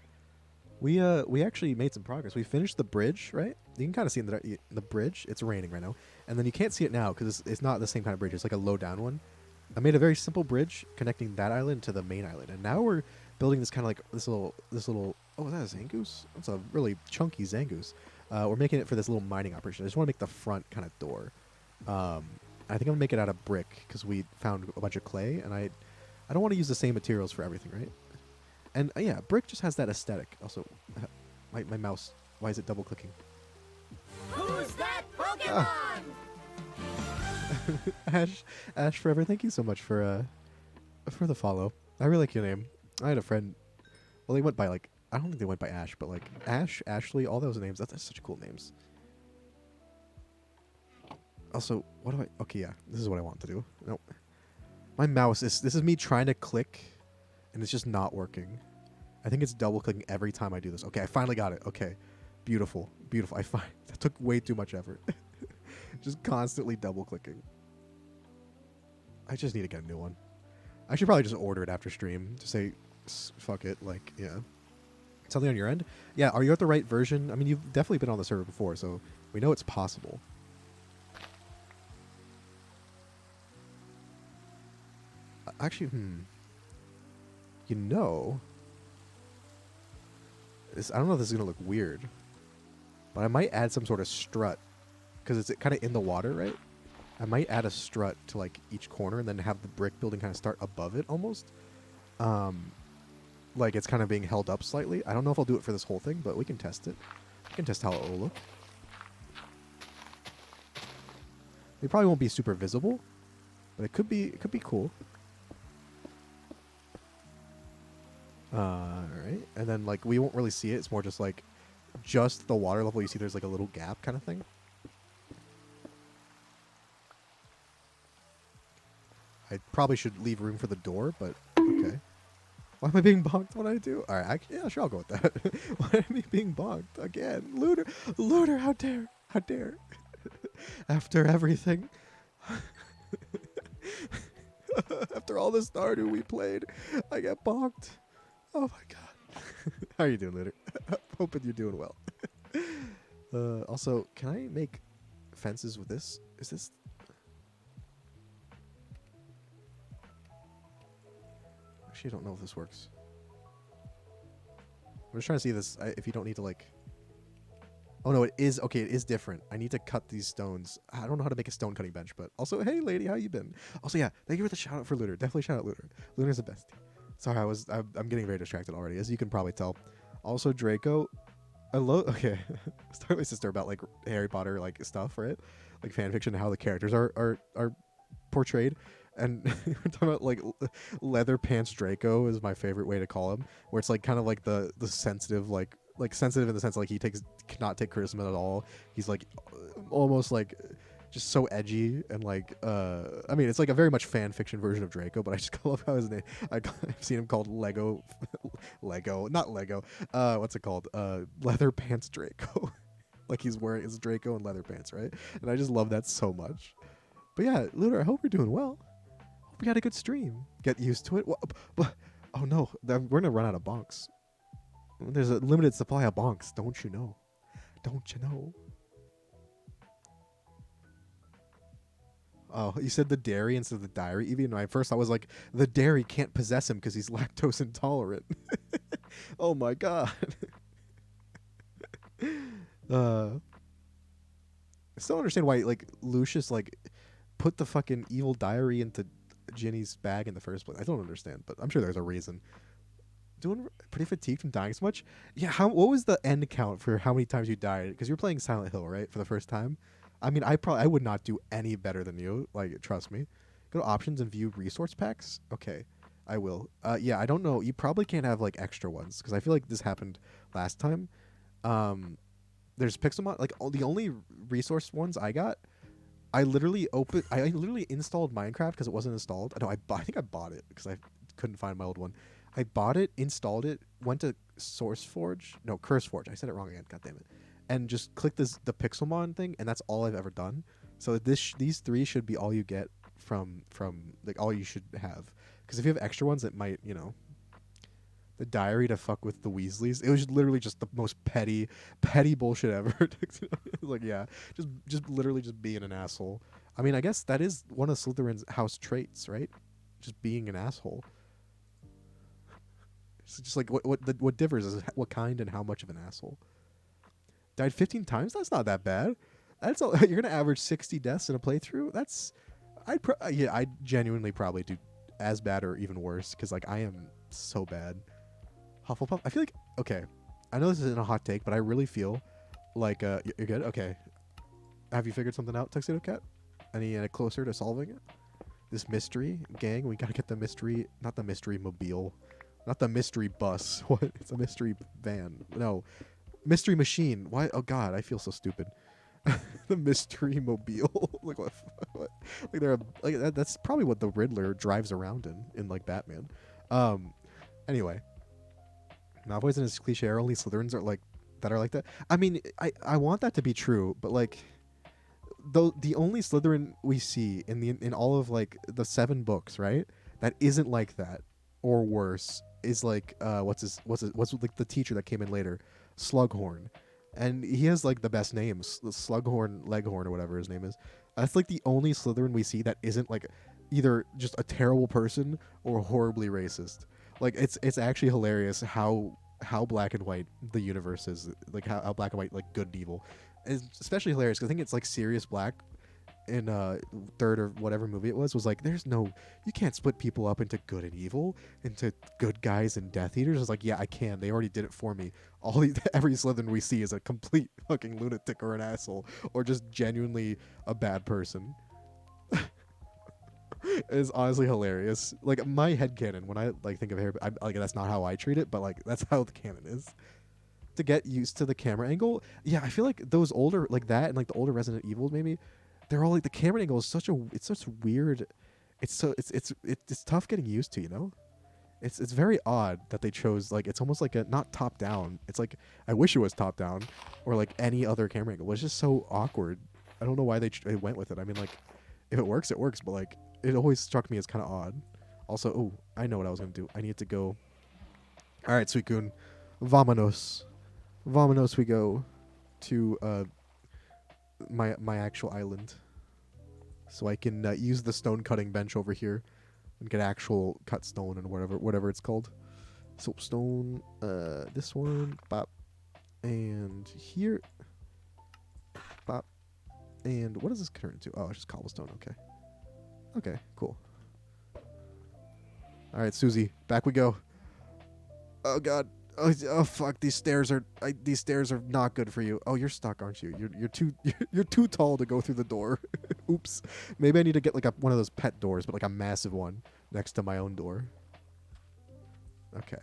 We actually made some progress. We finished the bridge, right? You can kind of see in the bridge. It's raining right now, and then you can't see it now because it's not the same kind of bridge. It's like a low down one. I made a very simple bridge connecting that island to the main island, and now we're building this kind of like this little. Oh, is that a Zangoose? That's a really chunky Zangoose. We're making it for this little mining operation. I just want to make the front kind of door. I think I'm gonna make it out of brick because we found a bunch of clay, and I don't want to use the same materials for everything, right? And yeah, brick just has that aesthetic. Also, my mouse, why is it double clicking? Who's that Pokemon? Ash Forever, thank you so much for the follow. I really like your name. I had a friend. Well, they went by like I don't think they went by Ash, but like Ash, Ashley, all those names. That's such cool names. Also, what do I? Okay, yeah, this is what I want to do. Nope. My mouse is. This is me trying to click. And it's just not working. I think it's double clicking every time I do this. Okay, I finally got it. Okay. Beautiful. Beautiful. That took way too much effort. Just constantly double clicking. I just need to get a new one. I should probably just order it after stream. Just say, fuck it. Like, yeah. Something on your end? Yeah, are you at the right version? I mean, you've definitely been on the server before, so we know it's possible. Actually, you know, I don't know if this is going to look weird, but I might add some sort of strut because it's kind of in the water, right? I might add a strut to like each corner and then have the brick building kind of start above it almost. Like it's kind of being held up slightly. I don't know if I'll do it for this whole thing, but we can test it. We can test how it will look. It probably won't be super visible, but it could be cool. Alright. And then, like, we won't really see it. It's more just, like, just the water level. You see there's, like, a little gap kind of thing. I probably should leave room for the door, but okay. Why am I being bonked when I do? Alright, yeah, sure, I'll go with that. Why am I being bonked again? Looter! Looter, how dare! How dare! After everything. After all the Stardew we played, I get bonked. Oh my god. How are you doing, Looter? Hoping you're doing well. Also, can I make fences with this? Is this... Actually, I don't know if this works. I'm just trying to see this. If you don't need to, like... Oh, no, it is... Okay, it is different. I need to cut these stones. I don't know how to make a stone cutting bench, but... Also, hey, lady, how you been? Also, yeah, thank you for the shout-out for Looter. Definitely shout-out Looter. Looter's the best. Sorry, I'm getting very distracted already, as you can probably tell. Also, Draco... Okay. Start with my sister about, like, Harry Potter, like, stuff, right? Like, fan fiction, how the characters are portrayed. And we're talking about, like, Leather Pants Draco is my favorite way to call him, where it's, like, kind of like the sensitive, like sensitive in the sense, like, he cannot take criticism at all. He's, like, almost, like, just so edgy and, like, I mean, it's, like, a very much fan fiction version of Draco, but I just love how his name, I've seen him called not Lego, what's it called? Leather Pants Draco. Like, he's wearing his Draco and leather pants, right? And I just love that so much. But yeah, Looter, I hope you're doing well. Hope you had a good stream. Get used to it. Oh no, we're gonna run out of bonks. There's a limited supply of bonks, don't you know? Don't you know? Oh, you said the dairy instead of the diary. Even at first I was like, the dairy can't possess him because he's lactose intolerant. Oh my god. I still don't understand why, like, Lucius, like, put the fucking evil diary into Ginny's bag in the first place. I don't understand, but I'm sure there's a reason. Doing pretty fatigued from dying so much. Yeah, what was the end count for how many times you died? Because you're playing Silent Hill, right, for the first time. I mean, I would not do any better than you. Like, trust me. Go to options and view resource packs. Okay, I will. Yeah, I don't know. You probably can't have, like, extra ones because I feel like this happened last time. There's Pixelmon. Like, the only resource ones I got, I literally installed Minecraft because it wasn't installed. I think I bought it because I couldn't find my old one. I bought it, installed it, went to CurseForge. I said it wrong again. God damn it. And just clicked the Pixelmon thing, and that's all I've ever done. So these three should be all you get from like all you should have. Because if you have extra ones, it might, you know. The diary to fuck with the Weasleys. It was literally just the most petty bullshit ever. Like, yeah, just literally just being an asshole. I mean, I guess that is one of Slytherin's house traits, right? Just being an asshole. It's just like what differs is what kind and how much of an asshole. Died 15 times? That's not that bad. That's all, you're gonna average 60 deaths in a playthrough. That's I genuinely probably do as bad or even worse because, like, I am so bad. Hufflepuff. I feel like, okay, I know this isn't a hot take, but I really feel like you're good. Okay, have you figured something out, Tuxedo Cat? Any closer to solving it? This mystery gang. We gotta get the mystery, not the mystery mobile, not the mystery bus. What? It's a mystery van. No, mystery machine. Why? Oh god, I feel so stupid. The mystery mobile. Like what? Like they're like that's probably what the Riddler drives around in like Batman. Anyway. Malfoy's in his cliche. Only Slytherins are like that. I mean, I want that to be true, but like, the only Slytherin we see in all of like the 7 books, right, that isn't like that or worse is like what's like the teacher that came in later, Slughorn, and he has like the best names, Slughorn, Leghorn, or whatever his name is. That's like the only Slytherin we see that isn't like either just a terrible person or horribly racist. Like, it's actually hilarious how black and white the universe is. Like, how black and white, like, good and evil. It's especially hilarious because I think it's, like, Sirius Black in third or whatever movie it was like, you can't split people up into good and evil, into good guys and Death Eaters. It's like, yeah, I can. They already did it for me. Every Slytherin we see is a complete fucking lunatic or an asshole or just genuinely a bad person. is honestly hilarious. Like my headcanon when I like think of hair, like that's not how I treat it, but like that's how the canon is. To get used to the camera angle, yeah, I feel like those older like that and like the older Resident Evils maybe, they're all like the camera angle is it's such weird. It's tough getting used to, you know. It's very odd that they chose like it's almost like a not top down. It's like I wish it was top down, or like any other camera angle. It's just so awkward. I don't know why they went with it. I mean, like if it works, it works. But like it always struck me as kind of odd. Also, oh, I know what I was gonna do. I need to go. All right, Suicune, vamonos, vamonos. We go to my actual island, so I can use the stone cutting bench over here and get actual cut stone and whatever it's called. Soapstone, this one, bop, and here, bop, and what does this turn into? Oh, it's just cobblestone. Okay, okay, cool. All right, Susie, back we go. Oh God, oh fuck, these stairs are not good for you. Oh, you're stuck, aren't you? You're too you're too tall to go through the door. Oops, maybe I need to get like one of those pet doors, but like a massive one next to my own door. Okay.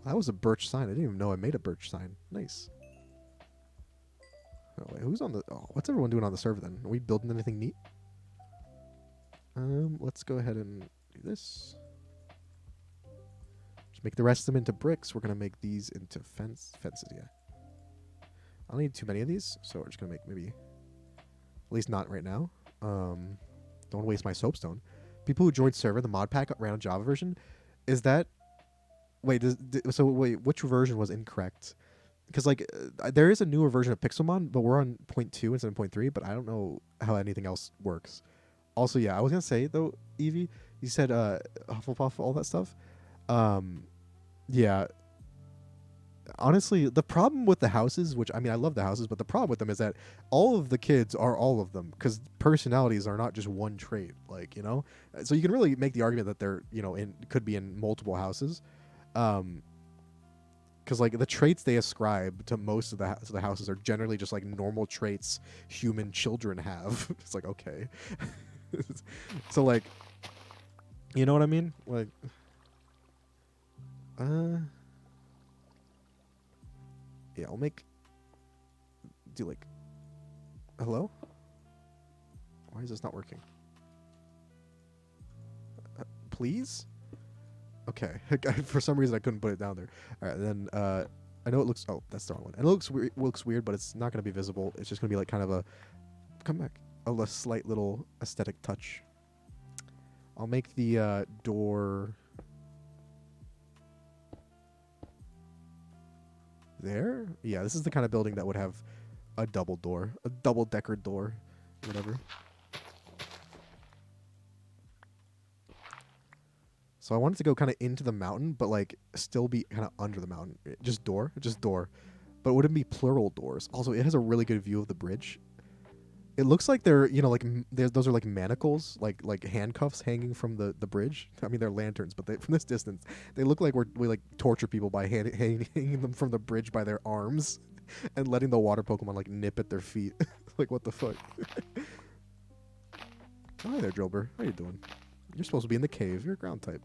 That was a birch sign. I didn't even know I made a birch sign. Nice. Oh, wait, who's on the... Oh, what's everyone doing on the server then? Are we building anything neat? Let's go ahead and do this. Just make the rest of them into bricks. We're going to make these into fences, yeah. I don't need too many of these, so we're just going to make maybe... At least not right now. Don't waste my soapstone. People who joined server, the mod pack ran on Java version. Is that... Wait, wait, which version was incorrect? Because like there is a newer version of Pixelmon, but we're on 0.2 instead of 0.3. But I don't know how anything else works. Also, yeah, I was gonna say though, Evie, you said Hufflepuff, all that stuff. Yeah. Honestly, the problem with the houses, which I mean, I love the houses, but the problem with them is that all of the kids are all of them because personalities are not just one trait. Like you know, so you can really make the argument that they're could be in multiple houses. Because like the traits they ascribe to most of the houses are generally just like normal traits human children have. It's like okay, so like, you know what I mean? Like, yeah, I'll do like, hello? Why is this not working? Please? Okay. For some reason I couldn't put it down there. All right, then I know it looks... Oh, that's the wrong one. And it looks weird, but it's not going to be visible. It's just going to be like kind of a... Come back. A slight little aesthetic touch. I'll make the door... There? Yeah, this is the kind of building that would have a double door. A double-decker door. Whatever. So I wanted to go kind of into the mountain, but like still be kind of under the mountain. Just door. But it wouldn't be plural doors. Also, it has a really good view of the bridge. It looks like they're, like those are like manacles, like handcuffs hanging from the bridge. I mean, they're lanterns, but from this distance, they look like we like torture people by hanging them from the bridge by their arms and letting the water Pokemon like nip at their feet. Like, what the fuck? Hi there, Drilbur. How you doing? You're supposed to be in the cave. You're a ground type.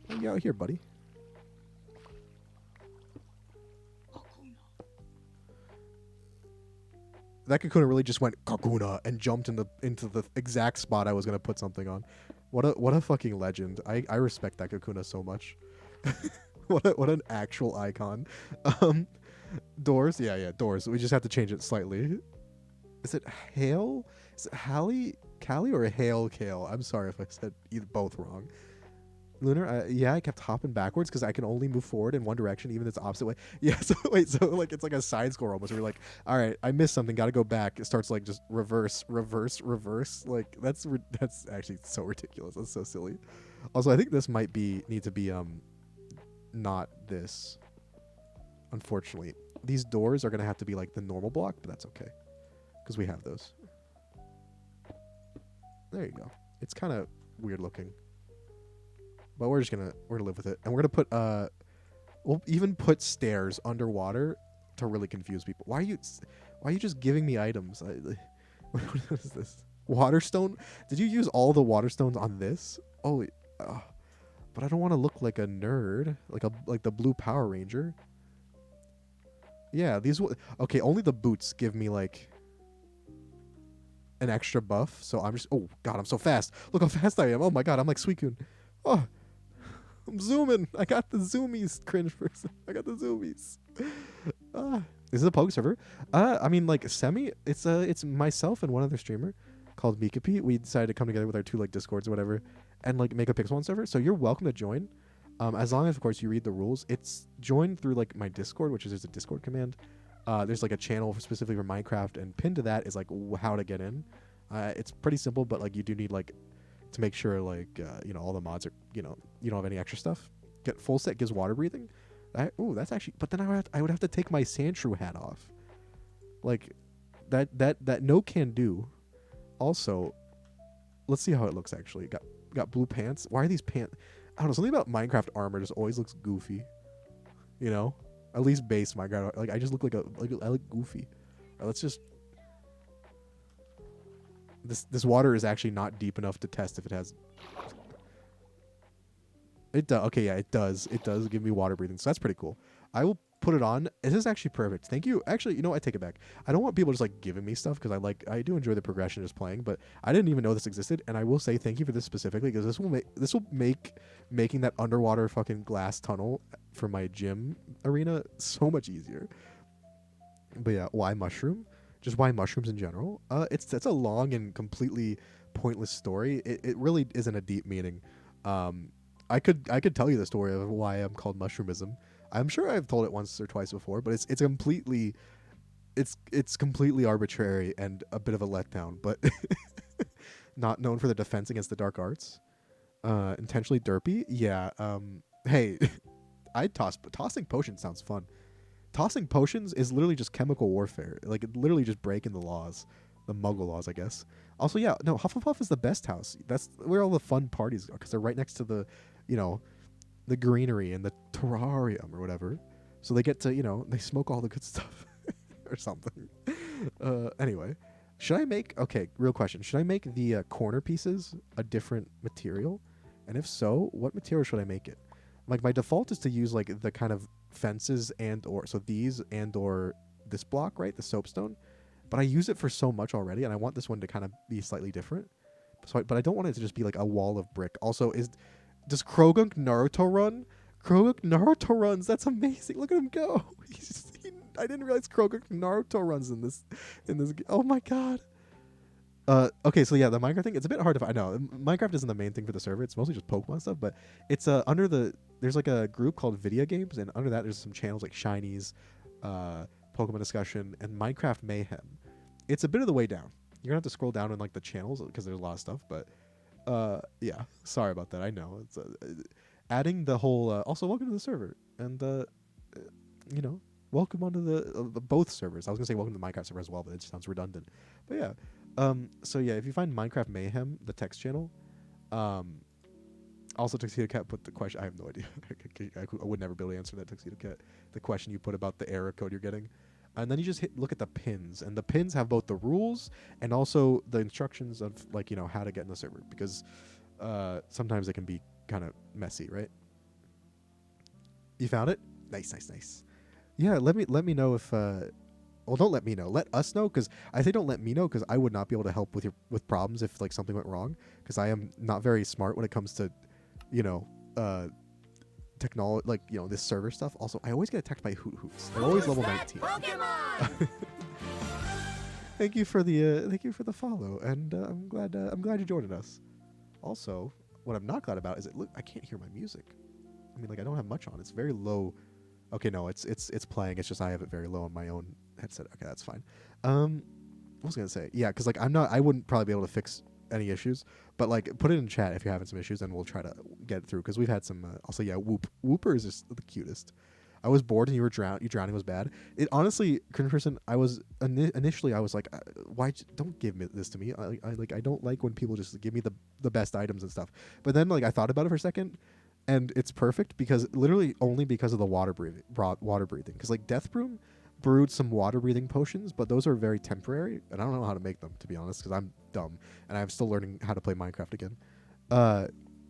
What are you out here, buddy? That Kakuna really just went Kakuna and jumped into the exact spot I was gonna put something on. What a fucking legend. I respect that Kakuna so much. what an actual icon. Doors, yeah, doors. We just have to change it slightly. Is it Hale? Is it Callie or Hale Kale? I'm sorry if I said both wrong. Lunar, yeah, I kept hopping backwards because I can only move forward in one direction, even if it's opposite way. Yeah, so wait, so like it's like a side score almost. Where you're like, all right, I missed something, got to go back. It starts like just reverse. Like that's actually so ridiculous. That's so silly. Also, I think this might need to be not this. Unfortunately, these doors are gonna have to be like the normal block, but that's okay because we have those. There you go. It's kind of weird looking. But we're gonna live with it. And we're gonna put we'll even put stairs underwater to really confuse people. Why are you just giving me items? What is this? Waterstone? Did you use all the water stones on this? Oh, but I don't want to look like a nerd, like the blue Power Ranger. Yeah, okay. Only the boots give me like an extra buff, so I'm just. Oh God, I'm so fast. Look how fast I am. Oh my God, I'm like Suicune. Oh, I'm zooming. I got the zoomies, cringe person. I got the zoomies. This is a Poke server. I mean, like semi. It's myself and one other streamer called Mikapi. We decided to come together with our two like Discords or whatever, and like make a Pixelmon server. So you're welcome to join, as long as of course you read the rules. It's joined through like my Discord, which is there's a Discord command. There's like a channel specifically for Minecraft, and pinned to that is like how to get in. It's pretty simple, but like you do need like to make sure like all the mods are you don't have any extra stuff. Get full set gives water breathing. That's actually. But then I would have to take my Sandshrew hat off. Like that no can do. Also, let's see how it looks actually. Got blue pants. Why are these pants? I don't know. Something about Minecraft armor just always looks goofy. You know, at least base Minecraft. Like I just look I look goofy. All right, let's just. This water is actually not deep enough to test if it has. It does. Okay, yeah, it does. It does give me water breathing, so that's pretty cool. I will put it on. This is actually perfect. Thank you. Actually, I take it back. I don't want people just like giving me stuff because I do enjoy the progression just playing, but I didn't even know this existed, and I will say thank you for this specifically because this will make making that underwater fucking glass tunnel for my gym arena so much easier. But yeah, why mushroom? Just why mushrooms in general? It's a long and completely pointless story. It really isn't a deep meaning. I could tell you the story of why I'm called mushroomism. I'm sure I've told it once or twice before, but it's completely arbitrary and a bit of a letdown. But not known for the defense against the dark arts. Intentionally derpy. Yeah. Hey, tossing potions sounds fun. Tossing potions is literally just chemical warfare. Like literally just breaking the laws, the Muggle laws, I guess. Also, yeah, no, Hufflepuff is the best house. That's where all the fun parties are because they're right next to the, the greenery and the terrarium or whatever. So they get to, they smoke all the good stuff or something. Anyway, real question. Should I make the corner pieces a different material? And if so, what material should I make it? Like my default is to use like the kind of fences these this block, right? The soapstone. But I use it for so much already, and I want this one to kind of be slightly different. But I don't want it to just be like a wall of brick. Also, does Krogunk Naruto run? Krogunk Naruto runs. That's amazing. Look at him go. I didn't realize Krogunk Naruto runs in this. Oh my god. Okay, so yeah, the Minecraft thing. It's a bit hard to find. I know Minecraft isn't the main thing for the server. It's mostly just Pokemon stuff. But it's there's like a group called Video Games, and under that there's some channels like Shinies, Pokemon Discussion, and Minecraft Mayhem. It's a bit of the way down. You're gonna have to scroll down in like the channels because there's a lot of stuff. But yeah, sorry about that. I know it's adding the whole. Also, welcome to the server, and welcome onto the both servers. I was gonna say welcome to the Minecraft server as well, but it just sounds redundant. But yeah. So yeah, if you find Minecraft Mayhem, the text channel, also Tuxedo Cat put the question. I have no idea. I would never be able to answer that, Tuxedo Cat. The question you put about the error code you're getting, and then you just look at the pins, and the pins have both the rules and also the instructions of like how to get in the server because sometimes it can be kind of messy, right? You found it? Nice. Yeah, let me know if. Well, don't let me know. Let us know, because I say don't let me know because I would not be able to help with problems if like something went wrong, because I am not very smart when it comes to, technology, like this server stuff. Also, I always get attacked by hoots. They're always level 19. Thank you for the follow, and I'm glad you joined us. Also, what I'm not glad about is I can't hear my music. I mean, like I don't have much on. It's very low. Okay, no, it's playing. It's just I have it very low on my own headset. Okay, that's fine. What was I gonna say? Yeah, because like I wouldn't probably be able to fix any issues, but like put it in chat if you're having some issues, and we'll try to get it through. Because we've had some. Also, yeah, Whooper is just the cutest. I was bored and you were drowning was bad. It honestly, cringe person. I was initially I was like, why don't give me this to me? I don't like when people just give me the best items and stuff. But then like I thought about it for a second. And it's perfect because literally only because of the water breathing. Because like Death Broom brewed some water breathing potions, but those are very temporary, and I don't know how to make them, to be honest, because I'm dumb and I'm still learning how to play Minecraft again.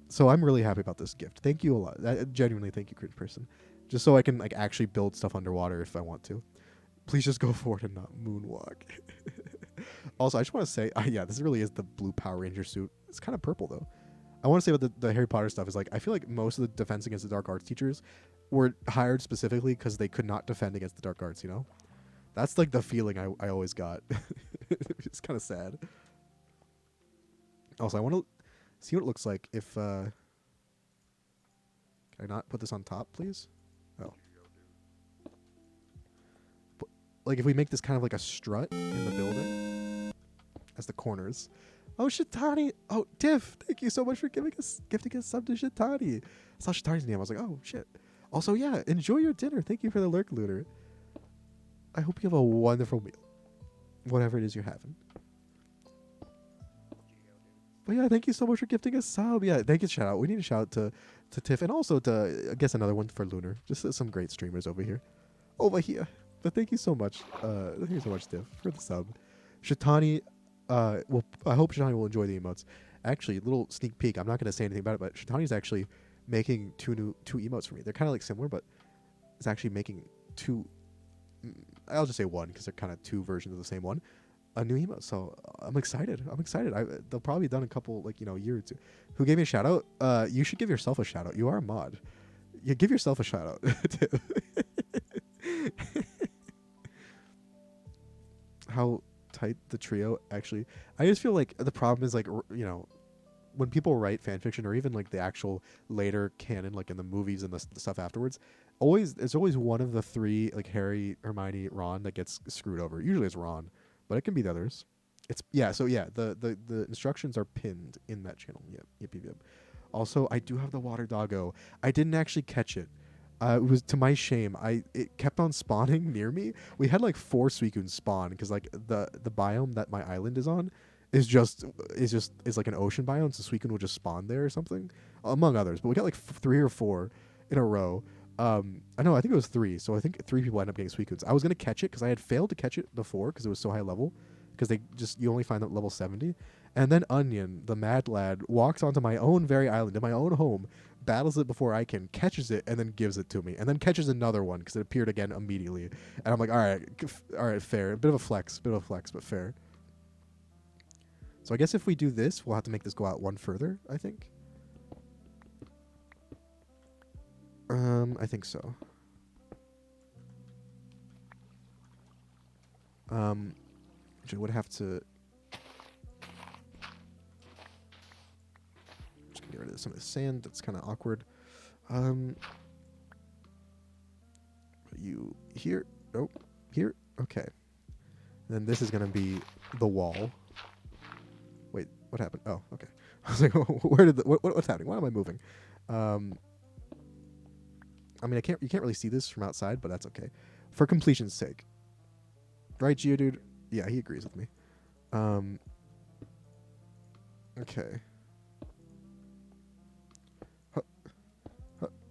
So I'm really happy about this gift. Thank you a lot. Genuinely, thank you, cringe person. Just so I can like actually build stuff underwater if I want to. Please just go forward and not moonwalk. Also, I just want to say, yeah, this really is the blue Power Ranger suit. It's kind of purple though. I want to say about the Harry Potter stuff is like I feel like most of the Defense Against the Dark Arts teachers were hired specifically because they could not defend against the dark arts. You know, that's like the feeling I always got. It's kind of sad. Also, I want to see what it looks like if. Can I not put this on top, please? Oh. But, like if we make this kind of like a strut in the building as the corners. Oh, Shitani. Oh, Tiff, thank you so much for gifting us sub to Shitani. I saw Shitani's name. I was like, oh, shit. Also, yeah, enjoy your dinner. Thank you for the lurk, Looter. I hope you have a wonderful meal. Whatever it is you're having. But yeah, thank you so much for gifting us sub. Yeah, thank you, shout out. We need a shout out to Tiff and also to, I guess, another one for Lunar. Just some great streamers over here. Over here. But thank you so much. Thank you so much, Tiff, for the sub. Shitani, well, I hope Shitani will enjoy the emotes. Actually, little sneak peek. I'm not going to say anything about it, but Shitani's actually making two emotes for me. They're kind of like similar, but it's actually making two. I'll just say one because they're kind of two versions of the same one. A new emote. So I'm excited. They'll probably be done a couple, like, a year or two. Who gave me a shout out? You should give yourself a shout out. You are a mod. You give yourself a shout out. How tight the trio actually. I just feel like the problem is like when people write fan fiction or even like the actual later canon, like in the movies and the stuff afterwards, there's always one of the three, like Harry, Hermione, Ron, that gets screwed over. Usually it's Ron, but it can be the others. The instructions are pinned in that channel. Yep. Also, I do have the water doggo. I didn't actually catch it. It was to my shame. It kept on spawning near me. We had like 4 Suicunes spawn because like the biome that my island is on is like an ocean biome, so Suicune will just spawn there or something, among others. But we got like 3 or 4 in a row. I think it was 3. So I think 3 people ended up getting Suicunes. I was gonna catch it because I had failed to catch it before because it was so high level. Because you only find them at level 70. And then Onion, the mad lad, walks onto my own very island, in my own home, battles it before I can, catches it, and then gives it to me. And then catches another one, because it appeared again immediately. And I'm like, alright, fair. A bit of a flex, but fair. So I guess if we do this, we'll have to make this go out one further, I think. I think so. Which I would have to... Just gonna get rid of some of the sand. That's kind of awkward. You here? Nope. Here? Okay. And then this is gonna be the wall. Wait, what happened? Oh, okay. I was like, what's happening? Why am I moving? I mean, you can't really see this from outside, but that's okay. For completion's sake. Right, Geodude? Yeah, he agrees with me. Okay.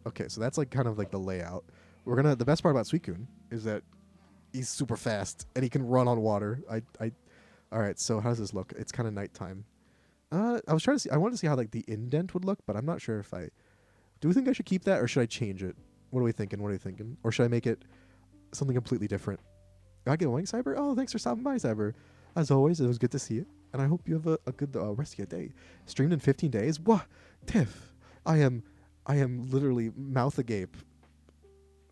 Okay, so that's like kind of like the layout. The best part about Suicune is that he's super fast and he can run on water. All right, so how does this look? It's kind of nighttime. I was trying to see. I wanted to see how like the indent would look, but I'm not sure if I. Do we think I should keep that or should I change it? What are we thinking? Or should I make it something completely different? I get going, Cyber? Oh, thanks for stopping by, Cyber. As always, it was good to see you, and I hope you have a good rest of your day. Streamed in 15 days? What? Tiff, I am literally mouth agape.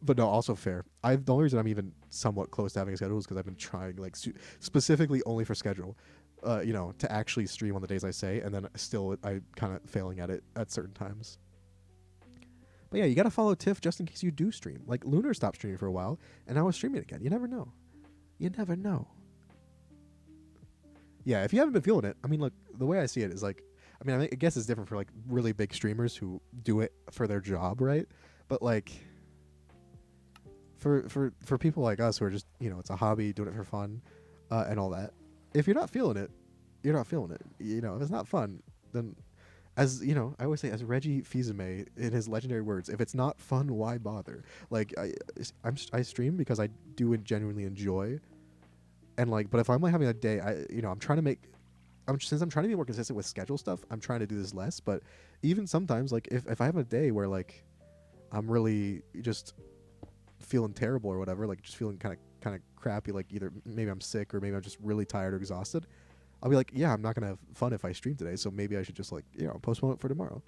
But no, also fair. The only reason I'm even somewhat close to having a schedule is because I've been trying, like, specifically only for schedule, to actually stream on the days I say, and then still I kind of failing at it at certain times. But yeah, you gotta follow Tiff just in case you do stream. Like, Lunar stopped streaming for a while, and now is streaming again. You never know. Yeah, if you haven't been feeling it, I mean, look, the way I see it is like, I guess it's different for like really big streamers who do it for their job, right? But like, for people like us who are just, it's a hobby, doing it for fun, and all that. If you're not feeling it, you're not feeling it. If it's not fun, then as you know, I always say, as Reggie Fils-Aimé in his legendary words, if it's not fun, why bother? Like I stream because I do genuinely enjoy, and like, but if I'm like having a day, I'm trying to make. Since I'm trying to be more consistent with schedule stuff, I'm trying to do this less. But even sometimes, like if I have a day where like I'm really just feeling terrible or whatever, like just feeling kind of crappy, like either maybe I'm sick or maybe I'm just really tired or exhausted, I'll be like, yeah, I'm not gonna have fun if I stream today, so maybe I should just like postpone it for tomorrow.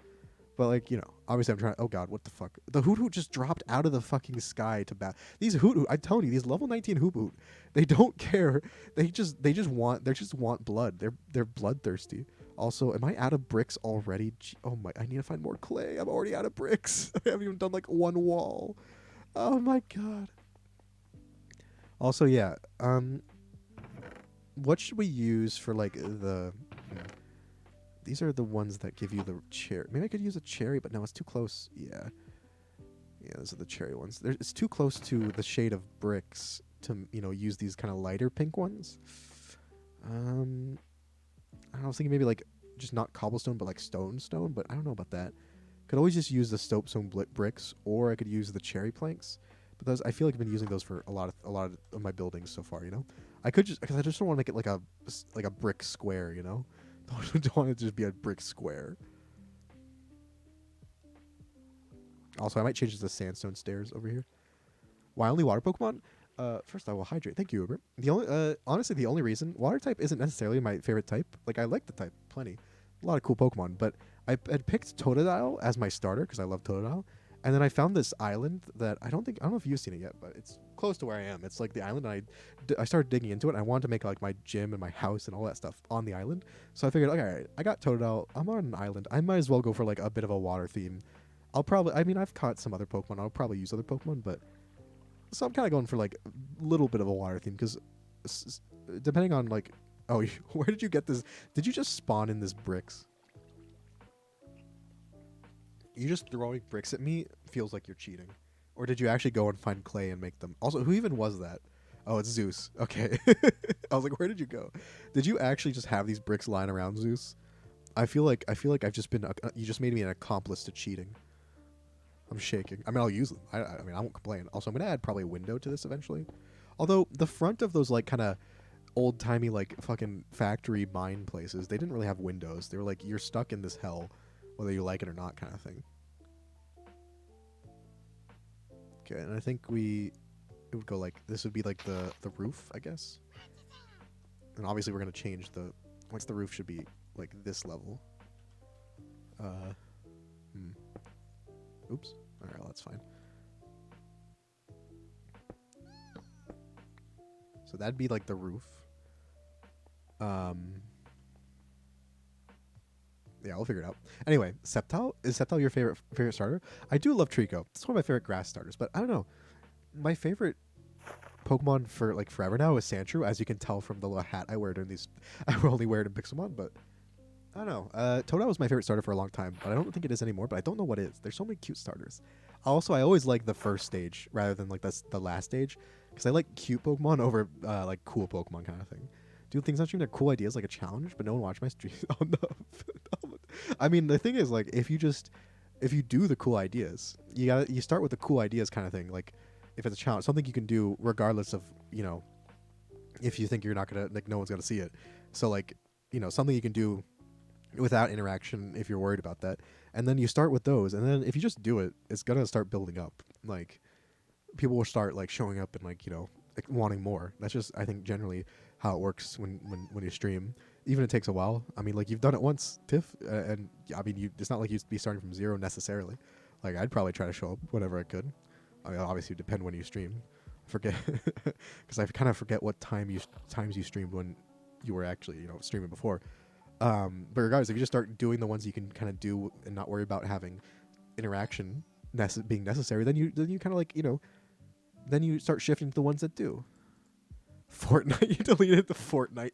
But like obviously I'm trying. Oh God, what the fuck? The hoot hoot just dropped out of the fucking sky to bat. These hoot hoot, I'm telling you, these level 19 hoot hoot, they don't care. They just want blood. They're bloodthirsty. Also, am I out of bricks already? Oh my, I need to find more clay. I'm already out of bricks. I haven't even done like one wall. Oh my God. Also, yeah. What should we use for like the? These are the ones that give you the cherry. Maybe I could use a cherry, but no, it's too close. Yeah, those are the cherry ones. It's too close to the shade of bricks to use these kind of lighter pink ones. I was thinking maybe like just not cobblestone, but like stone, but I don't know about that. Could always just use the stone bricks, or I could use the cherry planks. But those, I feel like I've been using those for a lot of my buildings so far. I could just, because I just don't want to make it like a brick square. Don't want it to just be a brick square. Also, I might change it to sandstone stairs over here. Why only water Pokemon? First I will hydrate. Thank you, Uber. Honestly, the only reason water type isn't necessarily my favorite type. Like I like the type plenty, a lot of cool Pokemon. But I had picked Totodile as my starter because I love Totodile, and then I found this island that I don't know if you've seen it yet, but it's close to where I am. It's like the island, and I started digging into it. And I wanted to make like my gym and my house and all that stuff on the island. So I figured, okay, all right, I got Totodile. I'm on an island. I might as well go for like a bit of a water theme. I've caught some other Pokemon. I'll probably use other Pokemon, but so I'm kind of going for like a little bit of a water theme because depending on like, oh, where did you get this? Did you just spawn in this bricks? You just throwing bricks at me feels like you're cheating. Or did you actually go and find clay and make them? Also, who even was that? Oh, it's Zeus. Okay. I was like, where did you go? Did you actually just have these bricks lying around, Zeus? I feel like I've just been you just made me an accomplice to cheating. I'm shaking. I mean, I'll use them. I mean, I won't complain. Also, I'm going to add probably a window to this eventually. Although, the front of those, like, kind of old-timey, like, fucking factory mine places, they didn't really have windows. They were like, you're stuck in this hell, whether you like it or not kind of thing. Okay, and I think it would go like, this would be like the roof, I guess. And obviously, we're going to change once the roof should be, like, this level. Oops. Alright, well, that's fine. So that'd be like the roof. Yeah, we'll figure it out. Anyway, Sceptile. Is Sceptile your favorite starter? I do love Trico. It's one of my favorite grass starters, but I don't know. My favorite Pokemon for like forever now is Sandshrew, as you can tell from the little hat I wear during these. I only wear it in Pixelmon, but I don't know. Totodile was my favorite starter for a long time, but I don't think it is anymore. But I don't know what is. There's so many cute starters. Also, I always like the first stage rather than like the last stage, because I like cute Pokemon over like cool Pokemon kind of thing. Do things on stream that are cool ideas like a challenge, but no one watched my stream. Oh no! I mean, the thing is, like, if you do the cool ideas, you start with the cool ideas kind of thing. Like, if it's a challenge, something you can do regardless of if you think you're not gonna no one's gonna see it. So like something you can do without interaction if you're worried about that, and then you start with those, and then if you just do it, it's gonna start building up. Like, people will start like showing up and like wanting more. That's just, I think, generally how it works when you stream. Even it takes a while. I mean, like, you've done it once, Tiff, and I mean, it's not like you'd be starting from zero necessarily. Like, I'd probably try to show up whenever I could. I mean, obviously, it would depend when you stream. I forget, because I kind of forget what times you streamed when you were actually streaming before. But regardless, if you just start doing the ones you can kind of do and not worry about having interaction being necessary, then you kind of like then you start shifting to the ones that do. Fortnite, you deleted the Fortnite.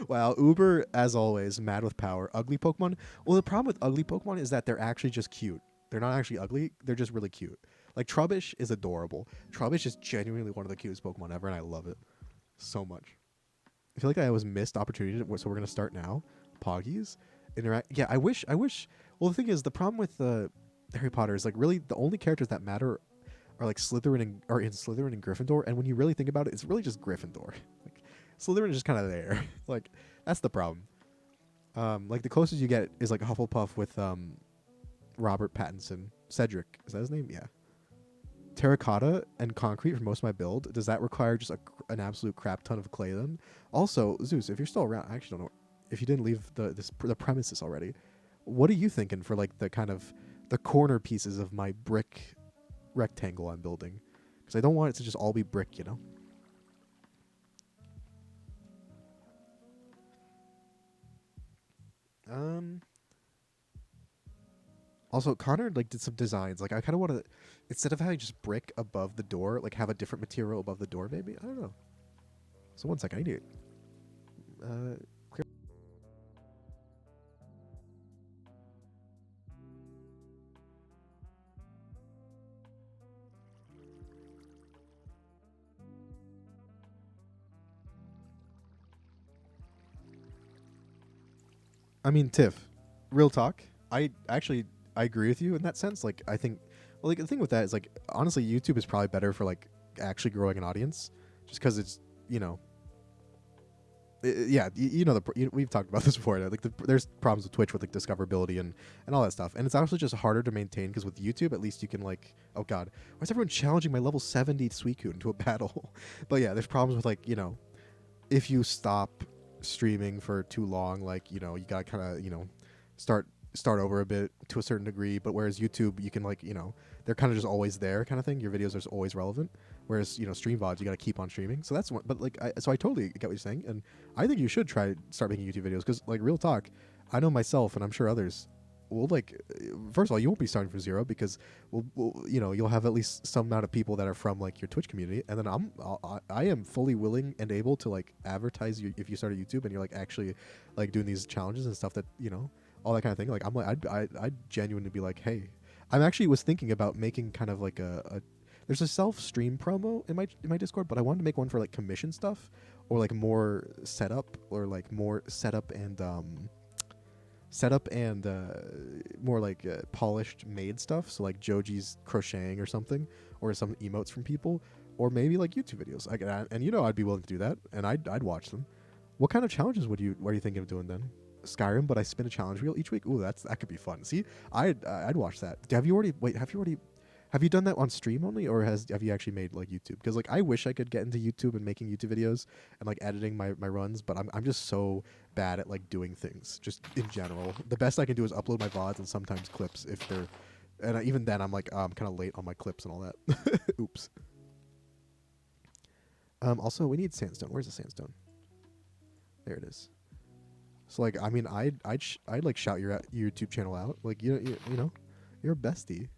Wow, Uber, as always, mad with power. Ugly Pokemon. Well, the problem with ugly Pokemon is that they're actually just cute. They're not actually ugly. They're just really cute. Like, Trubbish is adorable. Trubbish is genuinely one of the cutest Pokemon ever, and I love it so much. I feel like I always missed opportunity, so we're going to start now. Poggies. Yeah, I wish. Well, Well, the thing is, the problem with Harry Potter is like really the only characters that matter are like Slytherin and are in Slytherin and Gryffindor, and when you really think about it, it's really just Gryffindor. Like Slytherin is just kind of there. Like that's the problem. Like the closest you get is like Hufflepuff with Robert Pattinson, Cedric. Is that his name? Yeah. Terracotta and concrete for most of my build. Does that require just an absolute crap ton of clay then? Also, Zeus, if you're still around, I actually don't know if you didn't leave the premises already. What are you thinking for like the kind of the corner pieces of my brick rectangle I'm building? Because I don't want it to just all be brick, you know. Also, Connor like did some designs. Like I kind of want to, instead of having just brick above the door, like have a different material above the door. Maybe I don't know. So one second, I need it. Clear. I mean, Tiff, real talk. I agree with you in that sense. Like I think, well, like the thing with that is like honestly, YouTube is probably better for like actually growing an audience, just because it's you know yeah, you know, we've talked about this before. Like, there's problems with Twitch with like discoverability and all that stuff, and it's actually just harder to maintain because with YouTube, at least you can like, oh god, why is everyone challenging my level 70 Suicune into a battle? But yeah, there's problems with like, you know, if you stop streaming for too long, like, you know, you gotta kind of, you know, start over a bit to a certain degree. But whereas YouTube, you can like, you know, they're kind of just always there kind of thing. Your videos are just always relevant. Whereas, you know, stream VODs, you got to keep on streaming. So that's one. But like, so I totally get what you're saying, and I think you should start making YouTube videos because, like, real talk, I know myself, and I'm sure others will like. First of all, you won't be starting from zero because you know, you'll have at least some amount of people that are from like your Twitch community, and then I am fully willing and able to like advertise you if you start a YouTube and you're like actually like doing these challenges and stuff that, you know, all that kind of thing. Like I'm like I'd genuinely be like, hey, I'm actually was thinking about making kind of like a there's a self-stream promo in my Discord, but I wanted to make one for like commission stuff or like more setup or like more setup and more like polished made stuff. So like Joji's crocheting or something, or some emotes from people, or maybe like YouTube videos. And you know, I'd be willing to do that, and I'd watch them. What kind of challenges what are you thinking of doing then? Skyrim, but I spin a challenge wheel each week. Ooh, that could be fun. See, I'd watch that. Have you done that on stream only, or have you actually made like YouTube? Because like I wish I could get into YouTube and making YouTube videos and like editing my runs, but I'm just so bad at like doing things just in general. The best I can do is upload my VODs and sometimes clips if they're, and even then I'm like I'm kind of late on my clips and all that. Oops. Also we need sandstone. Where's the sandstone? There it is. So like I mean I'd like shout your YouTube channel out, like you know you're a bestie.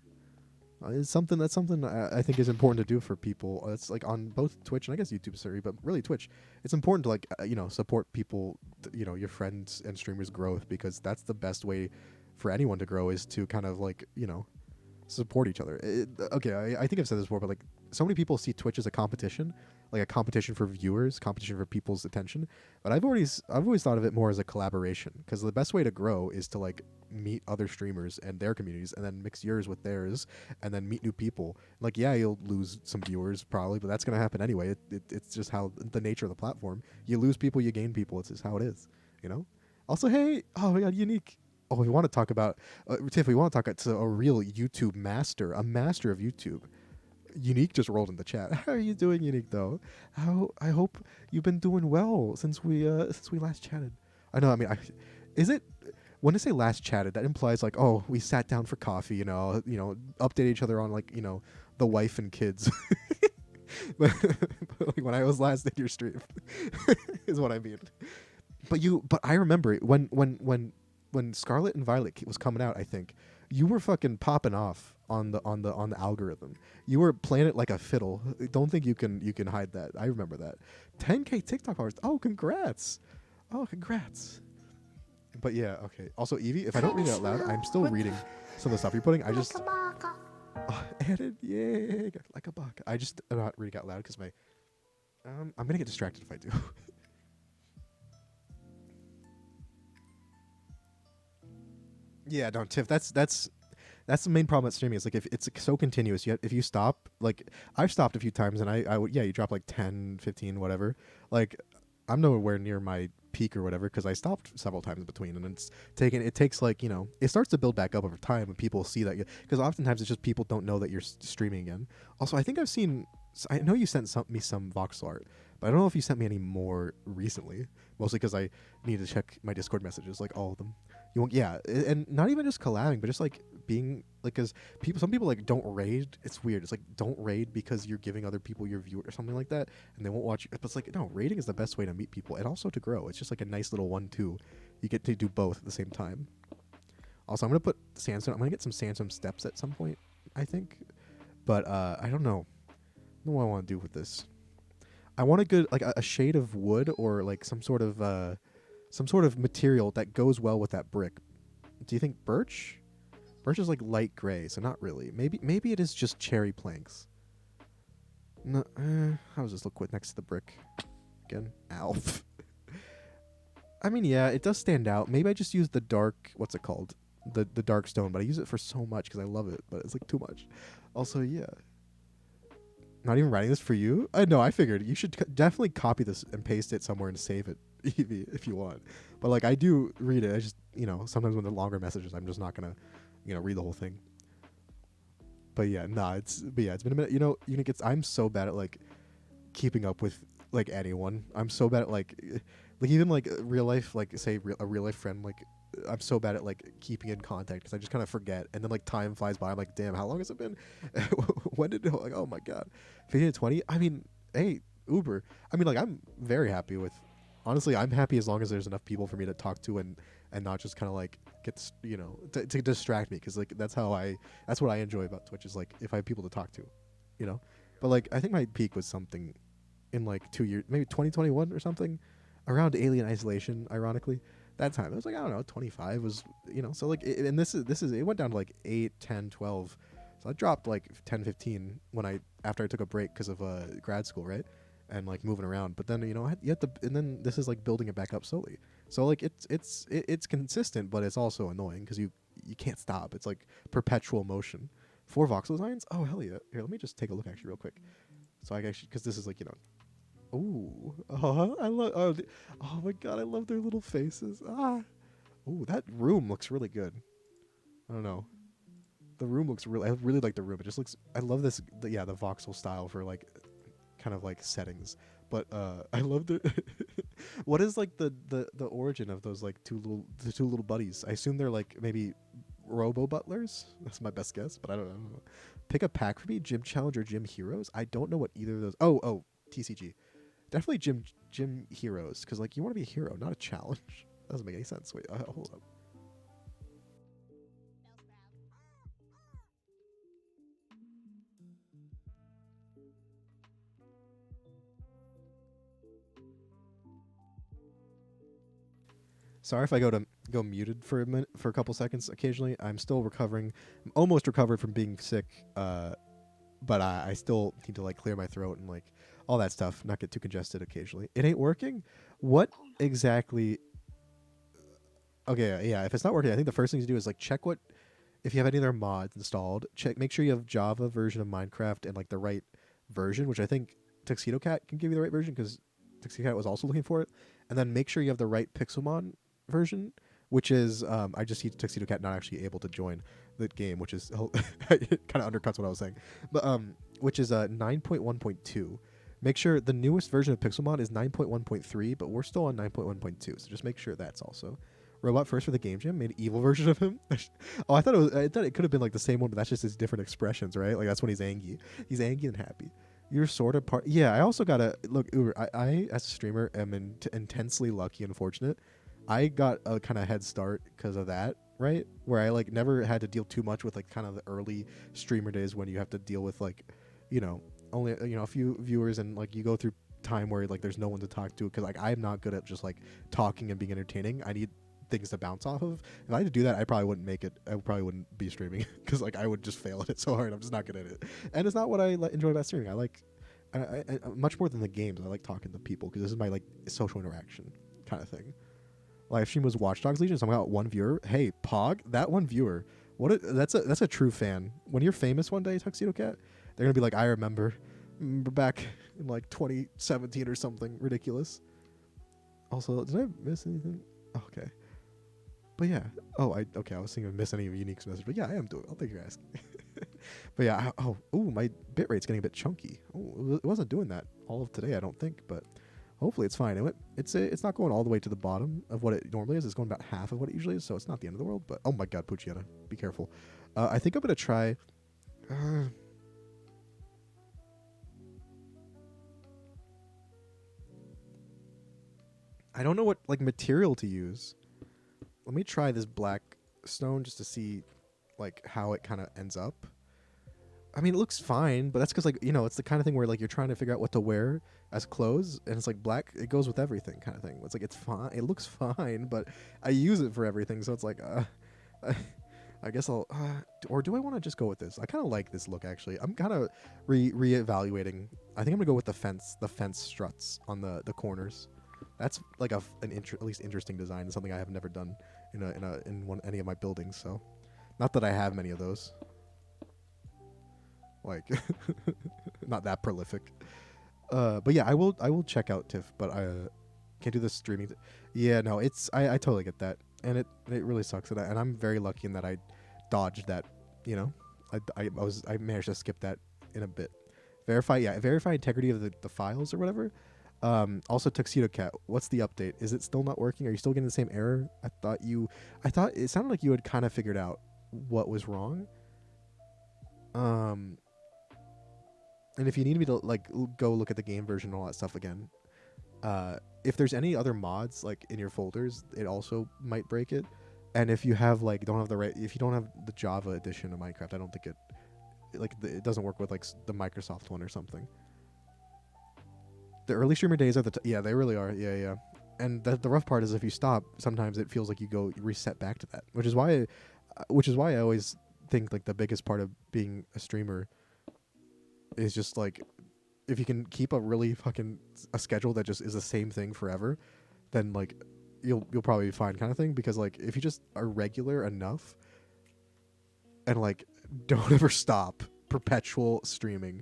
It's something I think is important to do for people. It's like on both Twitch and I guess YouTube, sorry, but really Twitch. It's important to like you know, support people, you know, your friends and streamers' growth, because that's the best way for anyone to grow, is to kind of like, you know, support each other. Okay, I think I've said this before, but like so many people see Twitch as a competition, like a competition for viewers, competition for people's attention. But I've always thought of it more as a collaboration, because the best way to grow is to like meet other streamers and their communities, and then mix yours with theirs, and then meet new people. Like, yeah, you'll lose some viewers probably, but that's gonna happen anyway. It's just how the nature of the platform. You lose people, you gain people. It's just how it is, you know. Also, hey, oh my god, Unique. Oh, we want to talk about Tiff. We want to talk to a real YouTube master, a master of YouTube. Unique just rolled in the chat. How are you doing, Unique? Though, I hope you've been doing well since we last chatted. I know. I mean, is it when I say last chatted, that implies like, oh, we sat down for coffee, you know, update each other on like, you know, the wife and kids. but like when I was last in your stream, is what I mean. But I remember it when Scarlet and Violet was coming out, I think you were fucking popping off on the algorithm. You were playing it like a fiddle. Don't think you can hide that. I remember that. 10K TikTok followers. Oh, congrats. Oh, congrats. But yeah, okay. Also, Evie, if I don't read it out loud, I'm still reading some of the stuff you're putting. I just added, yay, like a buck. I just am not reading out loud because my I'm gonna get distracted if I do. Yeah, don't Tiff. That's the main problem at streaming. Is like if it's so continuous, yet if you stop, like I've stopped a few times and I would, yeah, you drop like 10, 15, whatever. Like I'm nowhere near my peak or whatever because I stopped several times in between, and it takes like, you know, it starts to build back up over time when people see that, because oftentimes it's just people don't know that you're streaming again. Also, I think I know you sent me some voxel art, but I don't know if you sent me any more recently. Mostly because I need to check my Discord messages, like all of them. You won't, yeah, and not even just collabing, but just like being like, because some people like don't raid. It's weird. It's like don't raid because you're giving other people your view or something like that, and they won't watch you. But it's like, no, raiding is the best way to meet people and also to grow. It's just like a nice little 1-2. You get to do both at the same time. Also, I'm gonna put sandstone. I'm gonna get some sandstone steps at some point, I think, but I don't know. I don't know what I want to do with this. I want a good, like a shade of wood or like some sort of material that goes well with that brick. Do you think birch? Birch is like light gray, so not really. Maybe it is just cherry planks. No, how does this look next to the brick? Again, ow. I mean, yeah, it does stand out. Maybe I just use the dark, what's it called? The dark stone, but I use it for so much because I love it, but it's like too much. Also, yeah. Not even writing this for you? No, I figured you should definitely copy this and paste it somewhere and save it if you want. But like I do read it. I just, you know, sometimes when they're longer messages, I'm just not gonna, you know, read the whole thing. But yeah, it's been a minute. You know, I'm so bad at like keeping up with like anyone. I'm so bad at like even like real life, like say a real life friend, like I'm so bad at like keeping in contact because I just kind of forget, and then like time flies by. I'm like, damn, how long has it been? When did it, like, oh my god, 15 to 20? I mean, hey, Uber. I mean, like I'm very happy with. Honestly, I'm happy as long as there's enough people for me to talk to and not just kind of like get, you know, to distract me, because like that's what I enjoy about Twitch is like if I have people to talk to, you know. But like I think my peak was something in like 2 years, maybe 2021 or something, around Alien Isolation, ironically. That time it was like, I don't know, 25 was, you know, so like and this is it went down to like 8, 10, 12. So I dropped like 10, 15 after I took a break because of grad school, right? And like moving around. But then, you know, you have to, and then this is like building it back up slowly. So like it's consistent, but it's also annoying because you can't stop. It's like perpetual motion. 4 voxel designs? Oh hell yeah. Here, let me just take a look actually real quick. So I actually, because this is like, you know, ooh, I love. Oh my god, I love their little faces. Ah, ooh, that room looks really good. I don't know. The room looks really. I really like the room. It just looks. I love this. The voxel style for like, kind of like settings. But I love the. What is like the origin of those like two little buddies? I assume they're like maybe Robo Butlers. That's my best guess, but I don't know. Pick a pack for me. Gym Challenge or Gym Heroes. I don't know what either of those. Oh, TCG. Definitely gym heroes, because like you want to be a hero, not a challenge. That doesn't make any sense. Wait, hold up. Sorry if I go muted for a minute, for a couple seconds occasionally. I'm still recovering. I'm almost recovered from being sick, but I still need to like clear my throat and like all that stuff, not get too congested occasionally. It ain't working? What exactly? Okay, yeah, if it's not working, I think the first thing to do is like check if you have any other mods installed. Make sure you have Java version of Minecraft and like the right version, which I think Tuxedo Cat can give you the right version because Tuxedo Cat was also looking for it. And then make sure you have the right Pixelmon version, which is I just see Tuxedo Cat not actually able to join the game, which is it kind of undercuts what I was saying, but which is 9.1.2. Make sure the newest version of Pixelmon is 9.1.3, but we're still on 9.1.2, so just make sure that's also. Robot First for the Game Jam made an evil version of him. I thought it could have been like the same one, but that's just his different expressions, right? Like that's when he's angry. He's angry and happy. You're sort of part. Yeah, I also gotta look. Uber, I as a streamer am intensely lucky and fortunate. I got a kind of head start because of that, right? Where I like never had to deal too much with like kind of the early streamer days when you have to deal with like, you know, only a few viewers, and like you go through time where like there's no one to talk to, because like I'm not good at just like talking and being entertaining. I need things to bounce off of. If I had to do that, I probably wouldn't make it. I probably wouldn't be streaming because like I would just fail at it so hard. I'm just not good at it, and it's not what I enjoy about streaming. I like I much more than the games. I like talking to people because this is my like social interaction kind of thing. live stream was Watch Dogs Legion. So I got one viewer. Hey, Pog, that one viewer. That's a true fan. When you're famous one day, Tuxedo Cat, they're gonna be like, I remember back in like 2017 or something ridiculous. Also, did I miss anything? Okay. But yeah. Oh, I was thinking of miss any of Unique's message. But yeah, I am doing. I'll take your ask. But yeah. My bitrate's getting a bit chunky. Oh, it wasn't doing that all of today, I don't think. But hopefully it's fine. It's not going all the way to the bottom of what it normally is. It's going about half of what it usually is. So it's not the end of the world. But oh my God, Puccietta, be careful. I think I'm gonna try. I don't know what like material to use. Let me try this black stone just to see like how it kind of ends up. I mean, it looks fine, but that's because like, it's the kind of thing where like you're trying to figure out what to wear as clothes, and it's like black, it goes with everything kind of thing. It's like, it's fine, it looks fine, but I use it for everything, so it's like, I guess I'll, or do I want to just go with this? I kind of like this look actually. I'm kind of re-evaluating. I think I'm gonna go with the fence struts on the corners. That's like at least interesting design, something I have never done in any of my buildings. So, not that I have many of those. Like, not that prolific. But yeah, I will check out TIFF, but I can't do the streaming. Yeah, no, I totally get that, and it really sucks, and I'm very lucky in that I dodged that. I managed to skip that in a bit. Verify integrity of the files or whatever. Also, Tuxedo Cat, what's the update? Is it still not working? Are you still getting the same error? I thought it sounded like you had kind of figured out what was wrong. And if you need me to like go look at the game version and all that stuff again, if there's any other mods like in your folders, it also might break it. And if you have like if you don't have the Java edition of Minecraft, I don't think it doesn't work with like the Microsoft one or something. The early streamer days are yeah, they really are. Yeah. And the rough part is if you stop, sometimes it feels like you reset back to that, which is why I always think like the biggest part of being a streamer is just like if you can keep a schedule that just is the same thing forever, then like you'll probably be fine kind of thing. Because like if you just are regular enough and like don't ever stop perpetual streaming,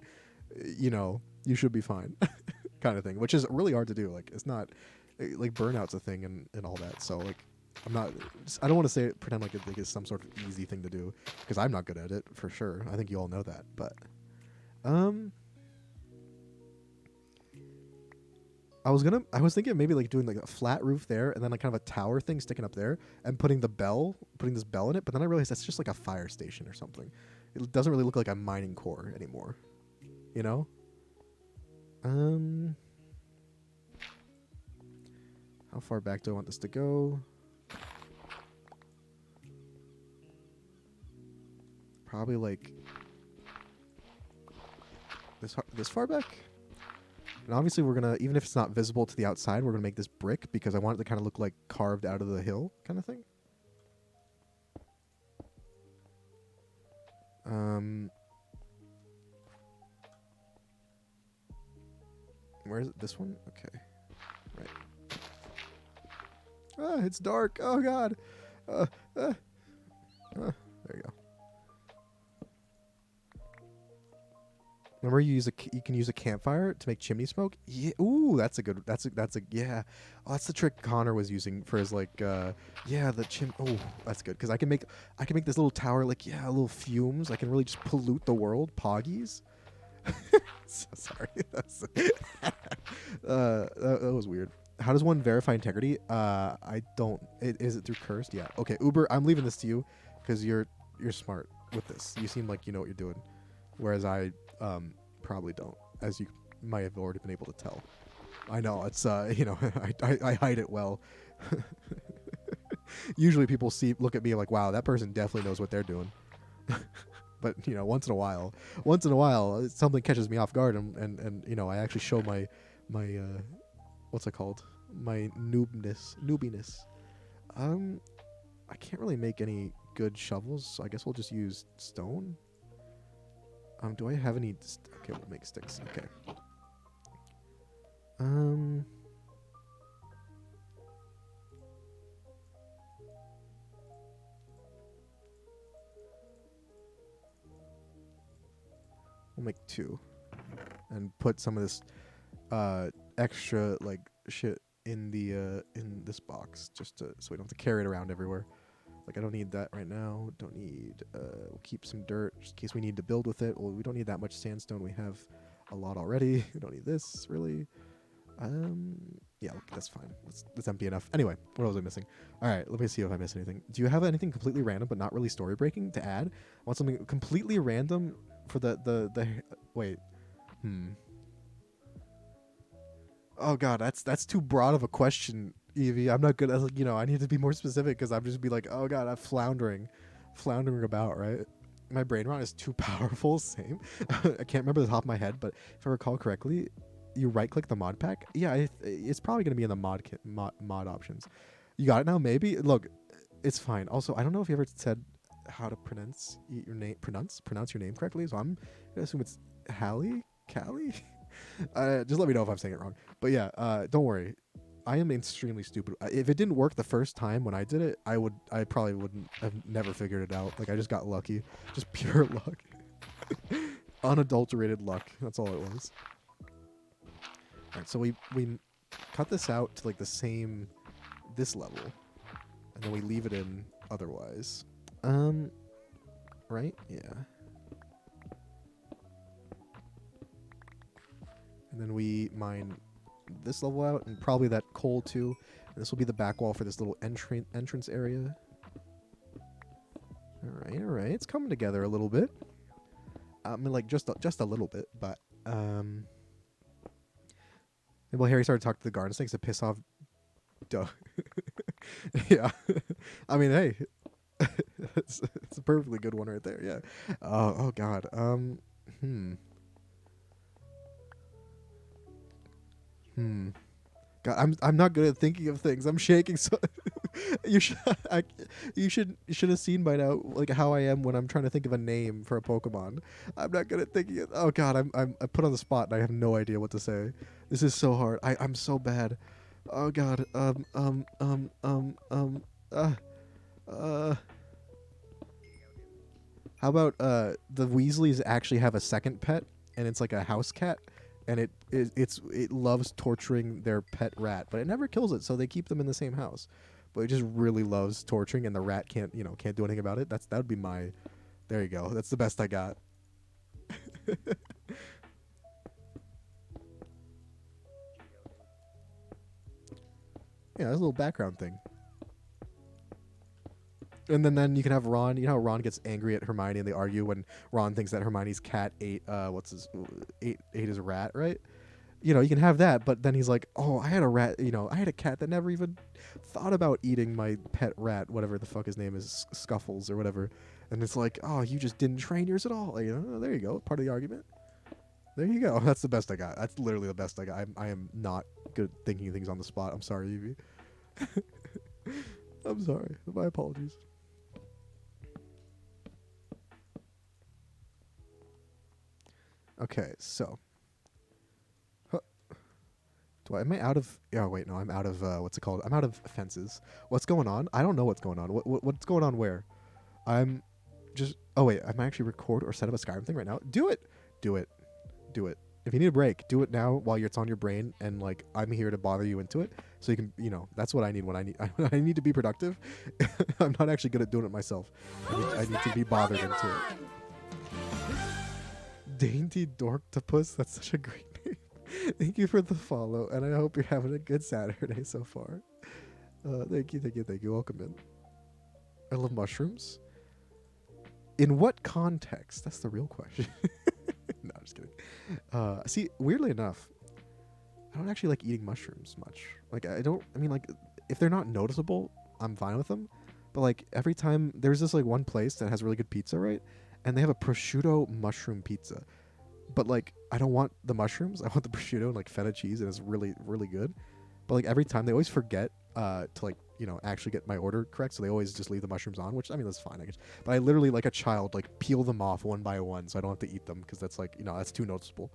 you should be fine. Kind of thing, which is really hard to do. Like it's not like burnout's a thing and all that. So like I don't want to pretend like it's some sort of easy thing to do, because I'm not good at it for sure. I think you all know that. But I was thinking of maybe like doing like a flat roof there and then like kind of a tower thing sticking up there and putting this bell in it. But then I realized that's just like a fire station or something. It doesn't really look like a mining core anymore, How far back do I want this to go? Probably like this far back. And obviously we're gonna, even if it's not visible to the outside, we're gonna make this brick because I want it to kind of look like carved out of the hill kind of thing. Where is it? This one? Okay. Right. Ah, it's dark. Oh God. There you go. Remember, you can use a campfire to make chimney smoke. Yeah. Ooh, that's a yeah. Oh, that's the trick Connor was using for his like the Oh, that's good because I can make this little tower like little fumes. I can really just pollute the world. Poggies. So sorry. That was weird. How does one verify integrity? I don't. Is it through cursed? Yeah. Okay, Uber. I'm leaving this to you because you're smart with this. You seem like you know what you're doing, whereas I probably don't, as you might have already been able to tell. I know it's I hide it well. Usually people look at me like, wow, that person definitely knows what they're doing. But once in a while something catches me off guard and I actually show my what's it called, my noobiness. I can't really make any good shovels, so I guess we'll just use stone. Do I have any okay, we'll make sticks. Okay. We'll make 2. And put some of this extra like shit in the in this box just to so we don't have to carry it around everywhere. Like I don't need that right now. Don't need we'll keep some dirt just in case we need to build with it. Well, we don't need that much sandstone. We have a lot already. We don't need this really. Yeah, that's fine. That's empty enough. Anyway, what was I missing? All right, let me see if I missed anything. Do you have anything completely random but not really story breaking to add? I want something completely random for the wait. Oh god, that's too broad of a question, Evie. I'm not good at, you know, I need to be more specific because I'm just be like, oh god, I'm floundering about, right? My brain rot is too powerful. Same. I can't remember the top of my head, but if I recall correctly, you right click the mod pack. Yeah, it's probably gonna be in the mod options. You got it now, maybe. Look, it's fine. Also, I don't know if you ever said how to pronounce your name correctly, so I'm gonna assume it's Callie. Just let me know if I'm saying it wrong. But yeah, don't worry. I am extremely stupid. If it didn't work the first time when I did it, I probably wouldn't have never figured it out. Like I just got lucky, just pure luck, unadulterated luck. That's all it was. All right, so we cut this out to like the same this level, and then we leave it in otherwise. Right? Yeah. And then we mine this level out, and probably that coal too. And this will be the back wall for this little entrance area. All right. It's coming together a little bit. I mean, like just a little bit, but well, Harry started talking to the garden snakes to piss off. Duh. Yeah. I mean, hey, it's a perfectly good one right there. Yeah. Oh God. God, I'm not good at thinking of things. I'm shaking so. you should you should have seen by now like how I am when I'm trying to think of a name for a Pokemon. I'm not good at thinking. Oh God, I'm put on the spot and I have no idea what to say. This is so hard. I'm so bad. Oh God. How about the Weasleys actually have a second pet and it's like a house cat, and it loves torturing their pet rat, but it never kills it, so they keep them in the same house. But it just really loves torturing, and the rat can't do anything about it. That would be my. There you go. That's the best I got. Yeah, that's a little background thing. And then you can have Ron. You know how Ron gets angry at Hermione and they argue when Ron thinks that Hermione's cat ate his rat, right? You know, you can have that, but then he's like, "Oh, I had a rat. I had a cat that never even thought about eating my pet rat, whatever the fuck his name is, Scuffles or whatever." And it's like, "Oh, you just didn't train yours at all." Like, there you go, part of the argument. There you go. That's the best I got. That's literally the best I got. I am not good at thinking of things on the spot. I'm sorry, Evie. I'm sorry. My apologies. Okay, so. Am I out of... Oh, wait, no, I'm out of... what's it called? I'm out of fences. What's going on? I don't know what's going on. What's going on where? I'm just... Oh, wait, am I actually record or set up a Skyrim thing right now? Do it! Do it. Do it. If you need a break, do it now while it's on your brain, and, like, I'm here to bother you into it. So you can, that's what I need when I need... I need to be productive. I'm not actually good at doing it myself. I need to be bothered into it. Dainty Dorktopus? That's such a great name. Thank you for the follow, and I hope you're having a good Saturday so far. Thank you. Welcome in. I love mushrooms. In what context? That's the real question. No, I'm just kidding. See, weirdly enough, I don't actually like eating mushrooms much. Like, if they're not noticeable, I'm fine with them. But, like, every time, there's this, like, one place that has really good pizza, right? And they have a prosciutto mushroom pizza. But, like, I don't want the mushrooms. I want the prosciutto and, like, feta cheese, and it's really, really good. But, like, every time, they always forget to, like, actually get my order correct, so they always just leave the mushrooms on, which, I mean, that's fine, I guess. But I literally, like a child, like, peel them off one by one, so I don't have to eat them, because that's, like, that's too noticeable.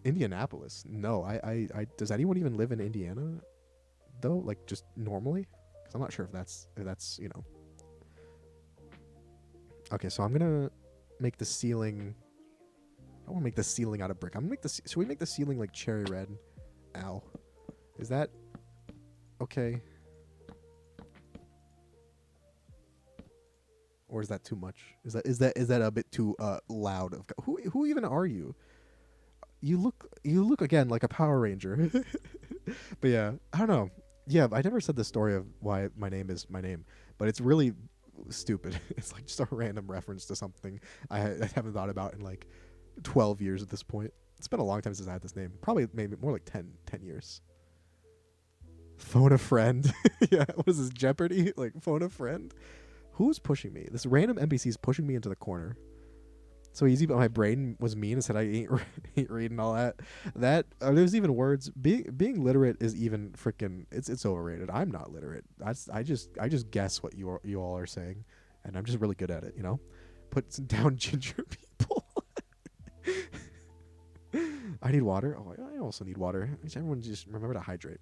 Indianapolis? No, I does anyone even live in Indiana, though? Like, just normally? Because I'm not sure if that's. Okay, so I'm gonna make the ceiling. I want to make the ceiling out of brick. I'm gonna make the. Should we make the ceiling like cherry red? Ow. Is that okay? Or is that too much? Is that a bit too loud? Who even are you? You look again like a Power Ranger. But yeah, I don't know. Yeah, I never said the story of why my name is my name, but it's really stupid. It's like just a random reference to something I haven't thought about in like 12 years at this point. It's been a long time since I had this name. Probably maybe more like 10 years. Phone a friend. Yeah, what is this, Jeopardy? Like, phone a friend? Who's pushing me? This random NPC is pushing me into the corner. So easy, but my brain was mean and said I ain't reading all that. There's even words. Being literate is even freaking. It's overrated. I'm not literate. I just guess what you all are saying, and I'm just really good at it. You know, put some down ginger people. I need water. Oh, I also need water. Everyone just remember to hydrate.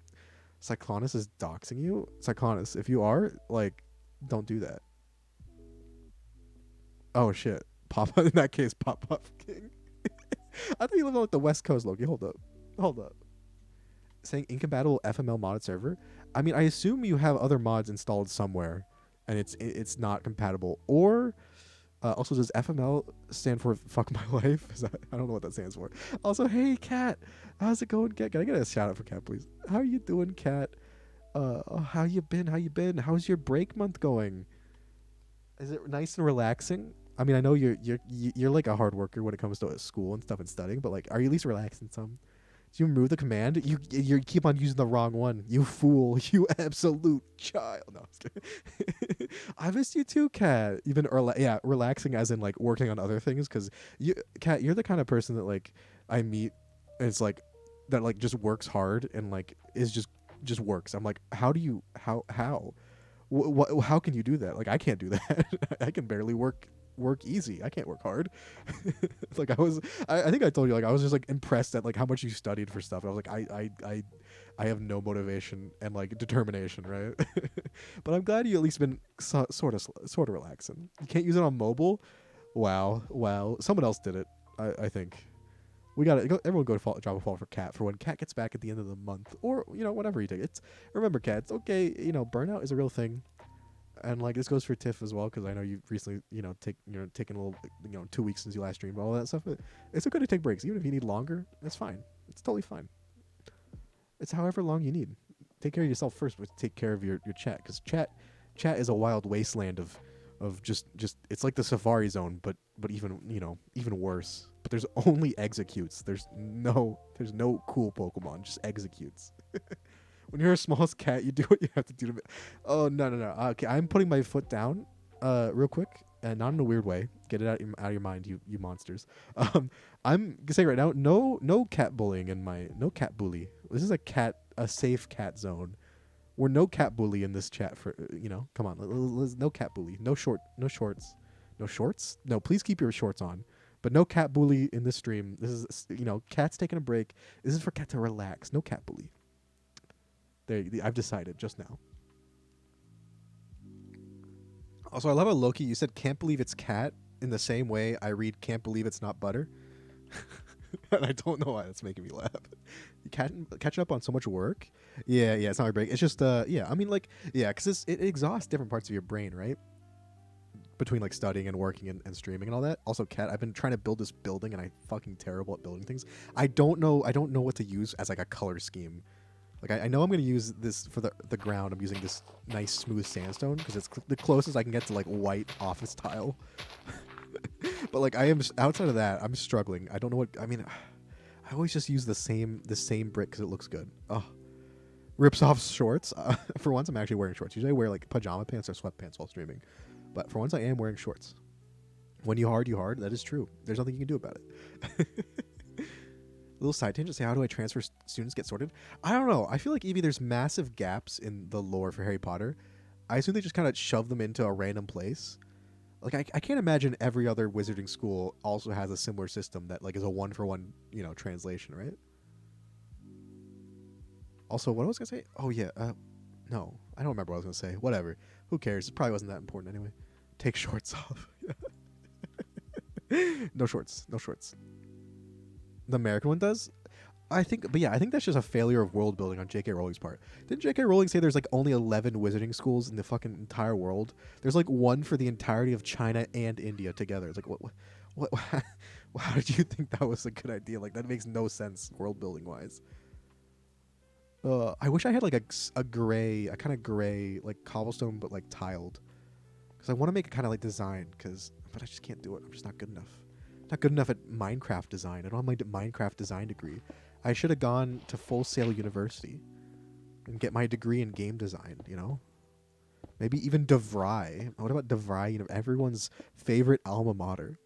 Cyclonus is doxing you. Cyclonus, if you are, like, don't do that. Oh shit. Pop in that case, Pop King. I thought you lived on like the West Coast, Loki. Hold up. Saying incompatible FML modded server. I mean, I assume you have other mods installed somewhere, and it's not compatible. Or also, does FML stand for fuck my life? I don't know what that stands for. Also, hey Cat, how's it going, Cat? Can I get a shout out for Cat, please? How are you doing, Cat? How you been? How's your break month going? Is it nice and relaxing? I mean, I know you're like a hard worker when it comes to school and stuff and studying, but like, are you at least relaxing some? Do you remove the command? You keep on using the wrong one. You fool! You absolute child! No, I'm just kidding. I missed you too, Kat. You've been relaxing as in like working on other things, because Kat, you're the kind of person that like I meet, and it's like that like just works hard and like is just works. I'm like, how do you how how can you do that? Like, I can't do that. I can barely work easy. I can't work hard. Like, I think I told you, like, I was just like impressed at like how much you studied for stuff. I was like, I have no motivation and like determination, right? But I'm glad you at least been sort of relaxing. You can't use it on mobile. Wow. Someone else did it. I think. We got to everyone go drop a fall for Cat for when Cat gets back at the end of the month, or whatever you take. Remember, Cat, it's okay. Burnout is a real thing, and like this goes for Tiff as well, because I know you've recently taken a little 2 weeks since you last streamed, all that stuff. But it's okay to take breaks, even if you need longer. That's fine. It's totally fine. It's however long you need. Take care of yourself first, but take care of your chat, because chat is a wild wasteland of just it's like the Safari Zone, but even worse. But there's only executes. There's no cool Pokemon, just executes. When you're a small cat, you do what you have to do to. Oh no. Okay, I'm putting my foot down, real quick, and not in a weird way. Get it out of your mind, you monsters. I'm gonna say right now, no cat bullying no cat bully. This is a safe cat zone. We're no cat bully in this chat for Come on, no cat bully, no shorts, no shorts. No, please keep your shorts on. But no cat bully in this stream. This is Cat's taking a break. This is for Cat to relax. No cat bully. I've decided just now. Also, I love how Loki, you said can't believe it's cat in the same way I read can't believe it's not butter. And I don't know why that's making me laugh. You catching up on so much work. Yeah, it's not a break. It's just I mean, like, yeah, because it exhausts different parts of your brain, right? Between like studying and working and streaming and all that. Also, Cat, I've been trying to build this building and I'm fucking terrible at building things. I don't know what to use as like a color scheme. Like, I know I'm going to use this for the ground. I'm using this nice smooth sandstone because it's the closest I can get to like white office tile. But like, I am outside of that, I'm struggling. I don't know what I mean. I always just use the same brick because it looks good. Oh, rips off shorts. For once, I'm actually wearing shorts. Usually I wear like pajama pants or sweatpants while streaming. But for once, I am wearing shorts. When you hard, you hard. That is true. There's nothing you can do about it. Little side tangent. Say, how do I transfer students get sorted? I don't know. I feel like, Evie, there's massive gaps in the lore for Harry Potter. I assume they just kind of shove them into a random place. Like, I can't imagine every other wizarding school also has a similar system that like is a one-for-one, translation, right? Also, what was I gonna say? Oh yeah. No, I don't remember what I was gonna say. Whatever. Who cares? It probably wasn't that important anyway. Take shorts off. No shorts. No shorts. The American one does. I think, but yeah, I think that's just a failure of world building on J.K. Rowling's part. Didn't J.K. Rowling say there's like only 11 wizarding schools in the fucking entire world? There's like one for the entirety of China and India together. It's like, what how did you think that was a good idea? Like, that makes no sense world building wise. I wish I had like a kind of gray, like cobblestone, but like tiled. Because I want to make it kind of like design, but I just can't do it. I'm just not good enough. Not good enough at Minecraft design. I don't have my Minecraft design degree. I should have gone to Full Sail University and get my degree in game design, you know? Maybe even DeVry. What about DeVry? You know, everyone's favorite alma mater.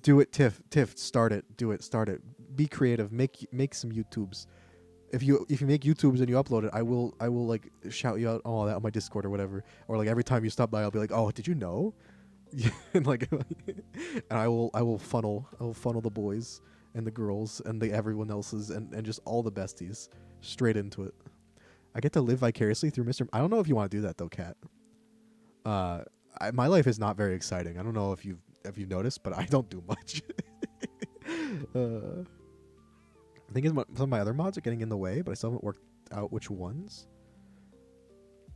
Do it, Tiff. Tiff, start it. Do it. Start it. Be creative. Make some YouTubes. If you make YouTubes and you upload it, I will like shout you out all that on my Discord or whatever. Or like every time you stop by, I'll be like, oh, did you know? And like, and I will funnel the boys and the girls and the everyone else's and just all the besties straight into it. I get to live vicariously through Mr. I don't know if you want to do that though, Kat. My life is not very exciting. I don't know if you've noticed, but I don't do much. I think some of my other mods are getting in the way, but I still haven't worked out which ones.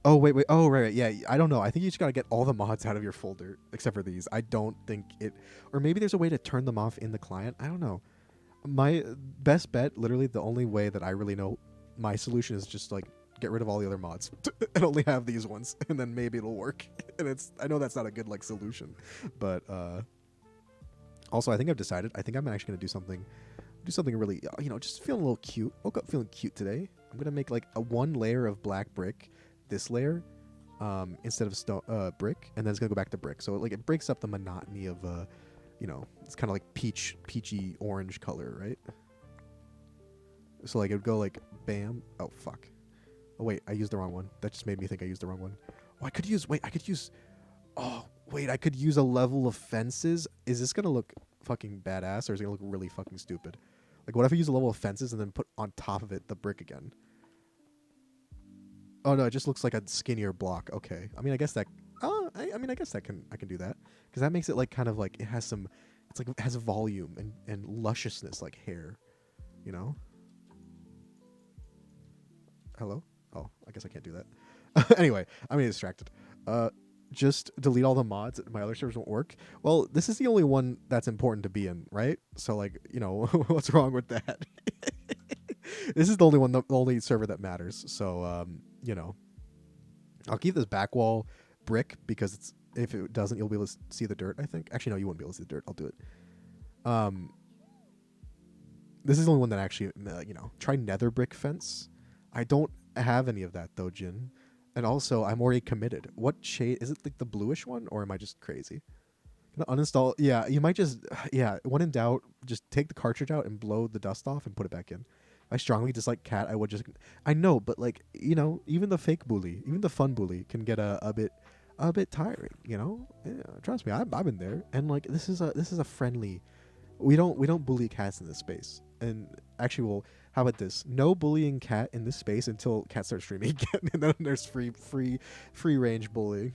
Oh, wait. Oh, right. Yeah, I don't know. I think you just got to get all the mods out of your folder, except for these. I don't think it... Or maybe there's a way to turn them off in the client. I don't know. My best bet, literally the only way that I really know my solution is just, like, get rid of all the other mods and only have these ones, and then maybe it'll work. And I know that's not a good, like, solution. But, also, I think I've decided. I think I'm actually going to do something really, just feeling a little cute. Woke up feeling cute today. I'm going to make, like, a one layer of black brick, this layer, instead of stone brick, and then it's gonna go back to brick. So it breaks up the monotony of it's kind of like peachy orange color, right? So like it would go like bam. Oh fuck. Oh wait, I used the wrong one. That just made me think I used the wrong one. Oh, I could use a level of fences. Is this gonna look fucking badass, or is it gonna look really fucking stupid? Like, what if I use a level of fences and then put on top of it the brick again? Oh no, it just looks like a skinnier block. Okay, I mean, I guess that. I guess that I can do that, because that makes it like kind of like it has some. It's like it has volume and lusciousness like hair, you know. Hello. Oh, I guess I can't do that. Anyway, I'm getting distracted. Just delete all the mods. My other servers won't work. Well, this is the only one that's important to be in, right? So like, what's wrong with that? This is the only server that matters. So, I'll keep this back wall brick because if it doesn't, you'll be able to see the dirt, I think. Actually, no, you won't be able to see the dirt. I'll do it. This is the only one that actually, try nether brick fence. I don't have any of that though, Jin. And also, I'm already committed. What shade? Is it like the bluish one, or am I just crazy? Gonna uninstall. Yeah, you might just, when in doubt, just take the cartridge out and blow the dust off and put it back in. I strongly dislike cat. I would just, I know, but like, even the fake bully, even the fun bully can get a bit tiring, Yeah, trust me, I've been there. And like, this is a friendly, we don't bully cats in this space. And actually, well, how about this? No bullying cat in this space until cat starts streaming again, and then there's free range bullying.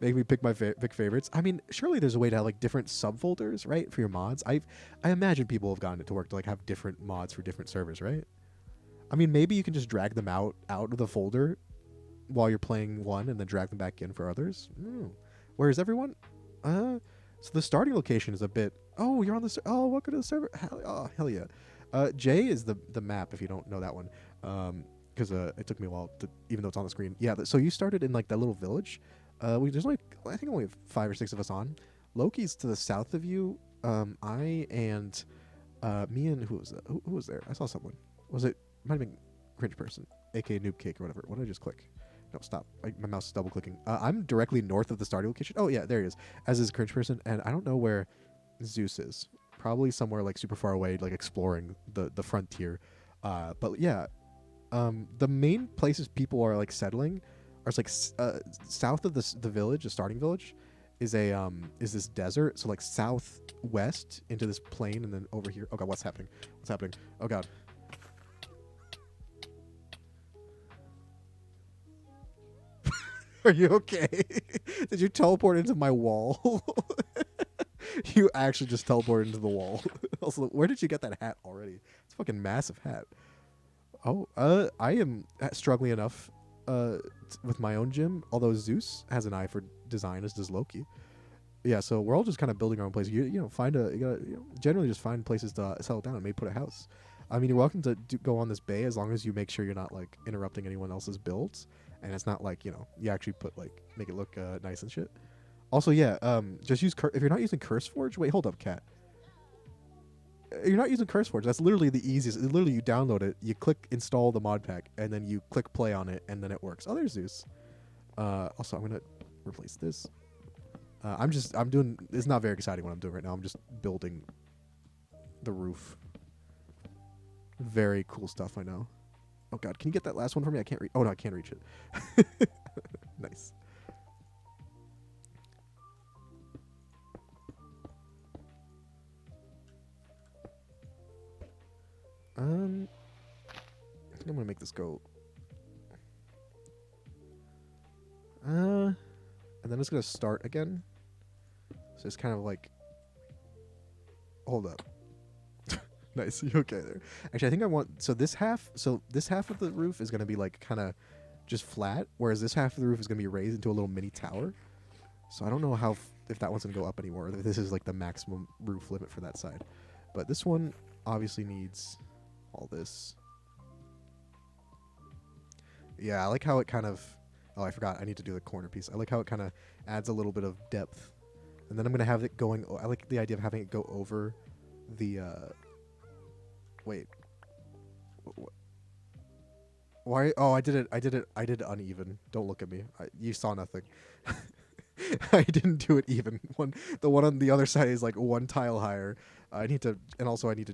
Make me pick my pick favorites. I mean, surely there's a way to have like different subfolders, right, for your mods. I imagine people have gotten it to work to like have different mods for different servers, right? I mean, maybe you can just drag them out of the folder while you're playing one, and then drag them back in for others. Where is everyone? So the starting location is a bit. Oh, you're on the. Oh, welcome to the server. Hell yeah. J is the map if you don't know that one. Because it took me a while to, even though it's on the screen. Yeah. So you started in like that little village. There's only, I think, only 5 or 6 of us on. Loki's to the south of you. I and me and who was that? Who was there? I saw someone. Was it? Might have been Cringe Person, aka Noob Cake or whatever. What did I just click? No, stop. My mouse is double clicking. I'm directly north of the starting location. Oh yeah, there he is. As is Cringe Person, and I don't know where Zeus is. Probably somewhere like super far away, like exploring the frontier. But yeah, the main places people are like settling. Or it's like south of the village, the starting village, is this desert. So like southwest into this plain, and then over here. Oh god, what's happening? What's happening? Oh god. Are you okay? Did you teleport into my wall? You actually just teleported into the wall. Also, where did you get that hat already? It's a fucking massive hat. Oh, I am struggling enough with my own gym, although Zeus has an eye for design, as does Loki. Yeah, so we're all just kind of building our own place. You know, generally just find places to settle down and maybe put a house. I mean, you're welcome to go on this bay as long as you make sure you're not like interrupting anyone else's builds, and it's not like, you know, you actually make it look nice and shit. Also, yeah, just use if you're not using CurseForge. Wait, hold up, Cat. You're not using CurseForge. That's literally the easiest. Literally, you download it, you click install the mod pack, and then you click play on it, and then it works. Oh, there's Zeus. Also, I'm gonna replace this. I'm doing. It's not very exciting what I'm doing right now. I'm just building the roof. Very cool stuff, I know. Oh god, can you get that last one for me? I can't reach. Oh no, I can't reach it. Nice. I think I'm gonna make this go. And then it's gonna start again. So it's kind of like. Hold up. Nice. You okay there? Actually, I think I want. So this half of the roof is gonna be like kind of just flat, whereas this half of the roof is gonna be raised into a little mini tower. So I don't know how if that one's gonna go up anymore. If this is like the maximum roof limit for that side, but this one obviously needs all this. Yeah, I like how it kind of. Oh, I forgot. I need to do the corner piece. I like how it kind of adds a little bit of depth, and then I'm gonna have it going. I like the idea of having it go over the. Wait. Why? Oh, I did it. I did uneven. Don't look at me. You saw nothing. I didn't do it even. The one on the other side is like one tile higher. I need to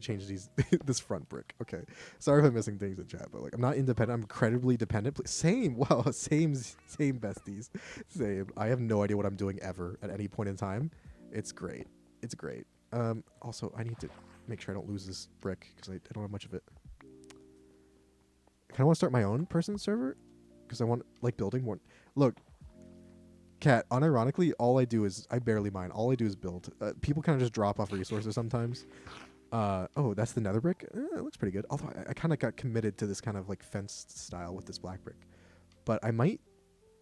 change these this front brick. Okay. Sorry if I'm missing things in chat, but like I'm not independent. I'm incredibly dependent. Same. Wow. Same besties. Same. I have no idea what I'm doing ever at any point in time. It's great. It's great. Also, I need to make sure I don't lose this brick because I don't have much of it. I kind of want to start my own person server because I want like building more. Look. Cat, unironically, all I do is I barely mine. All I do is build. People kind of just drop off resources sometimes. Oh, that's the nether brick. It looks pretty good. Although I kind of got committed to this kind of like fenced style with this black brick, but I might.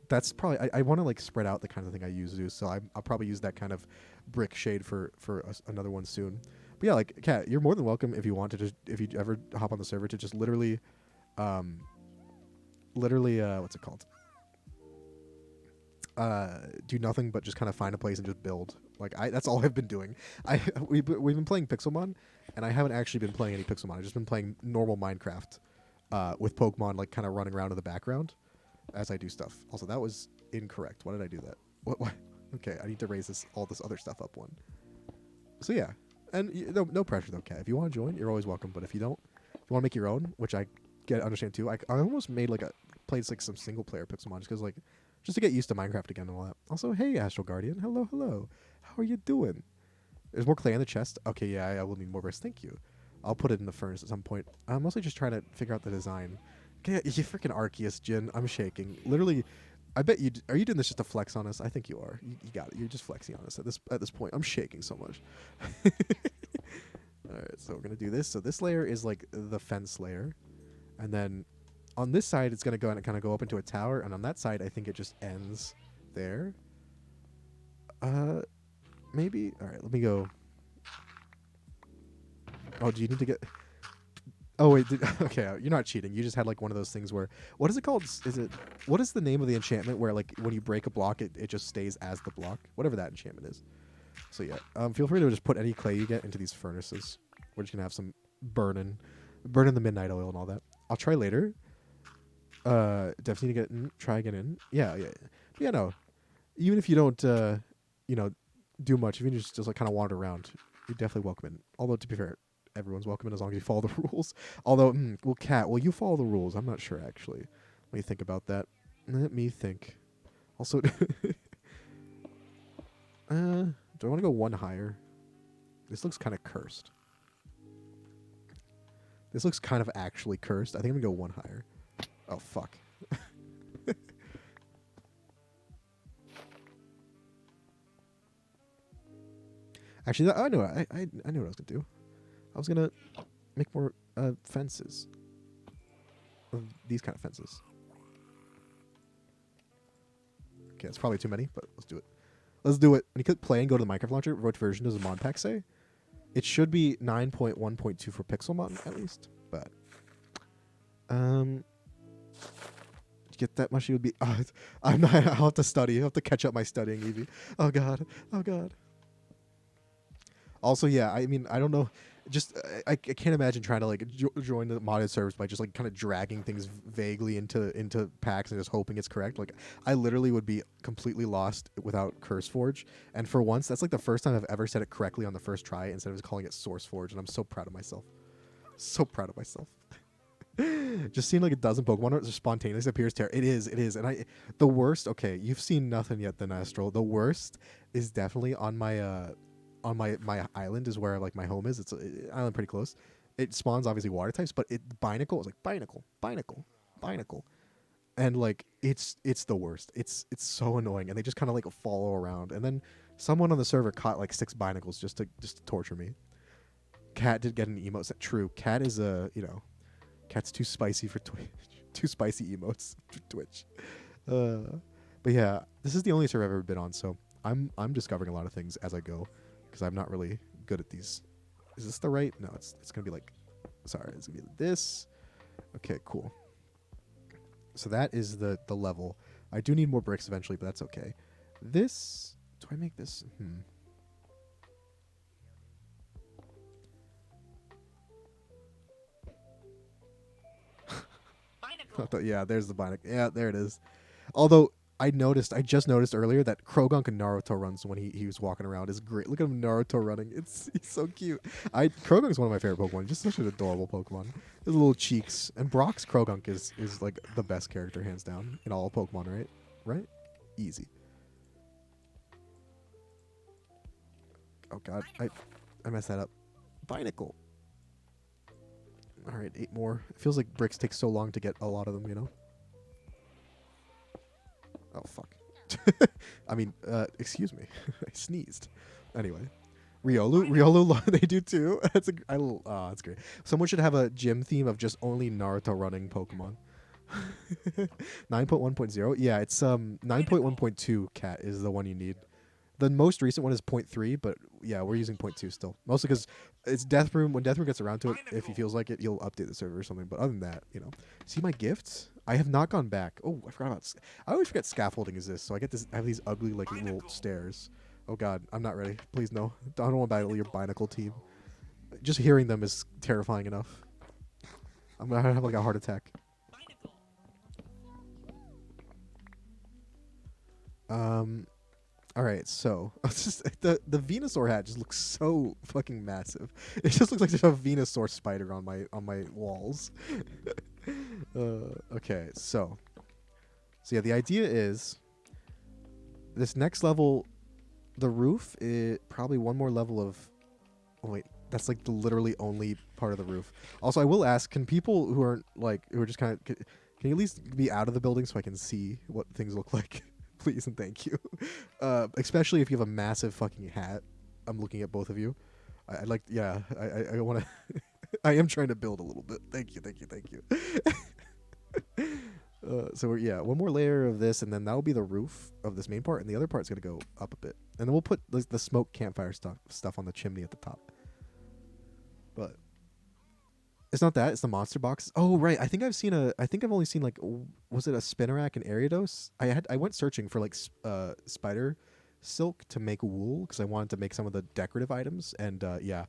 That's probably I want to like spread out the kind of thing I use. So I'll probably use that kind of brick shade for another one soon. But yeah, like Cat, you're more than welcome if you want to just if you ever hop on the server to just literally, what's it called? Do nothing but just kind of find a place and just build. Like that's all I've been doing. We've been playing Pixelmon, and I haven't actually been playing any Pixelmon. I've just been playing normal Minecraft, with Pokemon like kind of running around in the background as I do stuff. Also, that was incorrect. Why did I do that? What? Okay, I need to raise all this other stuff up one. So yeah, and no pressure though, Kat. If you want to join, you're always welcome. But if you don't, if you want to make your own, which I understand too. I almost made played like some single player Pixelmon just to get used to Minecraft again and all that. Also, hey, Astral Guardian. Hello. How are you doing? There's more clay in the chest. Okay, yeah, I will need more bricks. Thank you. I'll put it in the furnace at some point. I'm mostly just trying to figure out the design. Okay, you freaking Arceus, Jin. I'm shaking. Literally, I bet you... Are you doing this just to flex on us? I think you are. You got it. You're just flexing on us at this point. I'm shaking so much. Alright, so we're going to do this. So this layer is like the fence layer. And then... on this side, it's going to go and kind of go up into a tower, and on that side, I think it just ends there. Maybe. All right, let me go. Oh, do you need to get? Oh wait, okay, you're not cheating. You just had like one of those things where what is it called? What is the name of the enchantment where like when you break a block, it just stays as the block, whatever that enchantment is. So yeah, feel free to just put any clay you get into these furnaces. We're just gonna have some burning the midnight oil and all that. I'll try later. Definitely get in, try again in. Yeah. No. Even if you don't, do much, if you just like kind of wander around, you're definitely welcome in. Although to be fair, everyone's welcome in as long as you follow the rules. Although, Cat, will you follow the rules? I'm not sure actually. Let me think about that. Let me think. Also, do I want to go one higher? This looks kind of cursed. This looks kind of actually cursed. I think I'm gonna go one higher. Oh, fuck. Actually, I know. I knew what I was gonna do. I was gonna make more fences. These kind of fences. Okay, it's probably too many, but let's do it. Let's do it. When you click play and go to the Minecraft launcher, what version does the mod pack say? It should be 9.1.2 for Pixelmon at least, but get that much, it would be. I'm not. I'll have to study. I'll have to catch up my studying, Evie. Oh god. Oh god. Also, yeah. I mean, I don't know. Just I can't imagine trying to like join the modded servers by just like kind of dragging things vaguely into packs and just hoping it's correct. Like I literally would be completely lost without CurseForge. And for once, that's like the first time I've ever said it correctly on the first try instead of just calling it SourceForge. And I'm so proud of myself. So proud of myself. Just seeing like a dozen Pokemon just spontaneously appears terror. It is. And the worst. Okay, you've seen nothing yet, then Astral. The worst is definitely on my island is where like my home is. It's an island pretty close. It spawns obviously water types, but Binacle is like Binacle, and like it's the worst. It's so annoying, and they just kind of like follow around. And then someone on the server caught like 6 Binacles just to torture me. Cat did get an emote set. True, Cat is Cat's too spicy for Twitch. Too spicy emotes for Twitch. But yeah, this is the only server I've ever been on, so I'm discovering a lot of things as I go because I'm not really good at these. Is this the right? No, it's gonna be like. Sorry, it's gonna be this. Okay, cool. So that is the level. I do need more bricks eventually, but that's okay. This. Do I make this? Yeah, there's the Bionic. Yeah, there it is. Although I just noticed earlier that Krogunk and Naruto runs when he was walking around is great. Look at him, Naruto running. He's so cute. Krogunk is one of my favorite Pokemon. Just such an adorable Pokemon. His little cheeks. And Brock's Krogunk is like the best character hands down in all Pokemon, right? Right? Easy. Oh god, I messed that up. Binacle. All right, 8 more. It feels like bricks take so long to get a lot of them, you know? Oh, fuck. I mean, excuse me. I sneezed. Anyway. Riolu, they do too. That's great. Someone should have a gym theme of just only Naruto running Pokemon. 9.1.0? Yeah, it's 9.1.2 Cat is the one you need. The most recent one is 0.3, but yeah, we're using 0.2 still. Mostly because it's Death Room. When Death Room gets around to it, if he feels like it, he'll update the server or something. But other than that, you know. See my gifts? I have not gone back. Oh, I forgot about... I always forget scaffolding is this. So I have these ugly, like, little stairs. Oh, God. I'm not ready. Please, no. I don't want to battle your Binacle team. Just hearing them is terrifying enough. I'm going to have, like, a heart attack. All right, so just the Venusaur hat just looks so fucking massive. It just looks like there's a Venusaur spider on my walls. Okay, so yeah, the idea is this next level, the roof is probably one more level of. Oh wait, that's like the literally only part of the roof. Also, I will ask: can people who are just kind of can you at least be out of the building so I can see what things look like? Please and thank you. Especially if you have a massive fucking hat. I'm looking at both of you. I want to. I am trying to build a little bit. Thank you. So one more layer of this, and then that'll be the roof of this main part, and the other part's gonna go up a bit, and then we'll put the smoke campfire stuff on the chimney at the top. But it's not that. It's the monster box. Oh, right. I think I've only seen like, was it a Spinnerack and Ariados? I went searching for like spider silk to make wool because I wanted to make some of the decorative items. And it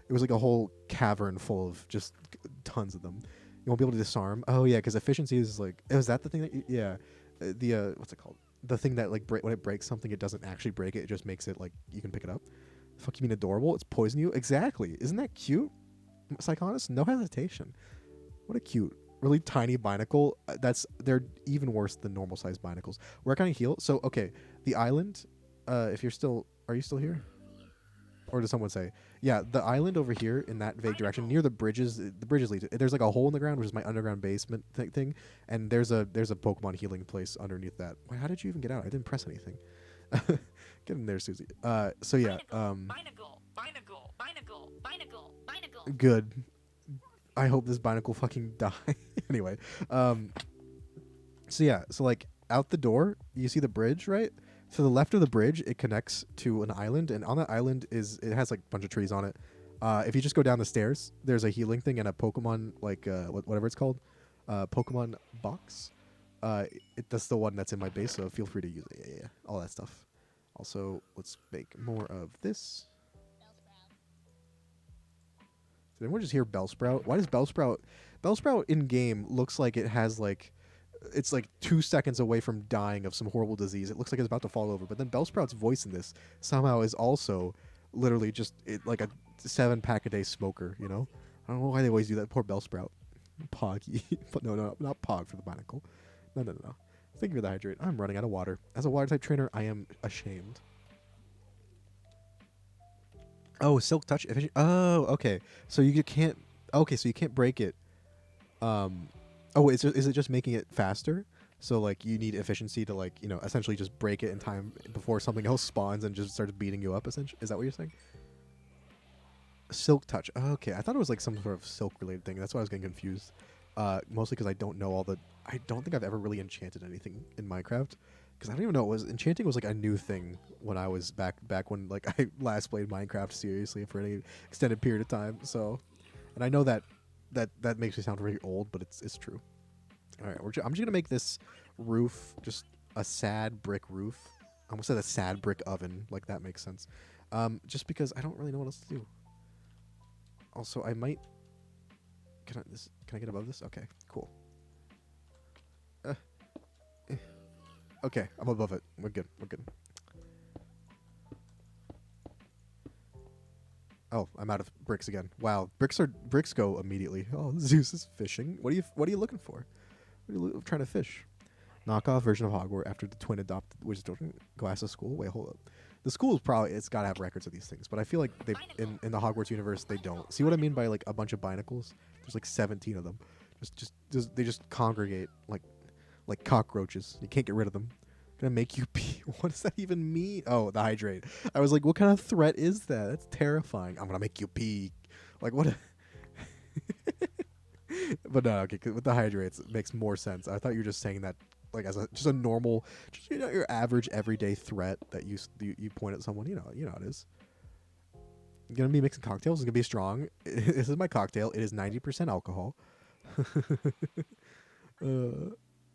was like a whole cavern full of just tons of them. You won't be able to disarm. Oh yeah, because efficiency is like, was that the thing that the what's it called? The thing that like when it breaks something, it doesn't actually break it. It just makes it like you can pick it up. Fuck, you mean adorable? It's poison you? Exactly. Isn't that cute? Psychonus, no hesitation. What a cute, really tiny Binacle. They're even worse than normal sized Binacles. Where can I heal? So okay, the island. If you're still, are you still here? Or does someone say, yeah, the island over here in that vague direction near the bridges. The bridges lead. There's like a hole in the ground, which is my underground basement thing, and there's a Pokemon healing place underneath that. Wait, how did you even get out? I didn't press anything. Get in there, Susie. So yeah. Good. I hope this binacle fucking die. Anyway, so yeah, so like out the door, you see the bridge, right? To the left of the bridge, it connects to an island, and on that island it has like a bunch of trees on it. If you just go down the stairs, there's a healing thing and a Pokemon like whatever it's called, Pokemon box. That's the one that's in my base, so feel free to use it. Yeah, all that stuff. Also, let's make more of this. Did anyone just hear Bellsprout? Why does Bellsprout in game looks like it has like, it's like 2 seconds away from dying of some horrible disease. It looks like it's about to fall over. But then Bellsprout's voice in this somehow is also literally just like a 7-pack-a-day smoker, you know? I don't know why they always do that. Poor Bellsprout. Poggy. But no, not Pog for the binacle. No. Thank you for the hydrate. I'm running out of water. As a water type trainer, I am ashamed. Oh, Silk Touch efficient. Oh, okay. So you can't. Okay, so you can't break it. Oh, is it just making it faster? So like you need efficiency to like essentially just break it in time before something else spawns and just starts beating you up. Essentially, is that what you're saying? Silk Touch. Okay, I thought it was like some sort of silk related thing. That's why I was getting confused. Mostly because I don't know all the. I don't think I've ever really enchanted anything in Minecraft. Because I don't even know enchanting was like a new thing when I was back when like I last played Minecraft seriously for any extended period of time. So, and I know that makes me sound very old, but it's true. All right, I'm just gonna make this roof just a sad brick roof. I almost said a sad brick oven, like that makes sense. Just because I don't really know what else to do. Also, I might. Can I get above this? Okay, cool. Okay, I'm above it. We're good. Oh, I'm out of bricks again. Wow, bricks go immediately. Oh, Zeus is fishing. What are you looking for? What are you trying to fish? Knockoff version of Hogwarts after the twin adopted wizards don't go ask the school. Wait, hold up. The school it's got to have records of these things, but I feel like they in the Hogwarts universe they don't. See what I mean by like a bunch of binacles? There's like 17 of them. They just congregate like cockroaches. You can't get rid of them. Gonna make you pee. What does that even mean? Oh, the hydrate. I was like, what kind of threat is that? That's terrifying. I'm gonna make you pee. Like what? But no, okay. With the hydrates, it makes more sense. I thought you were just saying that like as just a normal, just your average everyday threat that you point at someone. You know how it is. I'm gonna be mixing cocktails. It's gonna be strong. This is my cocktail. It is 90% alcohol.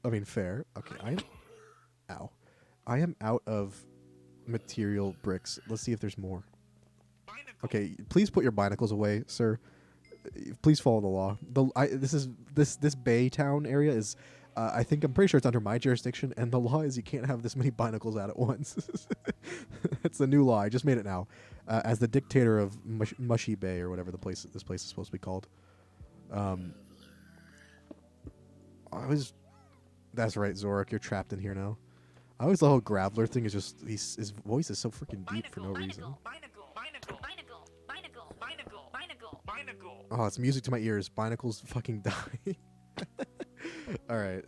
I mean, fair. Okay, I am out of material bricks. Let's see if there's more. Okay, please put your binacles away, sir. Please follow the law. This Bay Town area is, I'm pretty sure it's under my jurisdiction, and the law is you can't have this many binacles out at once. It's a new law. I just made it now, as the dictator of Mushy Bay or whatever this place is supposed to be called. That's right, Zorak. You're trapped in here now. I always love how Graveler thing is just his voice is so freaking deep for no reason. Oh, it's music to my ears. Binacles fucking die. All right,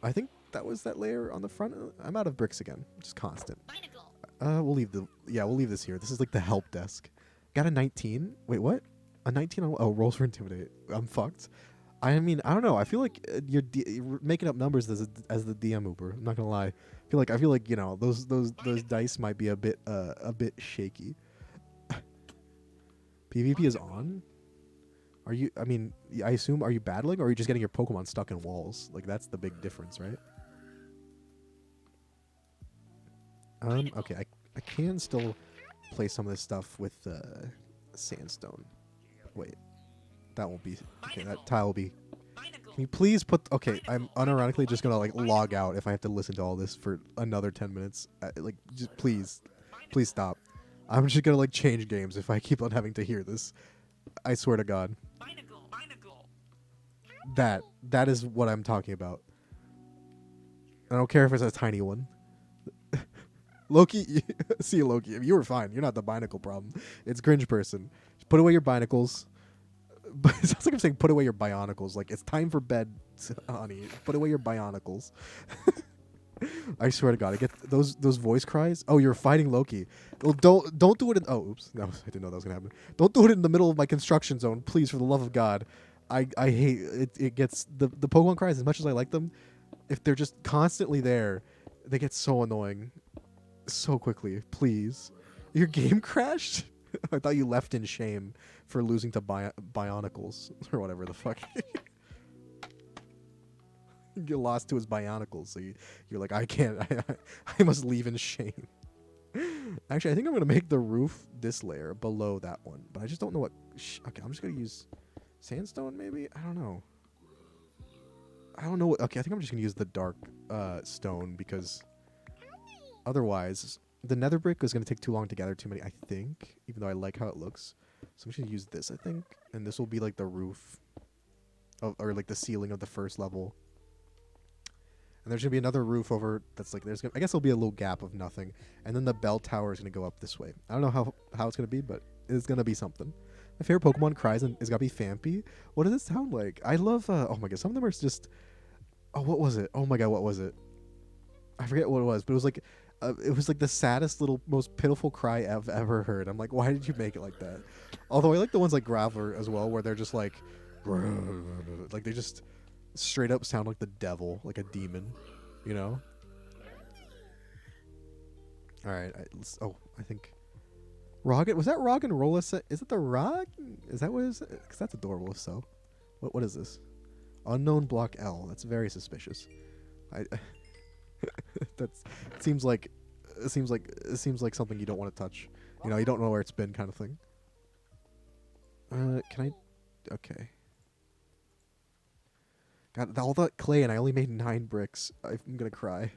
I think that was that layer on the front. I'm out of bricks again, just constant. We'll leave this here. This is like the help desk. Got a 19. Wait, what? A 19 on rolls for intimidate. I'm fucked. I mean, I don't know. I feel like you're making up numbers as the DM Uber. I'm not gonna lie. I feel like those dice might be a bit shaky. PvP is on. Are you? I mean, I assume are you battling or are you just getting your Pokemon stuck in walls? Like that's the big difference, right? Okay, I can still play some of this stuff with sandstone. Wait. That won't be okay. That tile will be. Can you please put? Okay, I'm unironically just gonna like log out if I have to listen to all this for another 10 minutes. Just please stop. I'm just gonna like change games if I keep on having to hear this. I swear to God. That is what I'm talking about. I don't care if it's a tiny one. Loki, see you, Loki. You were fine. You're not the binacle problem. It's cringe person. Just put away your binacles. But it sounds like I'm saying put away your bionicles. Like it's time for bed, honey. Put away your bionicles. I swear to God, I get those voice cries. Oh, you're fighting Loki. Well, don't do it in. Oh, oops. I didn't know that was gonna happen. Don't do it in the middle of my construction zone, please, for the love of God. I hate it. It gets the Pokemon cries as much as I like them. If they're just constantly there, they get so annoying, so quickly. Please, your game crashed. I thought you left in shame for losing to Bionicles or whatever the fuck. You lost to his Bionicles, so you're like, I can't. I must leave in shame. Actually, I think I'm gonna make the roof this layer below that one, but I just don't know what. Okay, I'm just gonna use sandstone, maybe. I don't know. What. Okay, I think I'm just gonna use the dark stone because otherwise the nether brick is gonna take too long to gather too many. I think, even though I like how it looks, so I'm just gonna use this. I think, and this will be like the roof, or like the ceiling of the first level. And there's going to be another roof over that's like, I guess there'll be a little gap of nothing. And then the bell tower is going to go up this way. I don't know how it's going to be, but it's going to be something. My favorite Pokemon cries and is going to be Phanpy. What does it sound like? I love, oh my God, some of them are just, oh, what was it? Oh my God, what was it? I forget what it was, but it was like the saddest little, most pitiful cry I've ever heard. I'm like, why did you make it like that? Although I like the ones like Graveler as well, where they're just like they just straight up sound like the devil, like a demon, you know? All right. I think Roggen, was that Roggenrola? Is it the Rog? Is that what it is? Because that's adorable. If so, what is this? Unknown block L. That's very suspicious. It seems like something you don't want to touch. You know, you don't know where it's been, kind of thing. Can I? Okay. God, all that clay, and I only made 9 bricks. I'm gonna cry.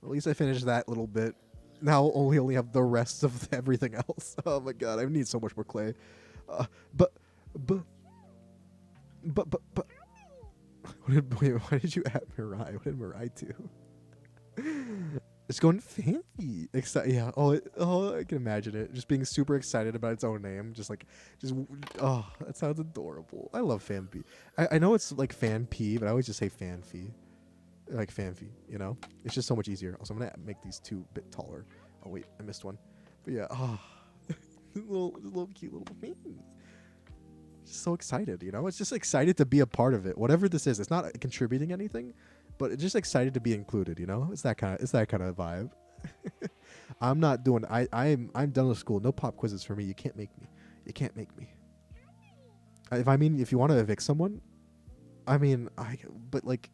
At least I finished that little bit. Now I'll only have the rest of everything else. Oh my God, I need so much more clay. But. Why did you add Mirai? What did Mirai do? It's going fancy. Yeah. I can imagine it. Just being super excited about its own name. That sounds adorable. I love Phanpy. I know it's like Phanpy, but I always just say Phanpy. Like Phanpy, you know? It's just so much easier. Also, I'm going to make these 2 a bit taller. Oh, wait. I missed one. But yeah. Little cute little things. Just so excited, you know? It's just excited to be a part of it. Whatever this is. It's not contributing anything. But it's just excited to be included, you know? It's that kind of vibe. I'm not doing. I'm done with school. No pop quizzes for me. You can't make me. If you want to evict someone, but like,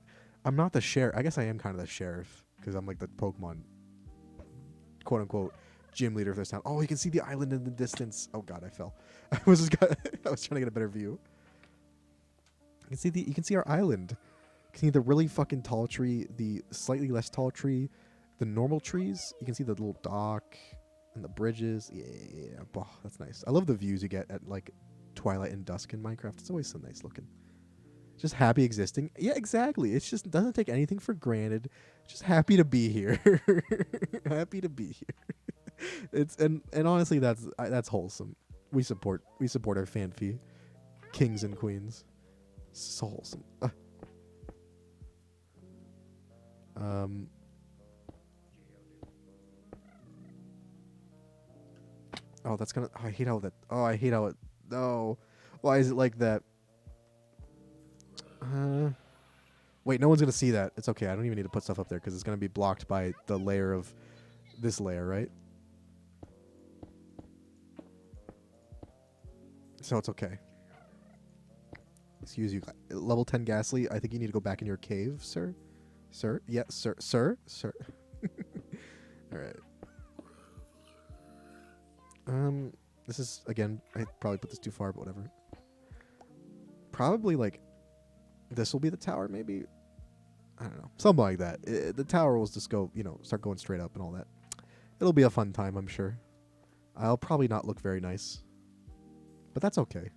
I'm not the sheriff. I guess I am kind of the sheriff because I'm like the Pokemon, quote unquote, gym leader of this town. Oh, you can see the island in the distance. Oh God, I fell. I was trying to get a better view. You can see our island. You can see the really fucking tall tree, the slightly less tall tree, the normal trees. You can see the little dock and the bridges. Yeah. Oh, that's nice. I love the views you get at like twilight and dusk in Minecraft. It's always so nice looking. Just happy existing. Yeah, exactly. It just doesn't take anything for granted. Just happy to be here. Happy to be here. And honestly, that's wholesome. We support our Phanpy kings and queens. So wholesome. Oh, that's gonna. Oh, I hate how that. Oh, I hate how it. No. Why is it like that? Wait, no one's gonna see that. It's okay. I don't even need to put stuff up there because it's gonna be blocked by the layer of this layer, right? So it's okay. Excuse you. Level 10 Ghastly, I think you need to go back in your cave, sir. Sir? Yes, sir. Sir? All right. This is, again, I probably put this too far, but whatever. Probably, like, this will be the tower, maybe? I don't know. Something like that. The tower will just go, start going straight up and all that. It'll be a fun time, I'm sure. I'll probably not look very nice. But that's okay.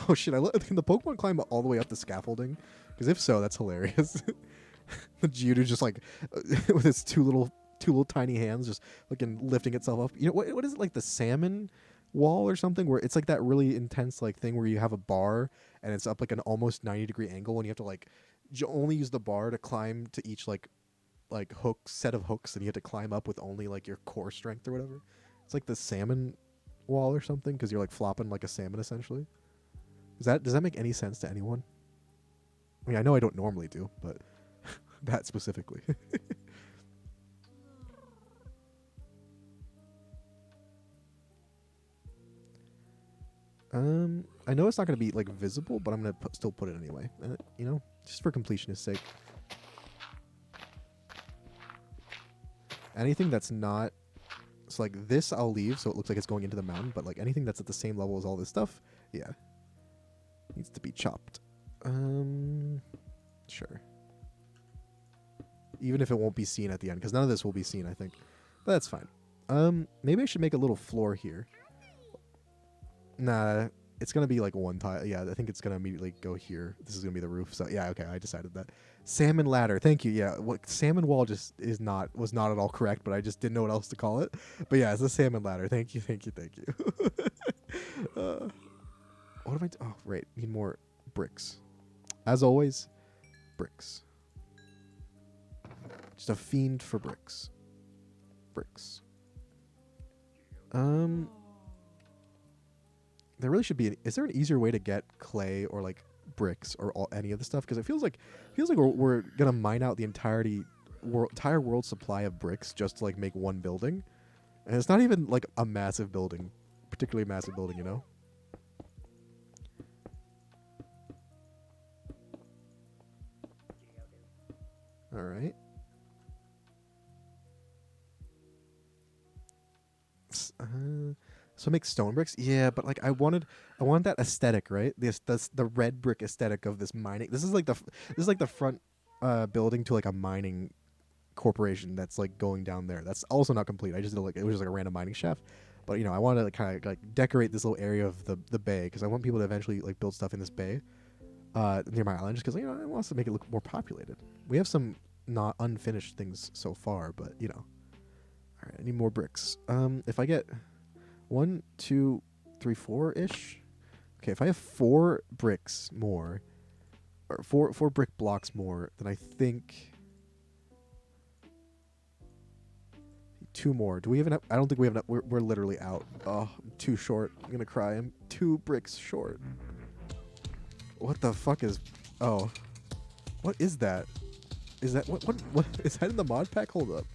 Oh, shit. Can the Pokemon climb all the way up the scaffolding? Because if so, that's hilarious. The Geodude just, like, with its two little tiny hands just looking lifting itself up. You know what is it, like the salmon wall or something, where it's like that really intense like thing where you have a bar and it's up like an almost 90-degree angle and you have to like only use the bar to climb to each like hook set of hooks, and you have to climb up with only like your core strength or whatever. It's like the salmon wall or something, because you're like flopping like a salmon essentially. Does that make any sense to anyone? I mean, I know I don't normally do, but that specifically. I know it's not going to be like visible, but I'm going to still put it anyway. You know, just for completionist sake. Anything that's not, so like this I'll leave so it looks like it's going into the mountain, but like anything that's at the same level as all this stuff, yeah, needs to be chopped. Sure. Even if it won't be seen at the end, because none of this will be seen, I think. But that's fine. Maybe I should make a little floor here. Nah, it's gonna be like one tile. Yeah, I think it's gonna immediately go here. This is gonna be the roof. So yeah, okay, I decided that. Salmon ladder. Thank you. Yeah, what salmon wall just was not at all correct, but I just didn't know what else to call it. But yeah, it's a salmon ladder. Thank you. What am I? Oh, right. Need more bricks. As always, bricks. Just a fiend for bricks. Bricks. There really should be. Is there an easier way to get clay or like bricks or any of the stuff? Because it feels like we're gonna mine out the entire world supply of bricks just to like make one building, and it's not even like a massive building, particularly massive building, you know. All right. So make stone bricks, yeah, but like I want that aesthetic, right? That's the red brick aesthetic of this mining. This is like the front building to like a mining corporation that's like going down there. That's also not complete. I just did it was just like a random mining shaft, but you know I want to like, kind of like decorate this little area of the bay because I want people to eventually like build stuff in this bay near my island, just because you know I want to make it look more populated. We have some not unfinished things so far, but you know. All right, I need more bricks. If I get 1, 2, 3, 4-ish. Okay, if I have 4 bricks more, or four brick blocks more, then I think 2 more. Do we have enough? I don't think we have enough. We're literally out. Oh, I'm too short. I'm gonna cry. I'm 2 bricks short. What the fuck is? Oh, what is that? Is that what is that in the mod pack? Hold up.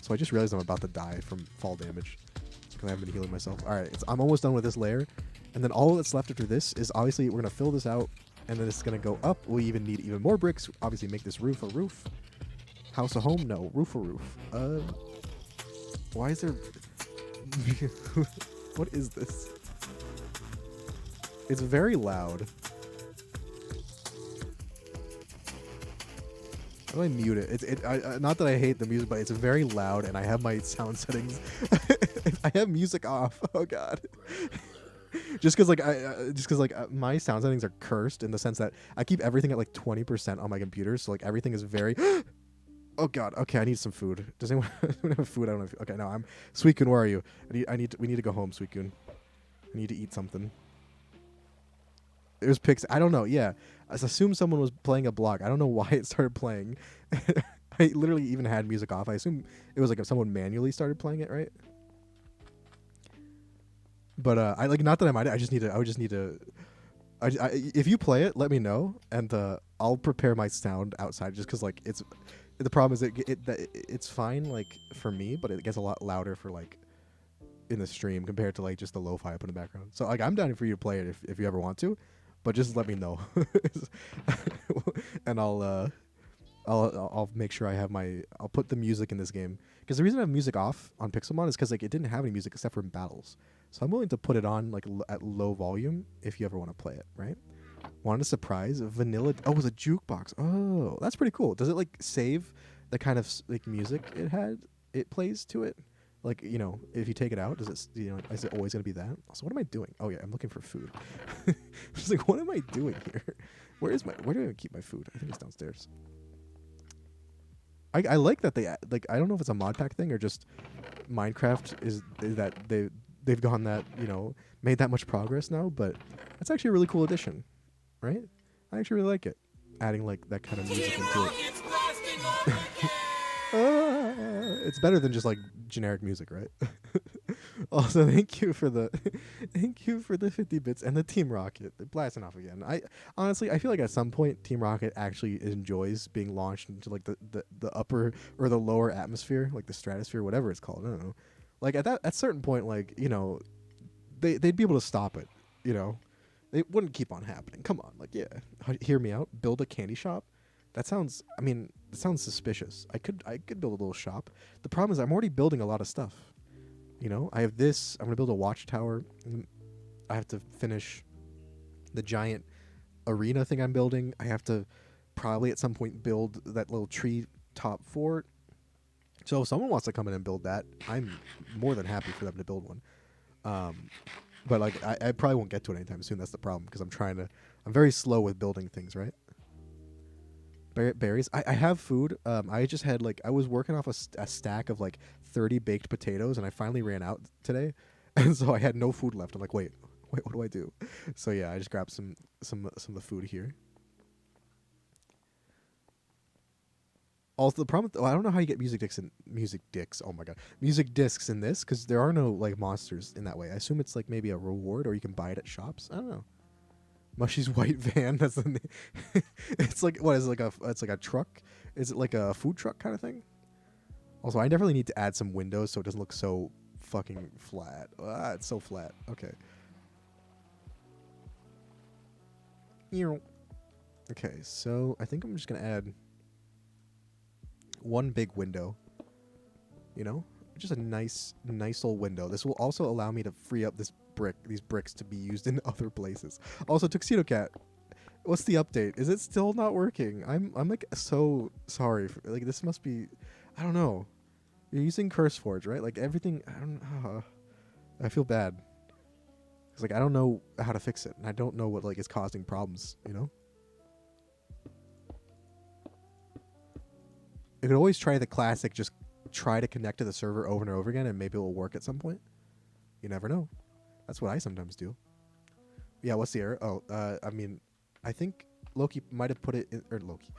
So I just realized I'm about to die from fall damage. I haven't been healing myself. All right, I'm almost done with this layer, and then all that's left after this is obviously we're gonna fill this out, and then it's gonna go up. We even need even more bricks. Obviously, make this roof a roof. House a home? No, roof a roof. Why is there? What is this? It's very loud. How do I mute it? Not that I hate the music, but it's very loud, and I have my sound settings. I have music off. Oh god. just because my sound settings are cursed in the sense that I keep everything at like 20% on my computer, so like everything is very. Oh god. Okay, I need some food. Does anyone have food? I don't have. Okay, no. I'm Sweetcoon. Where are you? We need to go home, Sweetcoon. I need to eat something. It was Pix. I don't know. Yeah, I assume someone was playing a block. I don't know why it started playing. I literally even had music off. I assume it was like if someone manually started playing it, right? But I like not that I mind it. I would just need to. If you play it, let me know, and I'll prepare my sound outside. Just because like it's the problem is it's fine like for me, but it gets a lot louder for like in the stream compared to like just the lo-fi I put in the background. So like I'm down for you to play it if you ever want to. But just let me know, and I'll make sure I have I'll put the music in this game, because the reason I have music off on Pixelmon is because like it didn't have any music except for in battles. So I'm willing to put it on like at low volume if you ever want to play it, right? Wanted a surprise vanilla. Oh, it was a jukebox. Oh, that's pretty cool. Does it like save the kind of like music it plays to it? Like, you know, if you take it out, does it, you know, is it always going to be that? Also, what am I doing? Oh, yeah, I'm looking for food. Just like, what am I doing here? Where do I keep my food? I think it's downstairs. I like that they, like, I don't know if it's a mod pack thing or just Minecraft is that they've gone that, you know, made that much progress now, but that's actually a really cool addition, right? I actually really like it. adding like that kind of music into it. Rockets blasting overhead! It's better than just like generic music, right? Also, thank you for the thank you for the 50 bits and the Team Rocket. They're blasting off again. I honestly I feel like at some point Team Rocket actually enjoys being launched into like the upper or the lower atmosphere, like the stratosphere, whatever it's called. I don't know. Like at certain point, like, you know, they'd be able to stop it, you know. It wouldn't keep on happening. Come on, like, yeah, hear me out. Build a candy shop. That sounds. I mean, it sounds suspicious. I could build a little shop. The problem is I'm already building a lot of stuff. You know, I have this. I'm gonna build a watchtower. I have to finish the giant arena thing I'm building. I have to probably at some point build that little tree top fort. So if someone wants to come in and build that, I'm more than happy for them to build one. But like I probably won't get to it anytime soon. That's the problem because I'm very slow with building things, right? Berries. I have food. I just had like I was working off a stack of like 30 baked potatoes, and I finally ran out today, and so I had no food left. I'm like, wait, what do I do? So yeah, I just grabbed some of the food here. Also, the problem, I don't know how you get music discs. Oh my god, music discs in this because there are no like monsters in that way. I assume it's like maybe a reward, or you can buy it at shops. I don't know. Mushy's white van. That's the name. It's like what is it, it's like a truck? Is it like a food truck kind of thing? Also, I definitely need to add some windows so it doesn't look so fucking flat. Ah, it's so flat. Okay. Okay, so I think I'm just gonna add one big window. You know, just a nice little window. This will also allow me to free up these bricks to be used in other places. Also, Tuxedo Cat, what's the update? Is it still not working? I'm like so sorry. Like this must be, I don't know. You're using CurseForge, right? Like everything. I don't know. I feel bad. Cause like I don't know how to fix it, and I don't know what like is causing problems. You know. You could always try the classic. Just try to connect to the server over and over again, and maybe it will work at some point. You never know. That's what I sometimes do. Yeah, what's the error? Oh, I mean, I think Loki might have put it in, or Loki.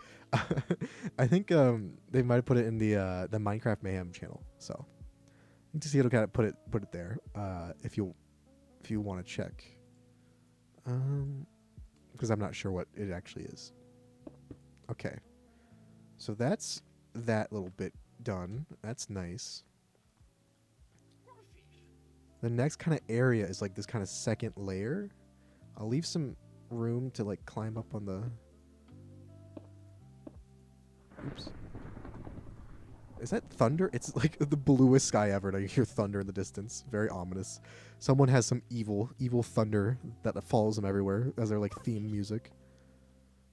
I think they might have put it in the Minecraft Mayhem channel. So I think to see it'll kind of put it there. If you want to check. Because I'm not sure what it actually is. Okay. So that's that little bit done. That's nice. The next kind of area is like this kind of second layer. I'll leave some room to like climb up on the... Oops. Is that thunder? It's like the bluest sky ever, and I hear thunder in the distance. Very ominous. Someone has some evil thunder that follows them everywhere as their like theme music.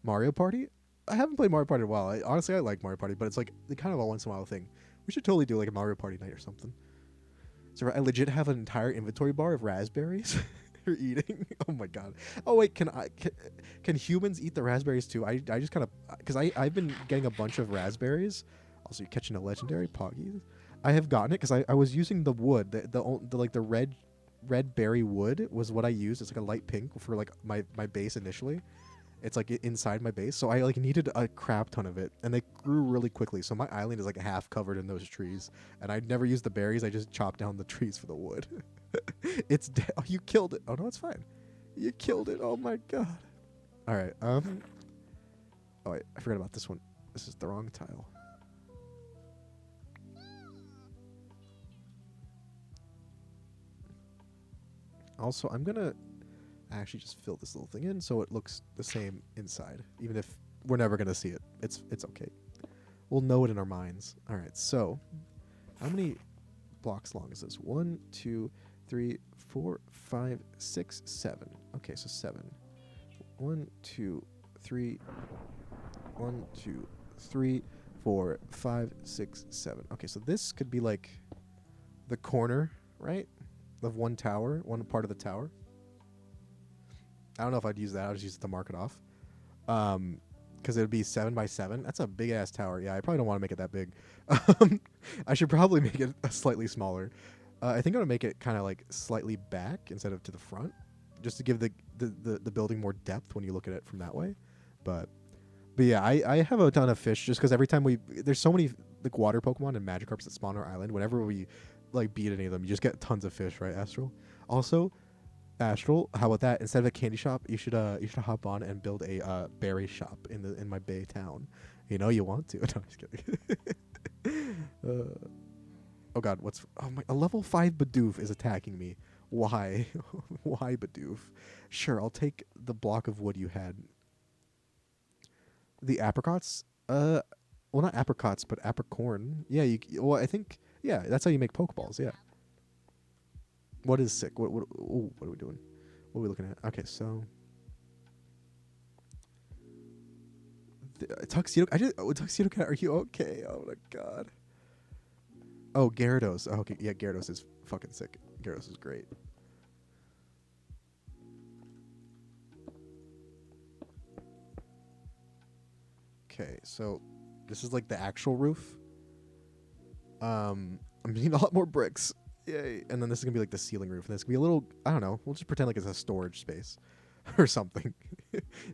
Mario Party? I haven't played Mario Party in a while. Honestly, I like Mario Party, but it's like the kind of a once in a while thing. We should totally do like a Mario Party night or something. So I legit have an entire inventory bar of raspberries you're eating. Oh my god. Oh wait, can humans eat the raspberries too? I just kind of, because I've been getting a bunch of raspberries. Also, you're catching a legendary Poggy. I have gotten it because I was using the wood, the like the red berry wood was what I used. It's like a light pink for like my base initially. It's like inside my base, so I like needed a crap ton of it, and they grew really quickly. So my island is like half covered in those trees, and I never used the berries. I just chopped down the trees for the wood. It's dead. Oh, you killed it. Oh no, it's fine. You killed it. Oh my god. All right. Oh wait, I forgot about this one. This is the wrong tile. Also, I'm gonna actually just fill this little thing in so it looks the same inside, even if we're never gonna see it. It's okay. We'll know it in our minds. All right. So, how many blocks long is this? 1, 2, 3, 4, 5, 6, 7. Okay, so 7. 1, 2, 3. 1, 2, 3, 4, 5, 6, 7. Okay, so this could be like the corner, right, of one tower, one part of the tower. I don't know if I'd use that. I'll just use it to mark it off. Because it would be 7 by 7. That's a big ass tower. Yeah, I probably don't want to make it that big. I should probably make it slightly smaller. I think I'm gonna make it kind of like slightly back instead of to the front, just to give the building more depth when you look at it from that way. But But yeah, I have a ton of fish just because every time there's so many like water Pokemon and Magikarps that spawn on our island. Whenever we like beat any of them, you just get tons of fish, right, Astral? Also, Astral, how about that? Instead of a candy shop, you should hop on and build a berry shop in my Bay town. You know you want to. No, I'm just kidding. Oh god, a level 5 Bidoof is attacking me. Why? Why Bidoof? Sure, I'll take the block of wood you had. The apricots? Well, not apricots, but apricorn. Yeah, well, I think, yeah, that's how you make Pokeballs, yeah. What is sick? What are we doing? What are we looking at? Okay, so Tuxedo. Tuxedo Cat. Are you okay? Oh my god. Oh, Gyarados. Oh, okay, yeah, Gyarados is fucking sick. Gyarados is great. Okay, so this is like the actual roof. I'm needing a lot more bricks. Yay. And then this is gonna be like the ceiling roof. And this gonna be a little, I don't know, we'll just pretend like it's a storage space or something.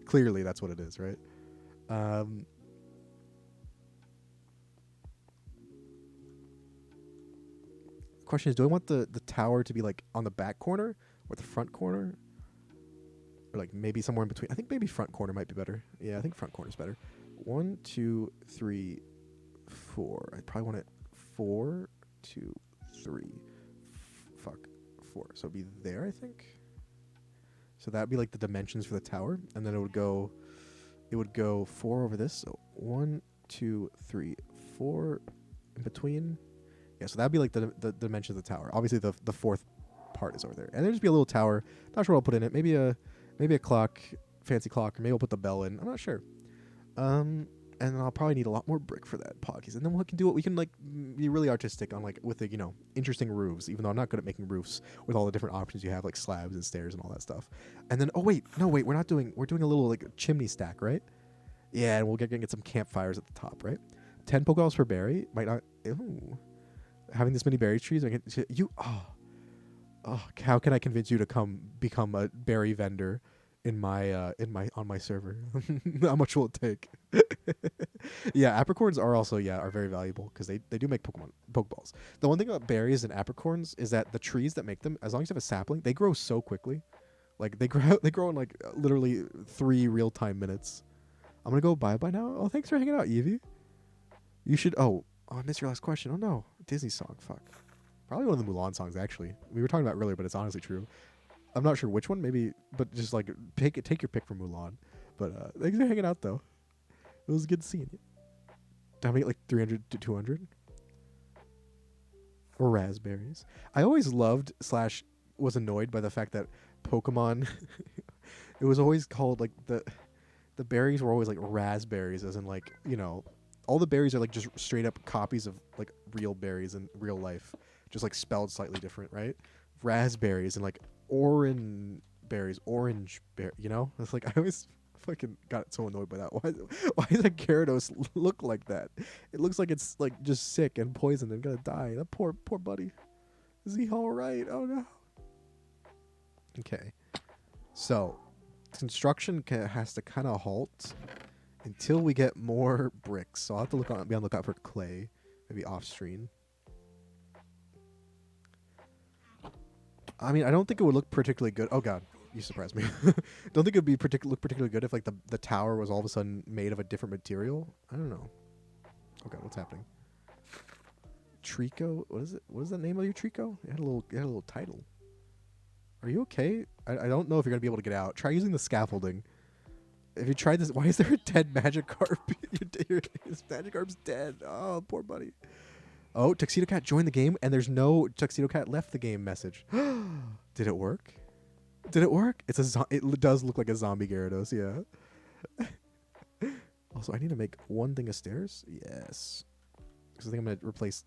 Clearly that's what it is, right? Question is, do I want the tower to be like on the back corner or the front corner? Or like maybe somewhere in between. I think maybe front corner might be better. Yeah, I think front corner is better. 1, 2, 3, 4. I probably want it 4, 2, 3. Fuck. 4. So it'd be there, I think. So that'd be like the dimensions for the tower, and then it would go 4 over this. So 1, 2, 3, 4 in between. Yeah, so that'd be like the dimensions of the tower. Obviously the fourth part is over there. And there'd just be a little tower. Not sure what I'll put in it. Maybe a clock, fancy clock, or maybe I'll put the bell in. I'm not sure. And then I'll probably need a lot more brick for that, Pockies. And then we can do it. We can like be really artistic on like with the interesting roofs. Even though I'm not good at making roofs with all the different options you have, like slabs and stairs and all that stuff. And then we're doing a little like chimney stack, right? Yeah, and we'll get some campfires at the top, right? 10 Pokeballs per berry might not. Ew. Having this many berry trees, how can I convince you to become a berry vendor in my on my server? How much will it take? Yeah, apricorns are very valuable because they do make Pokeballs. The one thing about berries and apricorns is that the trees that make them, as long as you have a sapling, they grow so quickly. Like they grow in like literally 3 real-time minutes. I'm gonna go bye now. Oh, thanks for hanging out, Evie. You should. Oh, I missed your last question. Oh no, Disney song. Fuck. Probably one of the Mulan songs, actually. We were talking about it earlier, but it's honestly true. I'm not sure which one, maybe, but just like take your pick for Mulan. But thanks for hanging out, though. It was good seeing you. How many, like 300 to 200? Or raspberries. I always loved / was annoyed by the fact that Pokemon, it was always called like the berries were always like raspberries, as in like, all the berries are like just straight up copies of like real berries in real life, just like spelled slightly different, right? Raspberries and like orange berries, It's like I always fucking got so annoyed by that. Why does a Gyarados look like that? It looks like it's like just sick and poisoned and gonna die. That poor buddy. Is he all right? Oh no. Okay, so construction has to kind of halt until we get more bricks. So I'll have to be on the lookout for clay, maybe off stream. I mean, I don't think it would look particularly good. Oh god, you surprised me. Don't think it would be look particularly good if like the tower was all of a sudden made of a different material. I don't know. Oh god, what's happening? Trico, what is it? What is the name of your Trico? It had a little title. Are you okay? I don't know if you're gonna be able to get out. Try using the scaffolding. If you tried this, why is there a dead Magikarp? His Magikarp's dead. Oh, poor buddy. Oh, Tuxedo Cat joined the game, and there's no Tuxedo Cat left the game message. Did it work? Did it work? It does look like a zombie Gyarados, yeah. Also, I need to make one thing of stairs. Yes. Because I think I'm going to replace...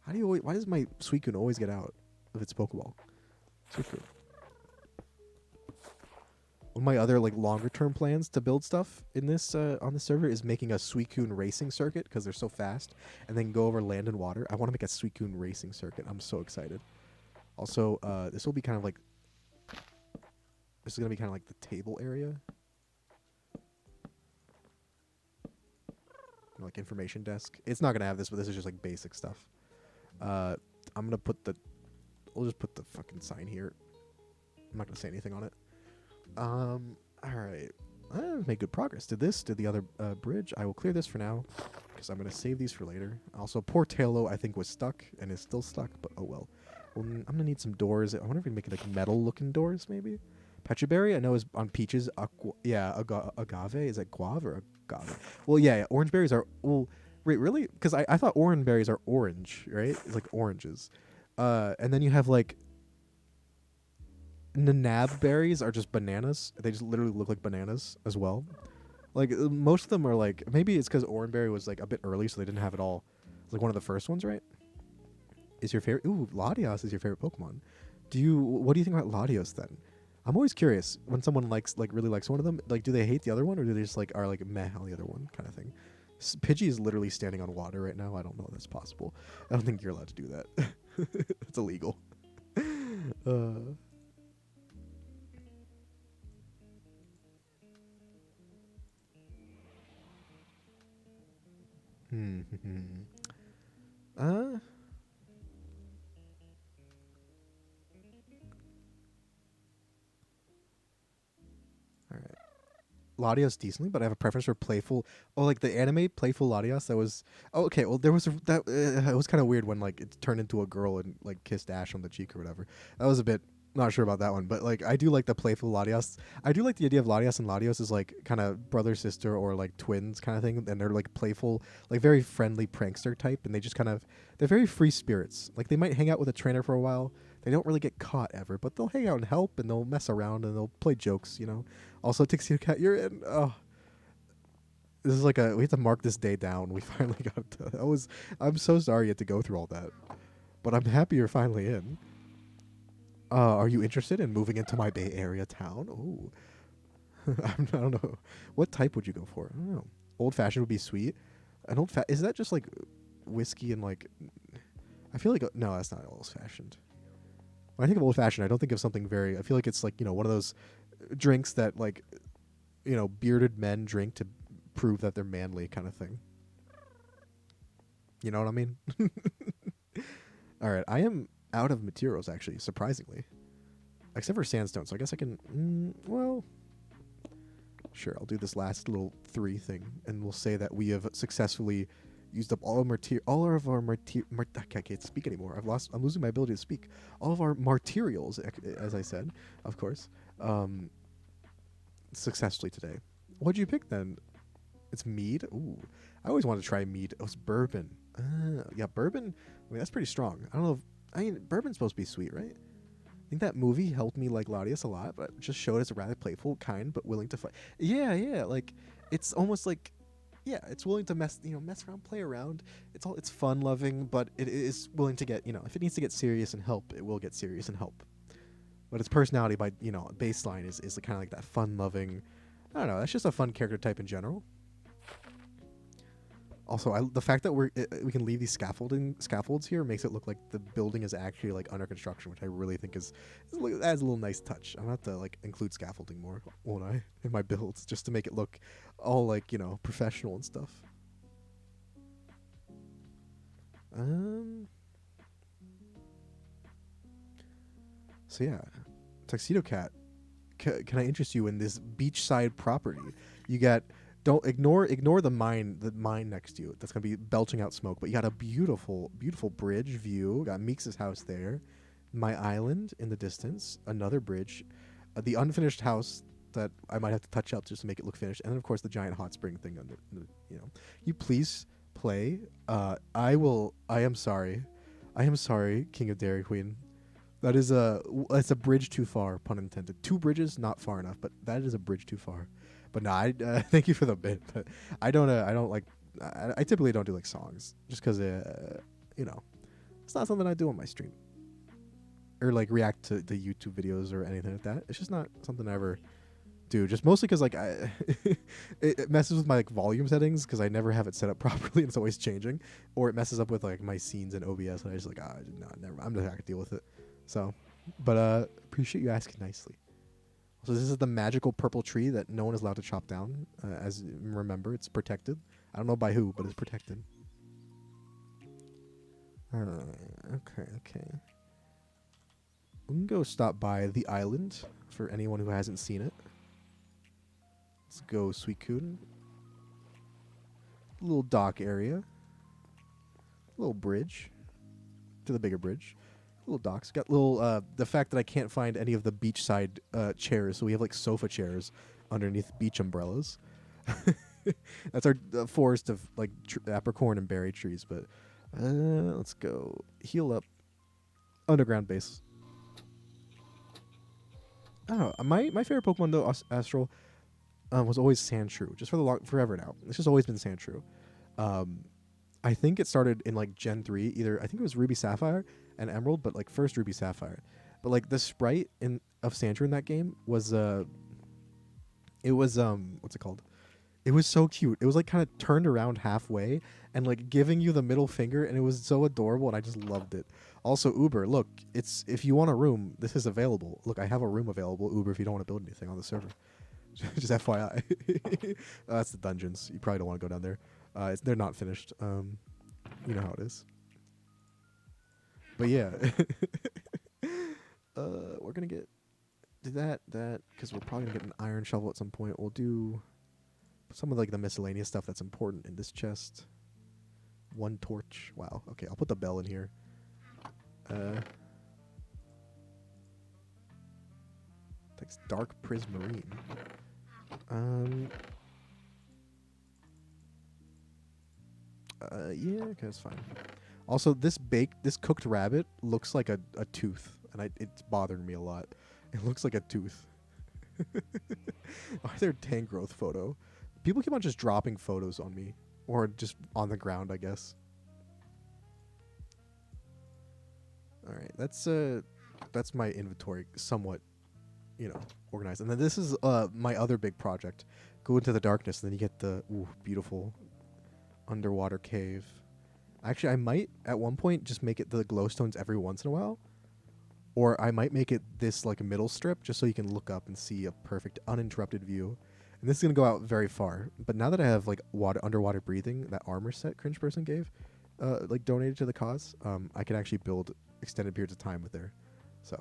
Why does my Suicune always get out of its Pokeball? Suicune. One of my other like longer term plans to build stuff in this on the server is making a Suicune racing circuit because they're so fast, and then go over land and water. I want to make a Suicune racing circuit. I'm so excited. Also, this will be kind of like the table area. like information desk. It's not gonna have this, but this is just like basic stuff. I'm gonna put the. We'll just put the fucking sign here. I'm not gonna say anything on it. All right. Made good progress. Did the other bridge. I will clear this for now because I'm gonna save these for later. Also, poor Tailo I think was stuck and is still stuck, but oh well. I'm gonna need some doors. I wonder if we can make it like metal-looking doors, maybe. Petraberry, I know is on peaches. Agave is that guava or agave? Well, yeah. Orange berries are. Well, wait, really? Because I thought orange berries are orange, right? It's like oranges. And then you have like nanab berries are just bananas. They just literally look like bananas as well. Like most of them are like maybe it's because orangeberry was like a bit early, so they didn't have it all. It's like one of the first ones, right? Is your favorite? Ooh, Latios is your favorite Pokemon. What do you think about Latios then? I'm always curious when someone really likes one of them. Like, do they hate the other one, or do they just like are like meh on the other one kind of thing? Pidgey is literally standing on water right now. I don't know if that's possible. I don't think you're allowed to do that. It's illegal. Uh. All right. Latios decently, but I have a preference for playful. Oh, like the anime playful Latios. That was. Oh, okay. Well, there was that. It was kind of weird when like it turned into a girl and like kissed Ash on the cheek or whatever. That was a bit. Not sure about that one, but like I do like the playful Latios. I do like the idea of Latios and Latios is like kind of brother sister or like twins kind of thing, and they're like playful, like very friendly prankster type, and they just kind of they're very free spirits. Like they might hang out with a trainer for a while. They don't really get caught ever, but they'll hang out and help, and they'll mess around and they'll play jokes, you know. Also, Tuxedo Cat, you're in. Oh, this is like we have to mark this day down. We finally got to. I'm so sorry you had to go through all that, but I'm happy you're finally in. Are you interested in moving into my Bay Area town? Oh, I don't know. What type would you go for? I don't know. Old fashioned would be sweet. Is that just like whiskey and like? I feel like no, that's not old fashioned. When I think of old fashioned, I don't think of something very. I feel like it's like one of those drinks that like bearded men drink to prove that they're manly kind of thing. You know what I mean? All right, I am out of materials actually, surprisingly, except for sandstone. So I guess I can. Well, sure. I'll do this last little 3 thing, and we'll say that we have successfully used up all of our I can't speak anymore. I'm losing my ability to speak. All of our materials, as I said, of course, successfully today. What'd you pick then? It's mead. Ooh, I always wanted to try mead. Oh, it's bourbon. Yeah, bourbon. I mean, that's pretty strong. I don't know. Bourbon's supposed to be sweet, right? I think that movie helped me like Latias a lot, but just showed us a rather playful, kind, but willing to fight. Yeah. Like, it's almost like, yeah, it's willing to mess around, play around. It's fun loving, but it is willing to get, if it needs to get serious and help, it will get serious and help. But its personality by, baseline is kind of like that fun loving. I don't know. That's just a fun character type in general. Also, the fact that we can leave these scaffolds here makes it look like the building is actually like under construction, which I really think adds a little nice touch. I'm gonna have to like include scaffolding more, won't I, in my builds, just to make it look all like professional and stuff. So yeah, Tuxedo Cat, can I interest you in this beachside property? You got. Don't ignore the mine next to you. That's gonna be belching out smoke. But you got a beautiful bridge view. Got Meeks' house there, my island in the distance, another bridge, the unfinished house that I might have to touch up just to make it look finished, and then of course the giant hot spring thing under. You please play. I am sorry, King of Dairy Queen. That's a bridge too far, pun intended. 2 bridges not far enough, but that is a bridge too far. But no, I thank you for the bit. But I don't like. I typically don't do like songs just because it's not something I do on my stream or like react to the YouTube videos or anything like that. It's just not something I ever do. Just mostly because like it messes with my like volume settings because I never have it set up properly and it's always changing, or it messes up with like my scenes in OBS and I just like no, never. I'm just not gonna deal with it. So, but appreciate you asking nicely. So this is the magical purple tree that no one is allowed to chop down. As remember, it's protected. I don't know by who, but it's protected. Okay. We can go stop by the island for anyone who hasn't seen it. Let's go, Suicune. Little dock area. Little bridge. To the bigger bridge. Little docks. Got little, the fact that I can't find any of the beachside chairs, so we have like sofa chairs underneath beach umbrellas. That's our forest of like apricorn and berry trees, but let's go heal up. Underground base. I don't know. My favorite Pokemon though, Astral, was always Sandshrew. Just for forever now. It's just always been Sandshrew. I think it started in like Gen 3. Either I think it was Ruby Sapphire and Emerald, but like first Ruby Sapphire. But like the sprite of Sandshrew in that game was what's it called? It was so cute. It was like kind of turned around halfway and like giving you the middle finger, and it was so adorable, and I just loved it. Also, Uber, look, it's if you want a room, this is available. Look, I have a room available, Uber, if you don't want to build anything on the server. Just FYI. That's the dungeons. You probably don't want to go down there. They're not finished. You know how it is. But yeah. We're going to get that, because we're probably going to get an iron shovel at some point. We'll do some of like the miscellaneous stuff that's important in this chest. One torch. Wow. Okay, I'll put the bell in here. Takes dark prismarine. Yeah, okay, that's fine. Also, this cooked rabbit looks like a tooth, and it's bothering me a lot. It looks like a tooth. Why is there tank growth photo? People keep on just dropping photos on me, or just on the ground, I guess. All right, that's my inventory somewhat, organized. And then this is my other big project. Go into the darkness, and then you get the beautiful underwater cave. Actually, I might at one point just make it the glowstones every once in a while, or I might make it this like a middle strip just so you can look up and see a perfect uninterrupted view. And this is gonna go out very far. But now that I have like underwater breathing, that armor set Cringe Person gave, like donated to the cause, I can actually build extended periods of time with there. So,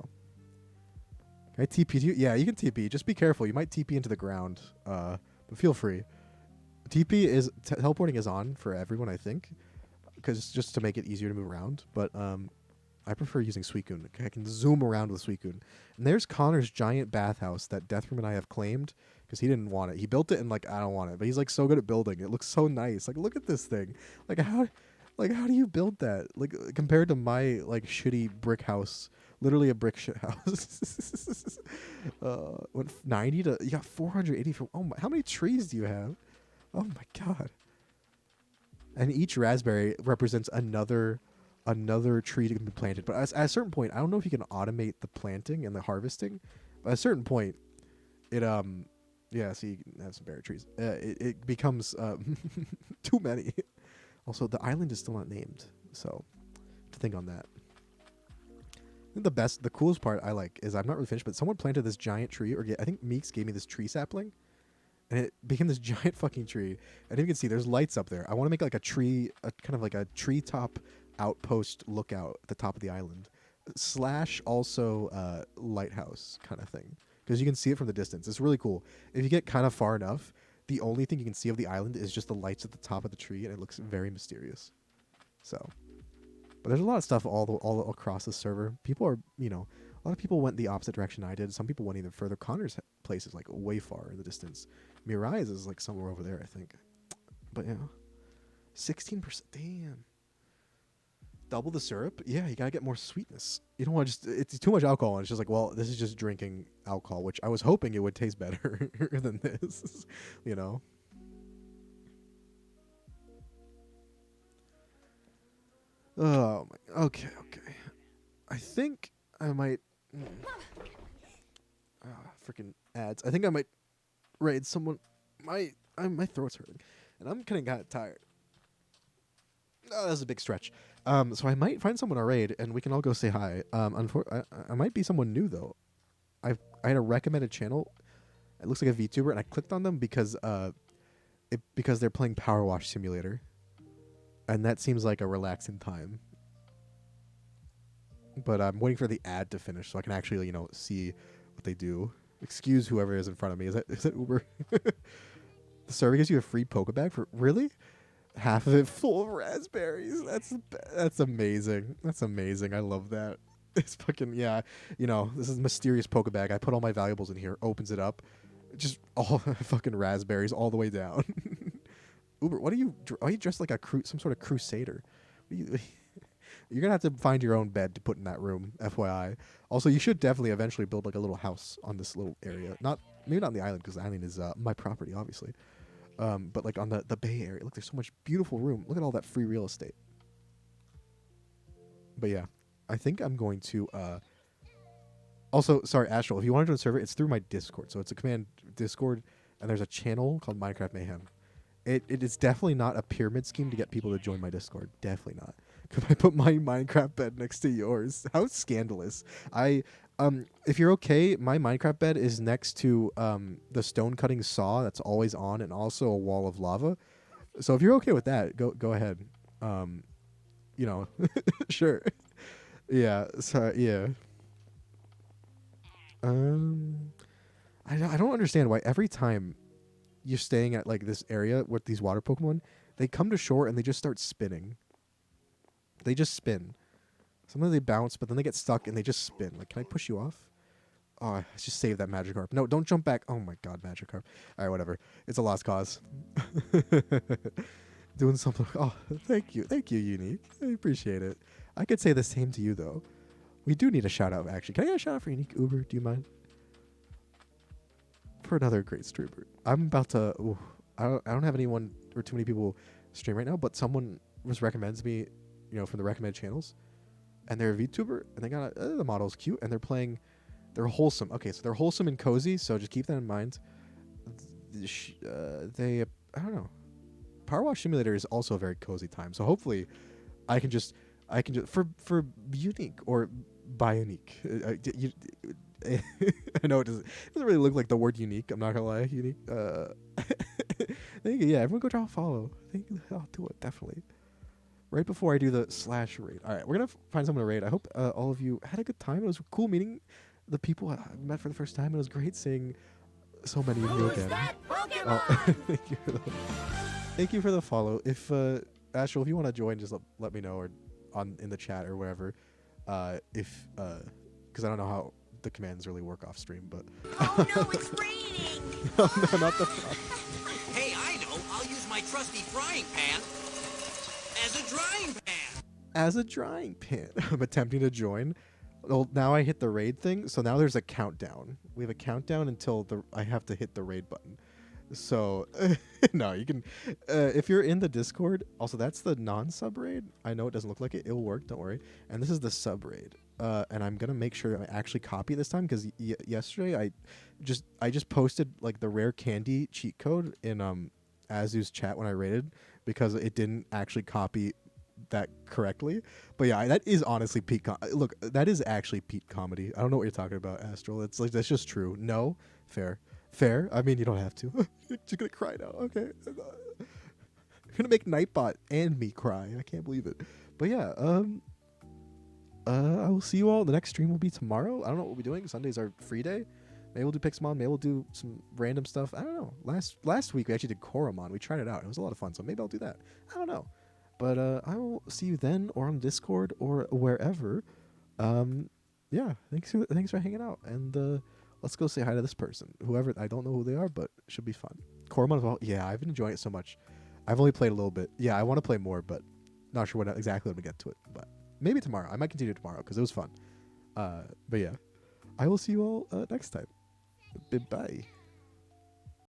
can I TP to you? Yeah, you can TP. Just be careful. You might TP into the ground, but feel free. TP is teleporting is on for everyone, I think, because just to make it easier to move around. But I prefer using Suicune. I can zoom around with Suicune. And there's Connor's giant bathhouse that Deathroom and I have claimed because he didn't want it. He built it and like I don't want it, but he's like so good at building. It looks so nice. Like look at this thing. Like how do you build that? Like compared to my like shitty brick house, literally a brick shit house. Went 90 to 480 for. Oh my! How many trees do you have? Oh my god! And each raspberry represents another tree to be planted. But at a certain point, I don't know if you can automate the planting and the harvesting. But at a certain point, it yeah. So you can have some berry trees. It becomes too many. Also, the island is still not named, so to think on that. I think the coolest part I like is I'm not really finished, but someone planted this giant tree, I think Meeks gave me this tree sapling, and it became this giant fucking tree. And you can see there's lights up there. I want to make like a tree, kind of like a treetop outpost lookout at the top of the island, / also lighthouse kind of thing, because you can see it from the distance. It's really cool. If you get kind of far enough, the only thing you can see of the island is just the lights at the top of the tree, and it looks very mysterious. So, but there's a lot of stuff all across the server. People are, a lot of people went the opposite direction I did. Some people went even further. Connor's place is like way far in the distance. Mirai's is like somewhere over there, I think. But yeah, 16%. Damn. Double the syrup? Yeah, you gotta get more sweetness. You don't want it's too much alcohol, and it's just like, well, this is just drinking alcohol, which I was hoping it would taste better than this, Oh my, okay. I think I might, freaking ads. I think I might raid someone. My throat's hurting, and I'm kind of tired. Oh, that was a big stretch. So I might find someone to raid, and we can all go say hi. I might be someone new though. I've I had a recommended channel. It looks like a VTuber, and I clicked on them because because they're playing Power Wash Simulator, and that seems like a relaxing time. But I'm waiting for the ad to finish so I can actually, see what they do. Excuse whoever is in front of me. Is that Uber? The server gives you a free Pokebag for really? Half of it full of raspberries. That's amazing. That's amazing. I love that. It's fucking yeah. This is mysterious Pokebag. I put all my valuables in here. Opens it up, just all fucking raspberries all the way down. Uber, what are you? Are you dressed like some sort of crusader? You're gonna have to find your own bed to put in that room. FYI. Also, you should definitely eventually build like a little house on this little area. Maybe not on the island because the island is my property, obviously. But like on the Bay Area. Look, there's so much beautiful room. Look at all that free real estate. But yeah, I think I'm going to. Also, sorry, Astral. If you want to join the server, it's through my Discord. So it's a command Discord, and there's a channel called Minecraft Mayhem. It is definitely not a pyramid scheme to get people to join my Discord. Definitely not. Because I put my Minecraft bed next to yours. How scandalous! If you're okay, my Minecraft bed is next to the stone cutting saw that's always on, and also a wall of lava. So if you're okay with that, go ahead. Sure. Yeah. So yeah. I don't understand why every time you're staying at like this area with these water Pokemon, they come to shore and they just start spinning. They just spin. Sometimes they bounce, but then they get stuck and they just spin. Like, can I push you off? Oh, let's just save that Magikarp. No, don't jump back. Oh my god, Magikarp. All right, whatever. It's a lost cause. Doing something. Oh, thank you, Unique. I appreciate it. I could say the same to you though. We do need a shout out, actually. Can I get a shout out for Unique Uber? Do you mind? For another great streamer. I'm about to. Ooh, I don't have anyone or too many people stream right now, but someone recommends me, from the recommended channels, and they're a VTuber, and they got the model's cute, and they're wholesome. Okay, so they're wholesome and cozy, so just keep that in mind. I don't know. Power Wash Simulator is also a very cozy time, so hopefully, I can just for Unique or Bionique. I know it doesn't really look like the word unique. I'm not gonna lie, Unique. Thank you. Yeah, everyone go drop a follow. Thank you. I'll do it definitely. Right before I do the / raid. All right, we're gonna find someone to raid. I hope all of you had a good time. It was cool meeting the people I met for the first time. It was great seeing so many of you again. Oh, thank you for the follow. If Astral, if you want to join, just let me know or in the chat or wherever. If because I don't know how the commands really work off stream, but Oh no, it's raining! oh, no, not the Hey, I know. I'll use my trusty frying pan as a drying pan. as a drying pan. I'm attempting to join. Well, now I hit the raid thing, so now there's a countdown. We have a countdown until I have to hit the raid button. So no, you can if you're in the Discord. Also, that's the non-sub raid. I know it doesn't look like it. It'll work. Don't worry. And this is the sub raid. And I'm gonna make sure I actually copy this time because yesterday I just posted like the rare candy cheat code in Azu's chat when I raided because it didn't actually copy that correctly. But yeah, that is honestly peak. Look, that is actually peak comedy. I don't know what you're talking about, Astral. It's like that's just true. No, fair. I mean, you don't have to. You're gonna cry now. Okay. You're gonna make Nightbot and me cry. I can't believe it. But yeah, I will see you all. The next stream will be tomorrow. I don't know what we'll be doing. Sundays are free day. Maybe we'll do Pixelmon. Maybe we'll do some random stuff. I don't know. Last week we actually did Koromon. We tried it out. It was a lot of fun. So maybe I'll do that. I don't know. But I will see you then, or on Discord, or wherever. Yeah. Thanks for hanging out. And let's go say hi to this person. Whoever, I don't know who they are, but it should be fun. Koromon as well. Yeah, I've been enjoying it so much. I've only played a little bit. Yeah, I want to play more, but not sure when exactly when we get to it. But maybe tomorrow. I might continue tomorrow because it was fun. But yeah, I will see you all next time. Bye.